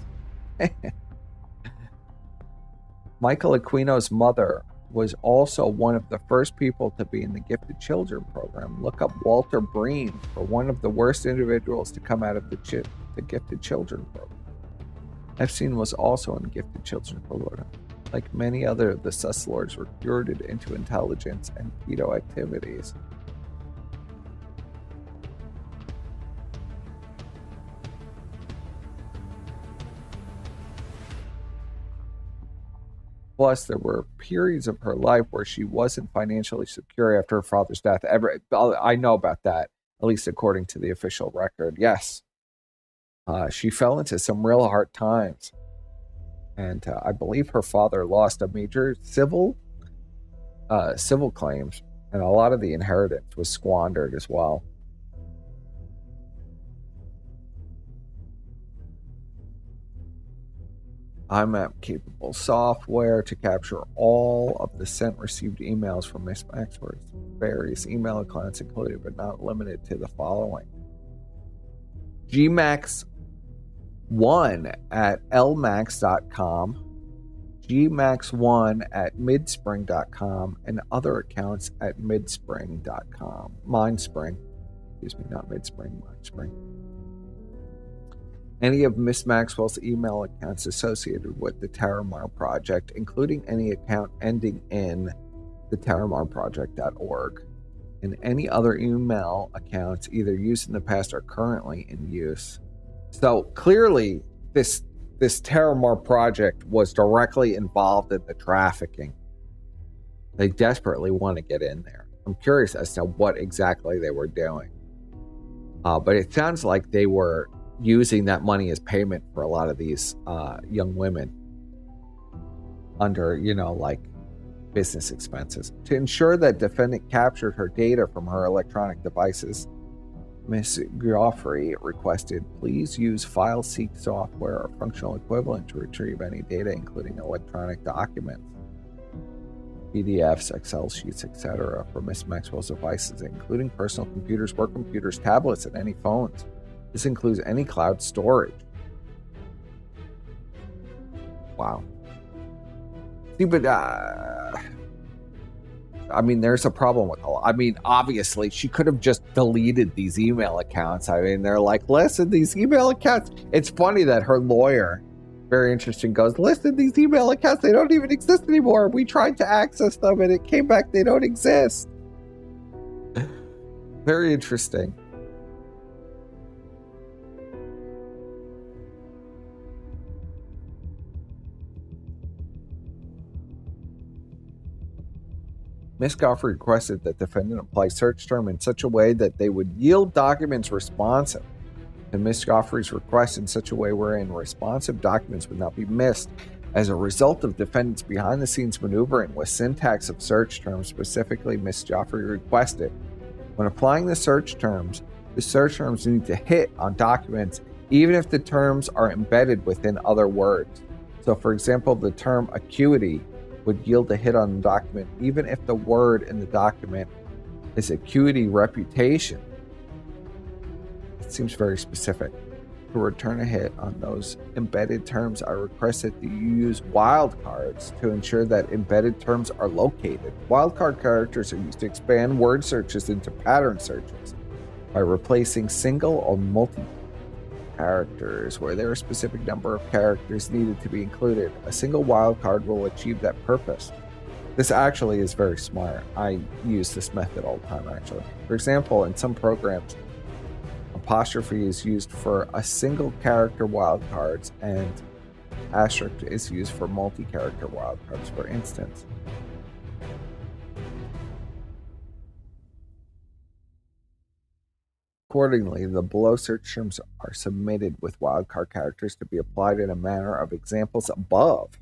Speaker 1: Michael Aquino's mother was also one of the first people to be in the Gifted Children program. Look up Walter Breen for one of the worst individuals to come out of the Gifted Children program. Epstein was also in Gifted Children program. Like many other of the sus lords, recruited into intelligence and pedo activities. Plus, there were periods of her life where she wasn't financially secure after her father's death. I know about that, at least according to the official record. Yes, she fell into some real hard times. And I believe her father lost a major civil claims, and a lot of the inheritance was squandered as well. IMAP-capable software to capture all of the sent-received emails from Miss Maxworth's various email accounts, included but not limited to the following: gmax1 at lmax.com, gmax1 at midspring.com, and other accounts at midspring.com. Mindspring. Excuse me, not Midspring, Mindspring. Any of Miss Maxwell's email accounts associated with the Terramar Project, including any account ending in the terramarproject.org, and any other email accounts either used in the past or currently in use. So clearly, this Terramar Project was directly involved in the trafficking. They desperately want to get in there. I'm curious as to what exactly they were doing. But it sounds like they were using that money as payment for a lot of these young women under, like business expenses. To ensure that defendant captured her data from her electronic devices, Ms. Geoffrey requested, please use file seek software or functional equivalent to retrieve any data, including electronic documents, PDFs, Excel sheets, etc., for Ms. Maxwell's devices, including personal computers, work computers, tablets, and any phones. This includes any cloud storage. Wow. See, but there's a problem with all. Obviously, she could have just deleted these email accounts. They're like, listen, these email accounts. It's funny that her lawyer, very interesting, goes, listen, these email accounts, they don't even exist anymore. We tried to access them and it came back, they don't exist. Very interesting. Ms. Goffrey requested that the defendant apply search term in such a way that they would yield documents responsive to Ms. Goffrey's request in such a way wherein responsive documents would not be missed as a result of defendant's behind-the-scenes maneuvering with syntax of search terms specifically Ms. Goffrey requested. When applying the search terms need to hit on documents even if the terms are embedded within other words. So, for example, the term acuity would yield a hit on the document even if the word in the document is acuity reputation. It seems very specific. To return a hit on those embedded terms, I request that you use wildcards to ensure that embedded terms are located. Wildcard characters are used to expand word searches into pattern searches by replacing single or multi characters where there are a specific number of characters needed to be included. A single wildcard will achieve that purpose. This actually is very smart. I use this method all the time, actually. For example, in some programs, apostrophe is used for a single character wildcards and asterisk is used for multi-character wildcards, for instance. Accordingly, the below search terms are submitted with wildcard characters to be applied in a manner of examples above.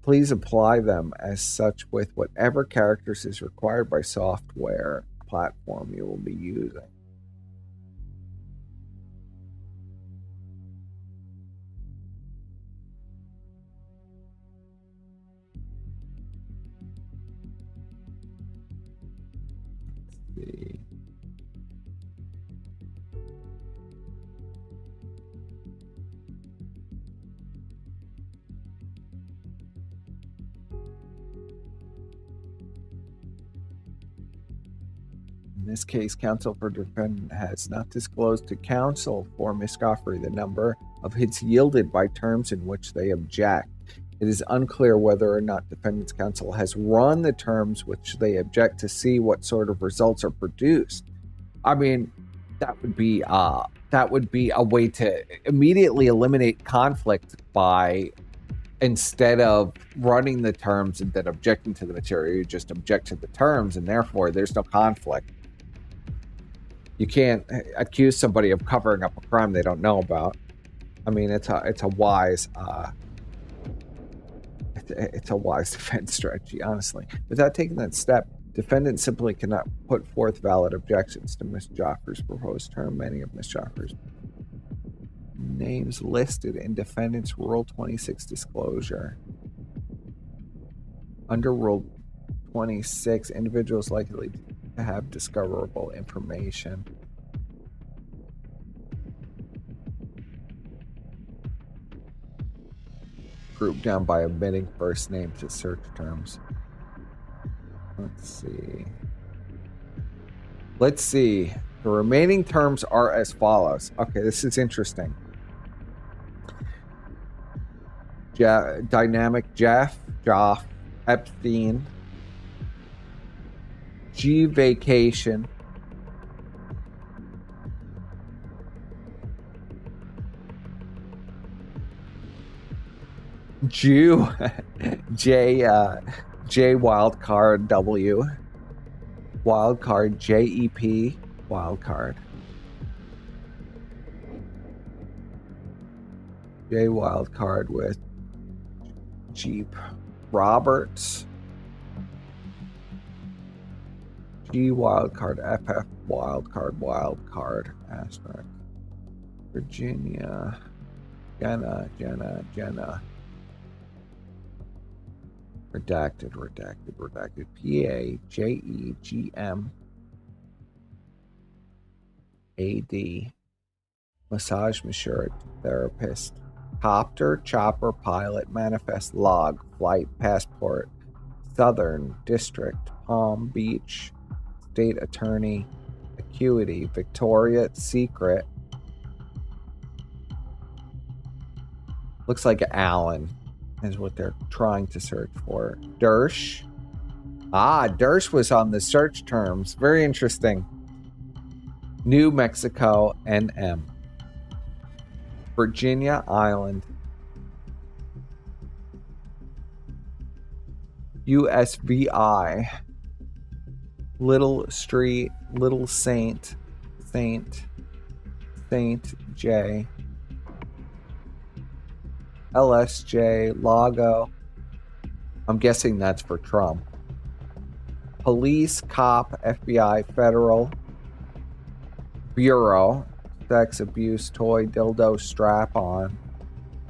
Speaker 1: Please apply them as such with whatever characters is required by software platform you will be using. Let's see. In this case, counsel for defendant has not disclosed to counsel for Ms. Goffrey the number of hits yielded by terms in which they object. It is unclear whether or not defendant's counsel has run the terms which they object to see what sort of results are produced. That would be a way to immediately eliminate conflict by, instead of running the terms and then objecting to the material, you just object to the terms, and therefore there's no conflict. You can't accuse somebody of covering up a crime they don't know about. It's a wise defense strategy, honestly. Without taking that step, defendant simply cannot put forth valid objections to Ms. Joffrey's proposed term. Many of Ms. Joffrey's names listed in defendant's Rule 26 disclosure. Under Rule 26, individuals likely to have discoverable information. Grouped down by omitting first name to search terms. Let's see. The remaining terms are as follows. Okay, this is interesting. Dynamic Jeff, Joff, Epstein, G vacation, Jew, J wildcard W, wildcard JEP, wildcard. J wildcard with Jeep, Roberts, G wildcard, FF wildcard, asterisk, Virginia, Jenna. Redacted. PAJEGM AD. Massage masseur, therapist. Copter, chopper, pilot, manifest, log, flight, passport. Southern District, Palm Beach. State attorney. Acuity, Victoria, secret. Looks like Allen is what they're trying to search for. Dersh. Dersh was on the search terms. Very interesting. New Mexico, NM. Virginia Island. USVI. Little Street, Little Saint J. LSJ, Lago. I'm guessing that's for Trump. Police, cop, FBI, federal. Bureau, sex abuse, toy, dildo, strap on,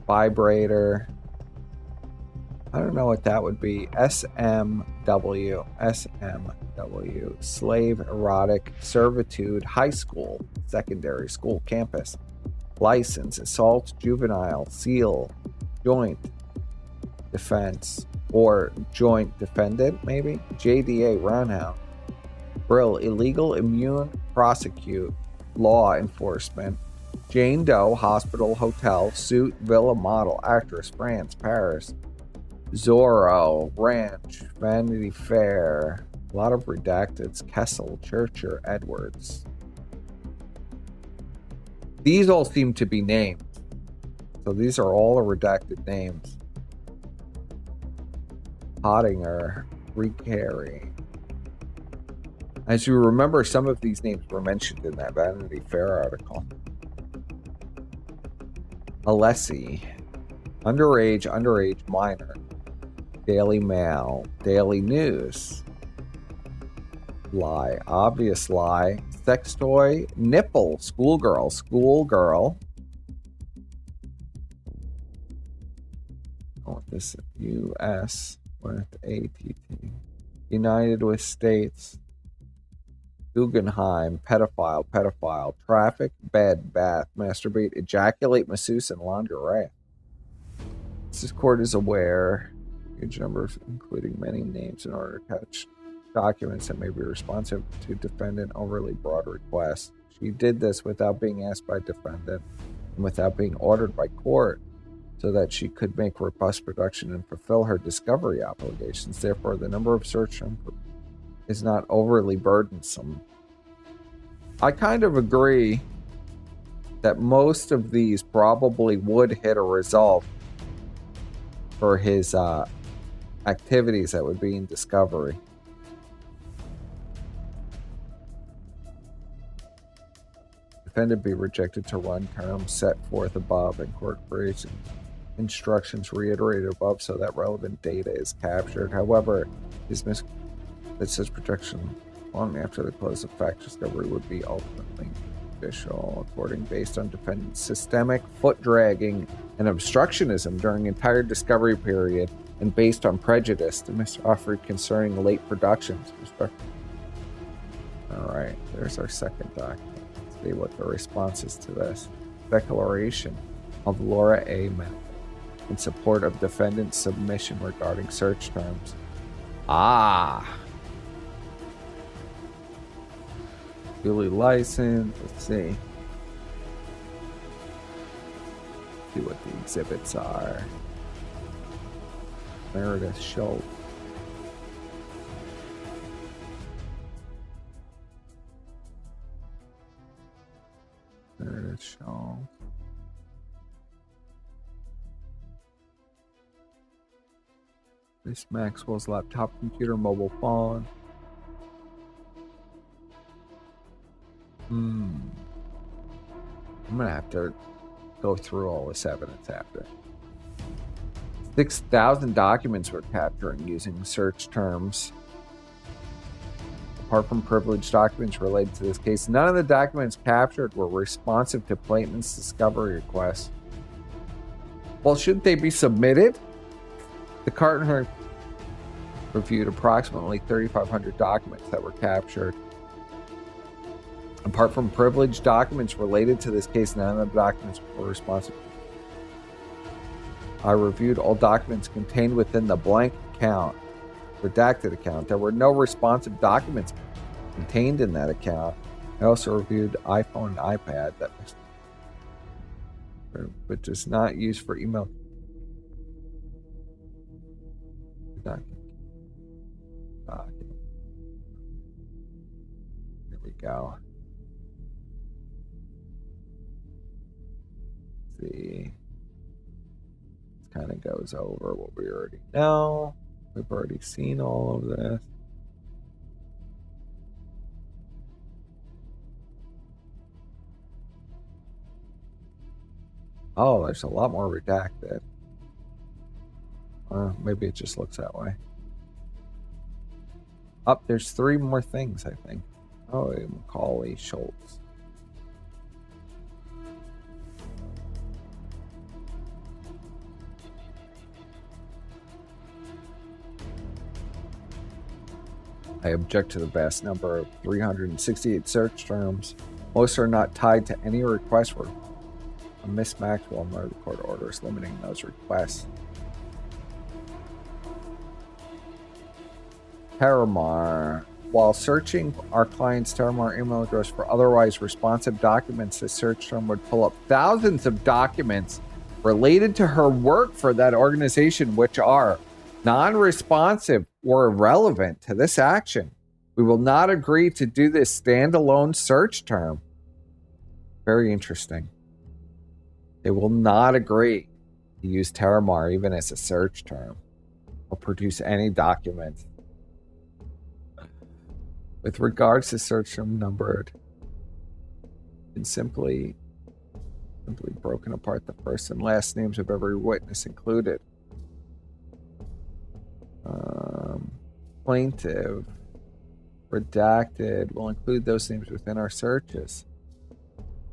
Speaker 1: vibrator. I don't know what that would be. SMW, slave, erotic, servitude, high school, secondary school, campus. License, assault, juvenile, seal, joint defense, or joint defendant, maybe? JDA, roundhouse. Brill, illegal, immune, prosecute, law enforcement. Jane Doe, hospital, hotel, suit, villa, model, actress, France, Paris. Zorro, ranch, Vanity Fair. A lot of redacteds. Kessel, Churcher, Edwards. These all seem to be named. So these are all redacted names. Pottinger, Recary. As you remember, some of these names were mentioned in that Vanity Fair article. Alessi, underage, minor. Daily Mail, Daily News. Lie, obvious lie. Sex toy, nipple, schoolgirl. Oh, this U.S. with ATT. United with States. Guggenheim, pedophile. Traffic, bed, bath, masturbate, ejaculate, masseuse, and lingerie. This court is aware. Huge numbers, including many names, in order to catch documents that may be responsive to defendant overly broad requests. She did this without being asked by defendant and without being ordered by court so that she could make robust production and fulfill her discovery obligations. Therefore, the number of search terms is not overly burdensome. I kind of agree that most of these probably would hit a result for his activities that would be in discovery. Defendant be rejected to run terms set forth above, incorporation instructions reiterated above so that relevant data is captured. However, that such protection long after the close of fact discovery would be ultimately official reporting based on defendant's systemic foot dragging and obstructionism during entire discovery period and based on prejudice to Mr. Offered concerning late productions. All right, there's our second document. Let's see what the response is to this. Declaration of Laura A. Meth in support of defendant's submission regarding search terms. Ah. Duly licensed. Let's see. See what the exhibits are. Meredith Schultz. Meredith Schultz. Miss Maxwell's laptop, computer, mobile phone. I'm gonna have to go through all this evidence after. 6,000 documents were capturing using search terms. Apart from privileged documents related to this case, none of the documents captured were responsive to plaintiff's discovery request. Well, shouldn't they be submitted? The Carter reviewed approximately 3,500 documents that were captured. Apart from privileged documents related to this case, none of the documents were responsive. I reviewed all documents contained within the blank account, redacted account. There were no responsive documents contained in that account. I also reviewed iPhone and iPad that but does not use for email. There we go. Let's see. This kind of goes over what we already know. We've already seen all of this. Oh, there's a lot more redacted. Maybe it just looks that way. Up, there's 3 more things, I think. Oh, Macaulay Schultz. I object to the vast number of 368 search terms. Most are not tied to any request for Miss Maxwell and the court orders limiting those requests. Terramar. While searching our client's Terramar email address for otherwise responsive documents, the search term would pull up thousands of documents related to her work for that organization, which are non-responsive or irrelevant to this action. We will not agree to do this standalone search term. Very interesting. They will not agree to use Terramar even as a search term or produce any documents. With regards to search term numbered, and simply broken apart the first and last names of every witness included. Plaintiff, redacted, will include those names within our searches.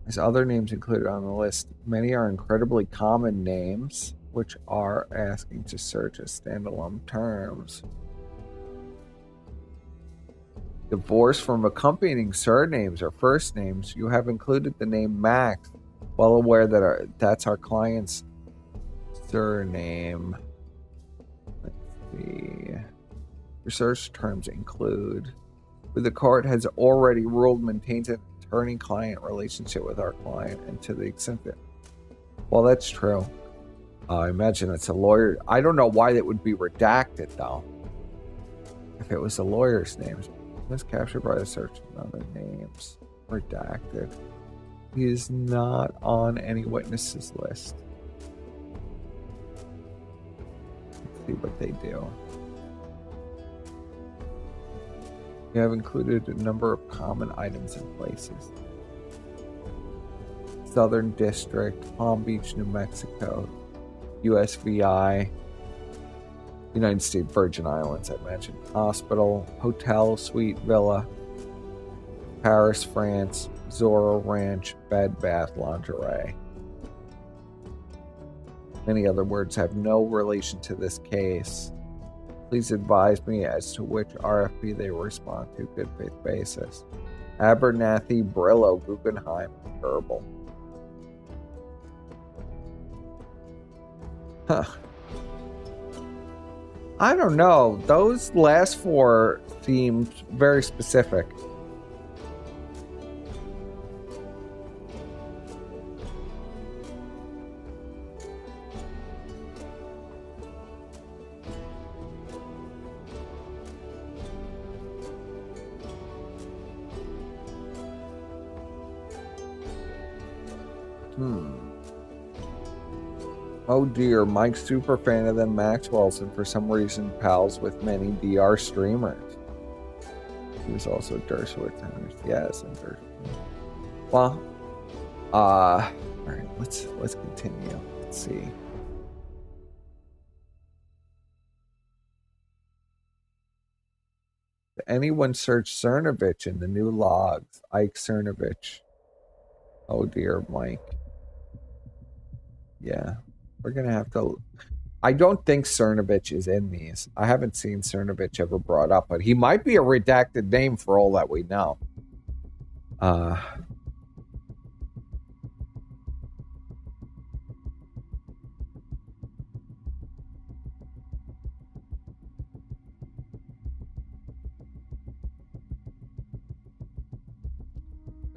Speaker 1: As other names included on the list, many are incredibly common names, which are asking to search as standalone terms. Divorced from accompanying surnames or first names, you have included the name Max, well aware that that's our client's surname. Let's see. Your search terms include, the court has already ruled maintains an attorney-client relationship with our client, and to the extent that, well, that's true. I imagine it's a lawyer. I don't know why that would be redacted, though. If it was a lawyer's names. Was captured by the search of other names. Redacted. He is not on any witnesses list. Let's see what they do. We have included a number of common items and places. Southern District, Palm Beach, New Mexico, USVI, United States Virgin Islands, I mentioned. Hospital, hotel, suite, villa, Paris, France, Zorro Ranch Bed Bath Lingerie. Many other words have no relation to this case. Please advise me as to which RFP they respond to. Good faith basis. Abernathy, Brillo, Guggenheim, Herbal. Huh. I don't know. Those last four seemed very specific. Oh dear, Mike's super fan of them Maxwell's and for some reason pals with many DR streamers. He was also Dershowitz. Yes, and Dershowitz. Well, alright, let's continue. Let's see. Did anyone search Cernovich in the new logs? Ike Cernovich. Oh dear, Mike. Yeah. We're going to have to... I don't think Cernovich is in these. I haven't seen Cernovich ever brought up, but he might be a redacted name for all that we know.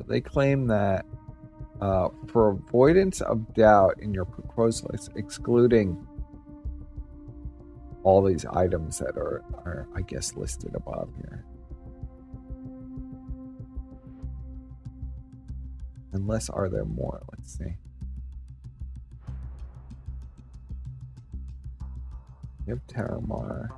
Speaker 1: They claim that for avoidance of doubt in your proposal, it's excluding all these items that are, I guess, listed above here. Unless, are there more? Let's see. You have Terramar.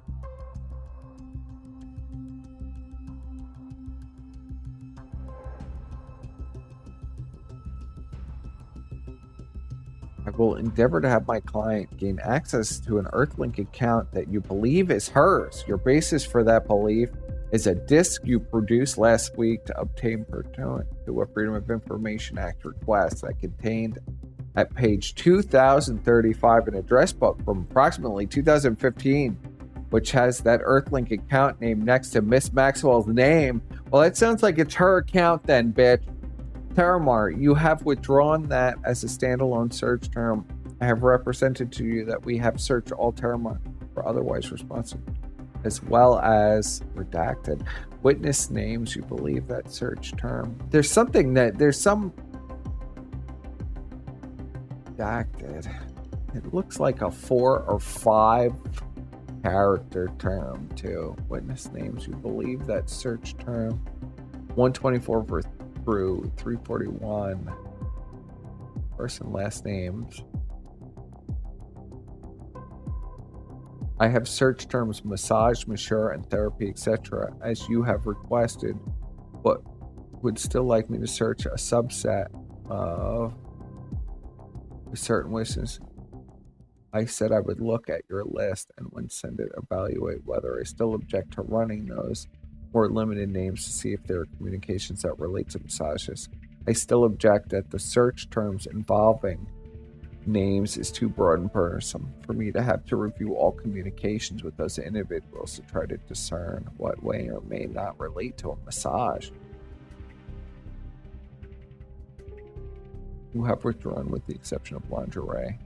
Speaker 1: I will endeavor to have my client gain access to an Earthlink account that you believe is hers. Your basis for that belief is a disk you produced last week to obtain pursuant to a Freedom of Information Act request that contained at page 2035 an address book from approximately 2015, which has that Earthlink account name next to Miss Maxwell's name. Well, that sounds like it's her account then, bitch. Terramar, you have withdrawn that as a standalone search term. I have represented to you that we have searched all Terramar for otherwise responsive, as well as redacted witness names. You believe that search term? There's some redacted. It looks like a 4 or 5 character term too. Witness names. You believe that search term? 124 through 341. First and last names. I have search terms massage, masseur, and therapy, etc. as you have requested, but would still like me to search a subset of certain wishes. I said I would look at your list and when send it, evaluate whether I still object to running those more limited names to see if there are communications that relate to massages. I still object that the search terms involving names is too broad and burdensome for me to have to review all communications with those individuals to try to discern what may or may not relate to a massage. You have withdrawn with the exception of lingerie.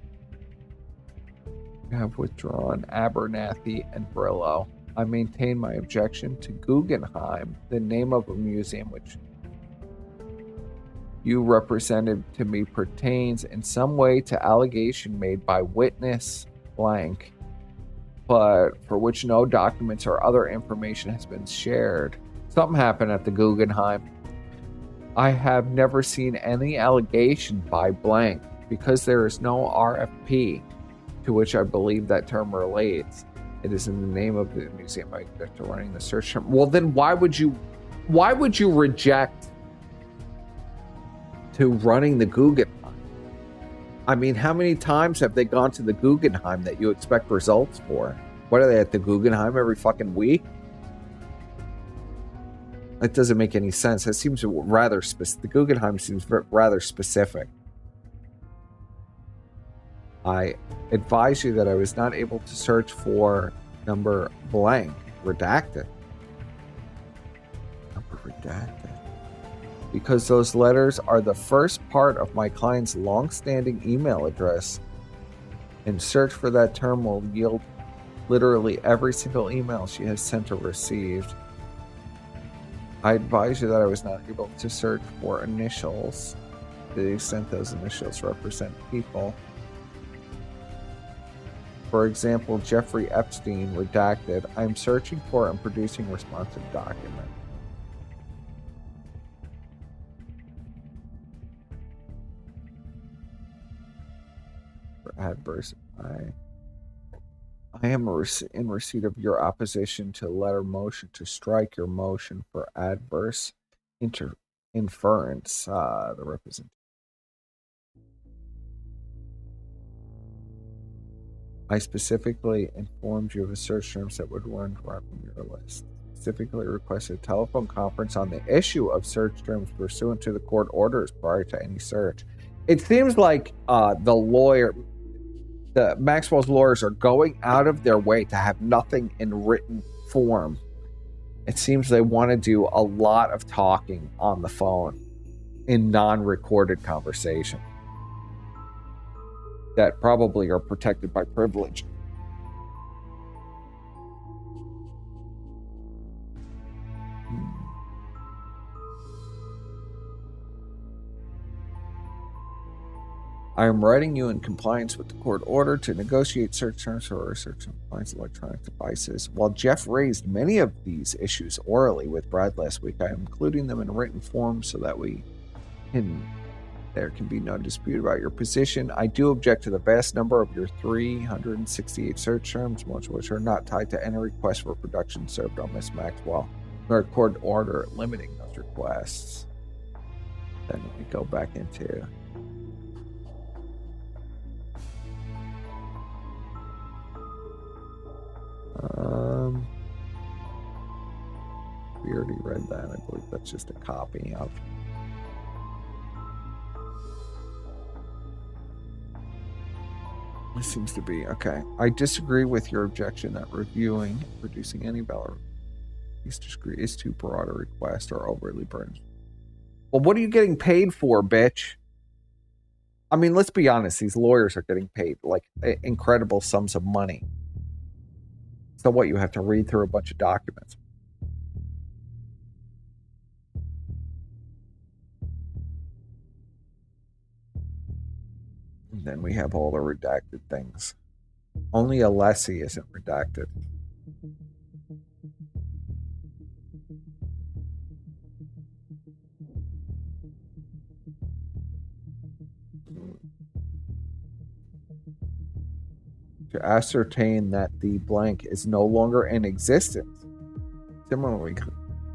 Speaker 1: You have withdrawn Abernathy and Brillo. I maintain my objection to Guggenheim, the name of a museum which you represented to me pertains in some way to allegation made by witness blank, but for which no documents or other information has been shared. Something happened at the Guggenheim. I have never seen any allegation by blank because there is no RFP to which I believe that term relates. It is in the name of the museum I object to running the search term. Well, then why would you reject to running the Guggenheim? I mean, how many times have they gone to the Guggenheim that you expect results for? What are they at the Guggenheim every fucking week? That doesn't make any sense. That seems rather specific. The Guggenheim seems rather specific. I advise you that I was not able to search for number blank, redacted. Number redacted. Because those letters are the first part of my client's long-standing email address, and search for that term will yield literally every single email she has sent or received. I advise you that I was not able to search for initials to the extent those initials represent people. For example, Jeffrey Epstein, redacted. I'm searching for and producing responsive document. For adverse, I am in receipt of your opposition to letter motion to strike your motion for adverse inference. The representation. I specifically informed you of the search terms that would run from your list. Specifically requested a telephone conference on the issue of search terms pursuant to the court orders prior to any search. It seems like the Maxwell's lawyers are going out of their way to have nothing in written form. It seems they want to do a lot of talking on the phone in non-recorded conversation that probably are protected by privilege. I am writing you in compliance with the court order to negotiate search terms for research and compliance electronic devices. While Jeff raised many of these issues orally with Brad last week, I am including them in written form so that there can be no dispute about your position. I do object to the vast number of your 368 search terms, most of which are not tied to any request for production served on Ms. Maxwell, nor a court order limiting those requests. Then we go back into we already read that. I believe that's just a copy of. This seems to be okay. I disagree with your objection that reviewing and producing any ballot is too broad a request or overly burdensome. Well, what are you getting paid for, bitch? I mean, let's be honest. These lawyers are getting paid like incredible sums of money. So what, you have to read through a bunch of documents. And then we have all the redacted things. Only Alessi isn't redacted. To ascertain that the blank is no longer in existence. Similarly,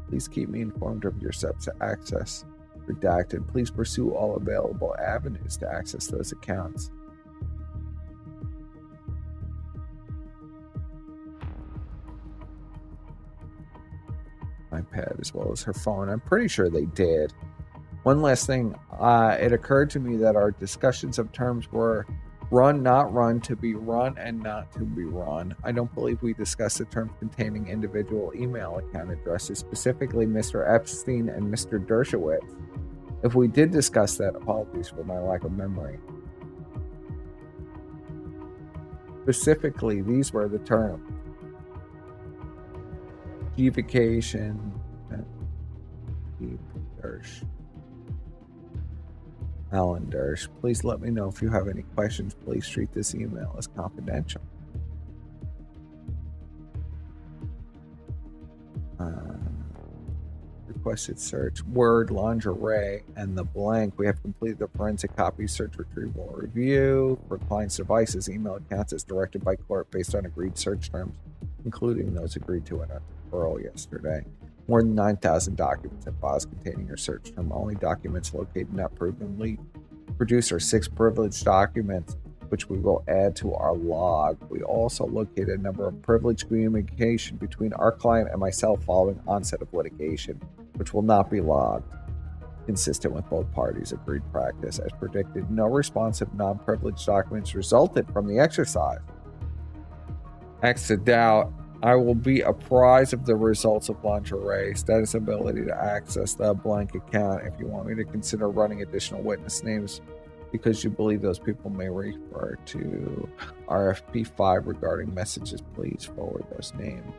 Speaker 1: please keep me informed of your steps to access. Redacted. Please pursue all available avenues to access those accounts. iPad as well as her phone. I'm pretty sure they did. One last thing. It occurred to me that our discussions of terms were run, not run, to be run, and not to be run. I don't believe we discussed the terms containing individual email account addresses, specifically Mr. Epstein and Mr. Dershowitz. If we did discuss that, apologies for my lack of memory. Specifically, these were the terms. Evocation, Dersh. Alan Dersh, please let me know if you have any questions. Please treat this email as confidential. Requested search, word, lingerie, and the blank. We have completed the forensic copy search retrieval review for client's devices, email accounts as directed by court based on agreed search terms, including those agreed to in our referral yesterday. More than 9,000 documents and files containing your search term. Only documents located not provenly produced are 6 privileged documents, which we will add to our log. We also located a number of privileged communication between our client and myself following onset of litigation. which will not be logged, consistent with both parties' agreed practice. As predicted, no responsive non-privileged documents resulted from the exercise. X to doubt, I will be apprised of the results of lingerie, status ability to access the blank account. If you want me to consider running additional witness names because you believe those people may refer to RFP 5 regarding messages, please forward those names.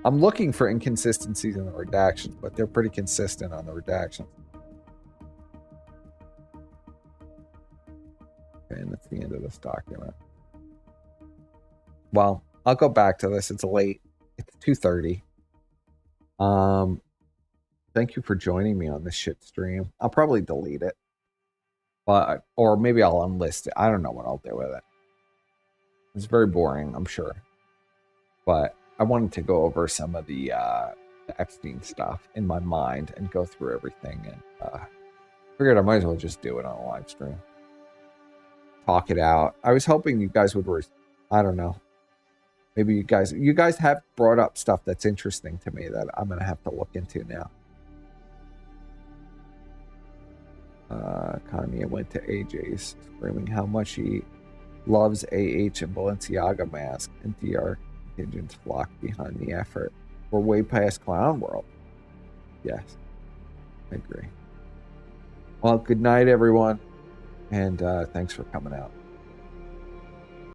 Speaker 1: I'm looking for inconsistencies in the redactions, but they're pretty consistent on the redactions. Okay, and that's the end of this document. Well, I'll go back to this. It's late. It's 2:30. Thank you for joining me on this shit stream. I'll probably delete it. Or maybe I'll unlist it. I don't know what I'll do with it. It's very boring, I'm sure. But I wanted to go over some of the Epstein stuff in my mind and go through everything. And figured I might as well just do it on a live stream. Talk it out. I was hoping you guys would, I don't know. Maybe you guys have brought up stuff that's interesting to me that I'm going to have to look into now. Kanye went to AJ's screaming how much he loves AH and Balenciaga mask, and DR contingents flocked behind the effort. We're way past clown world. Yes, I agree. Well, good night, everyone, and thanks for coming out.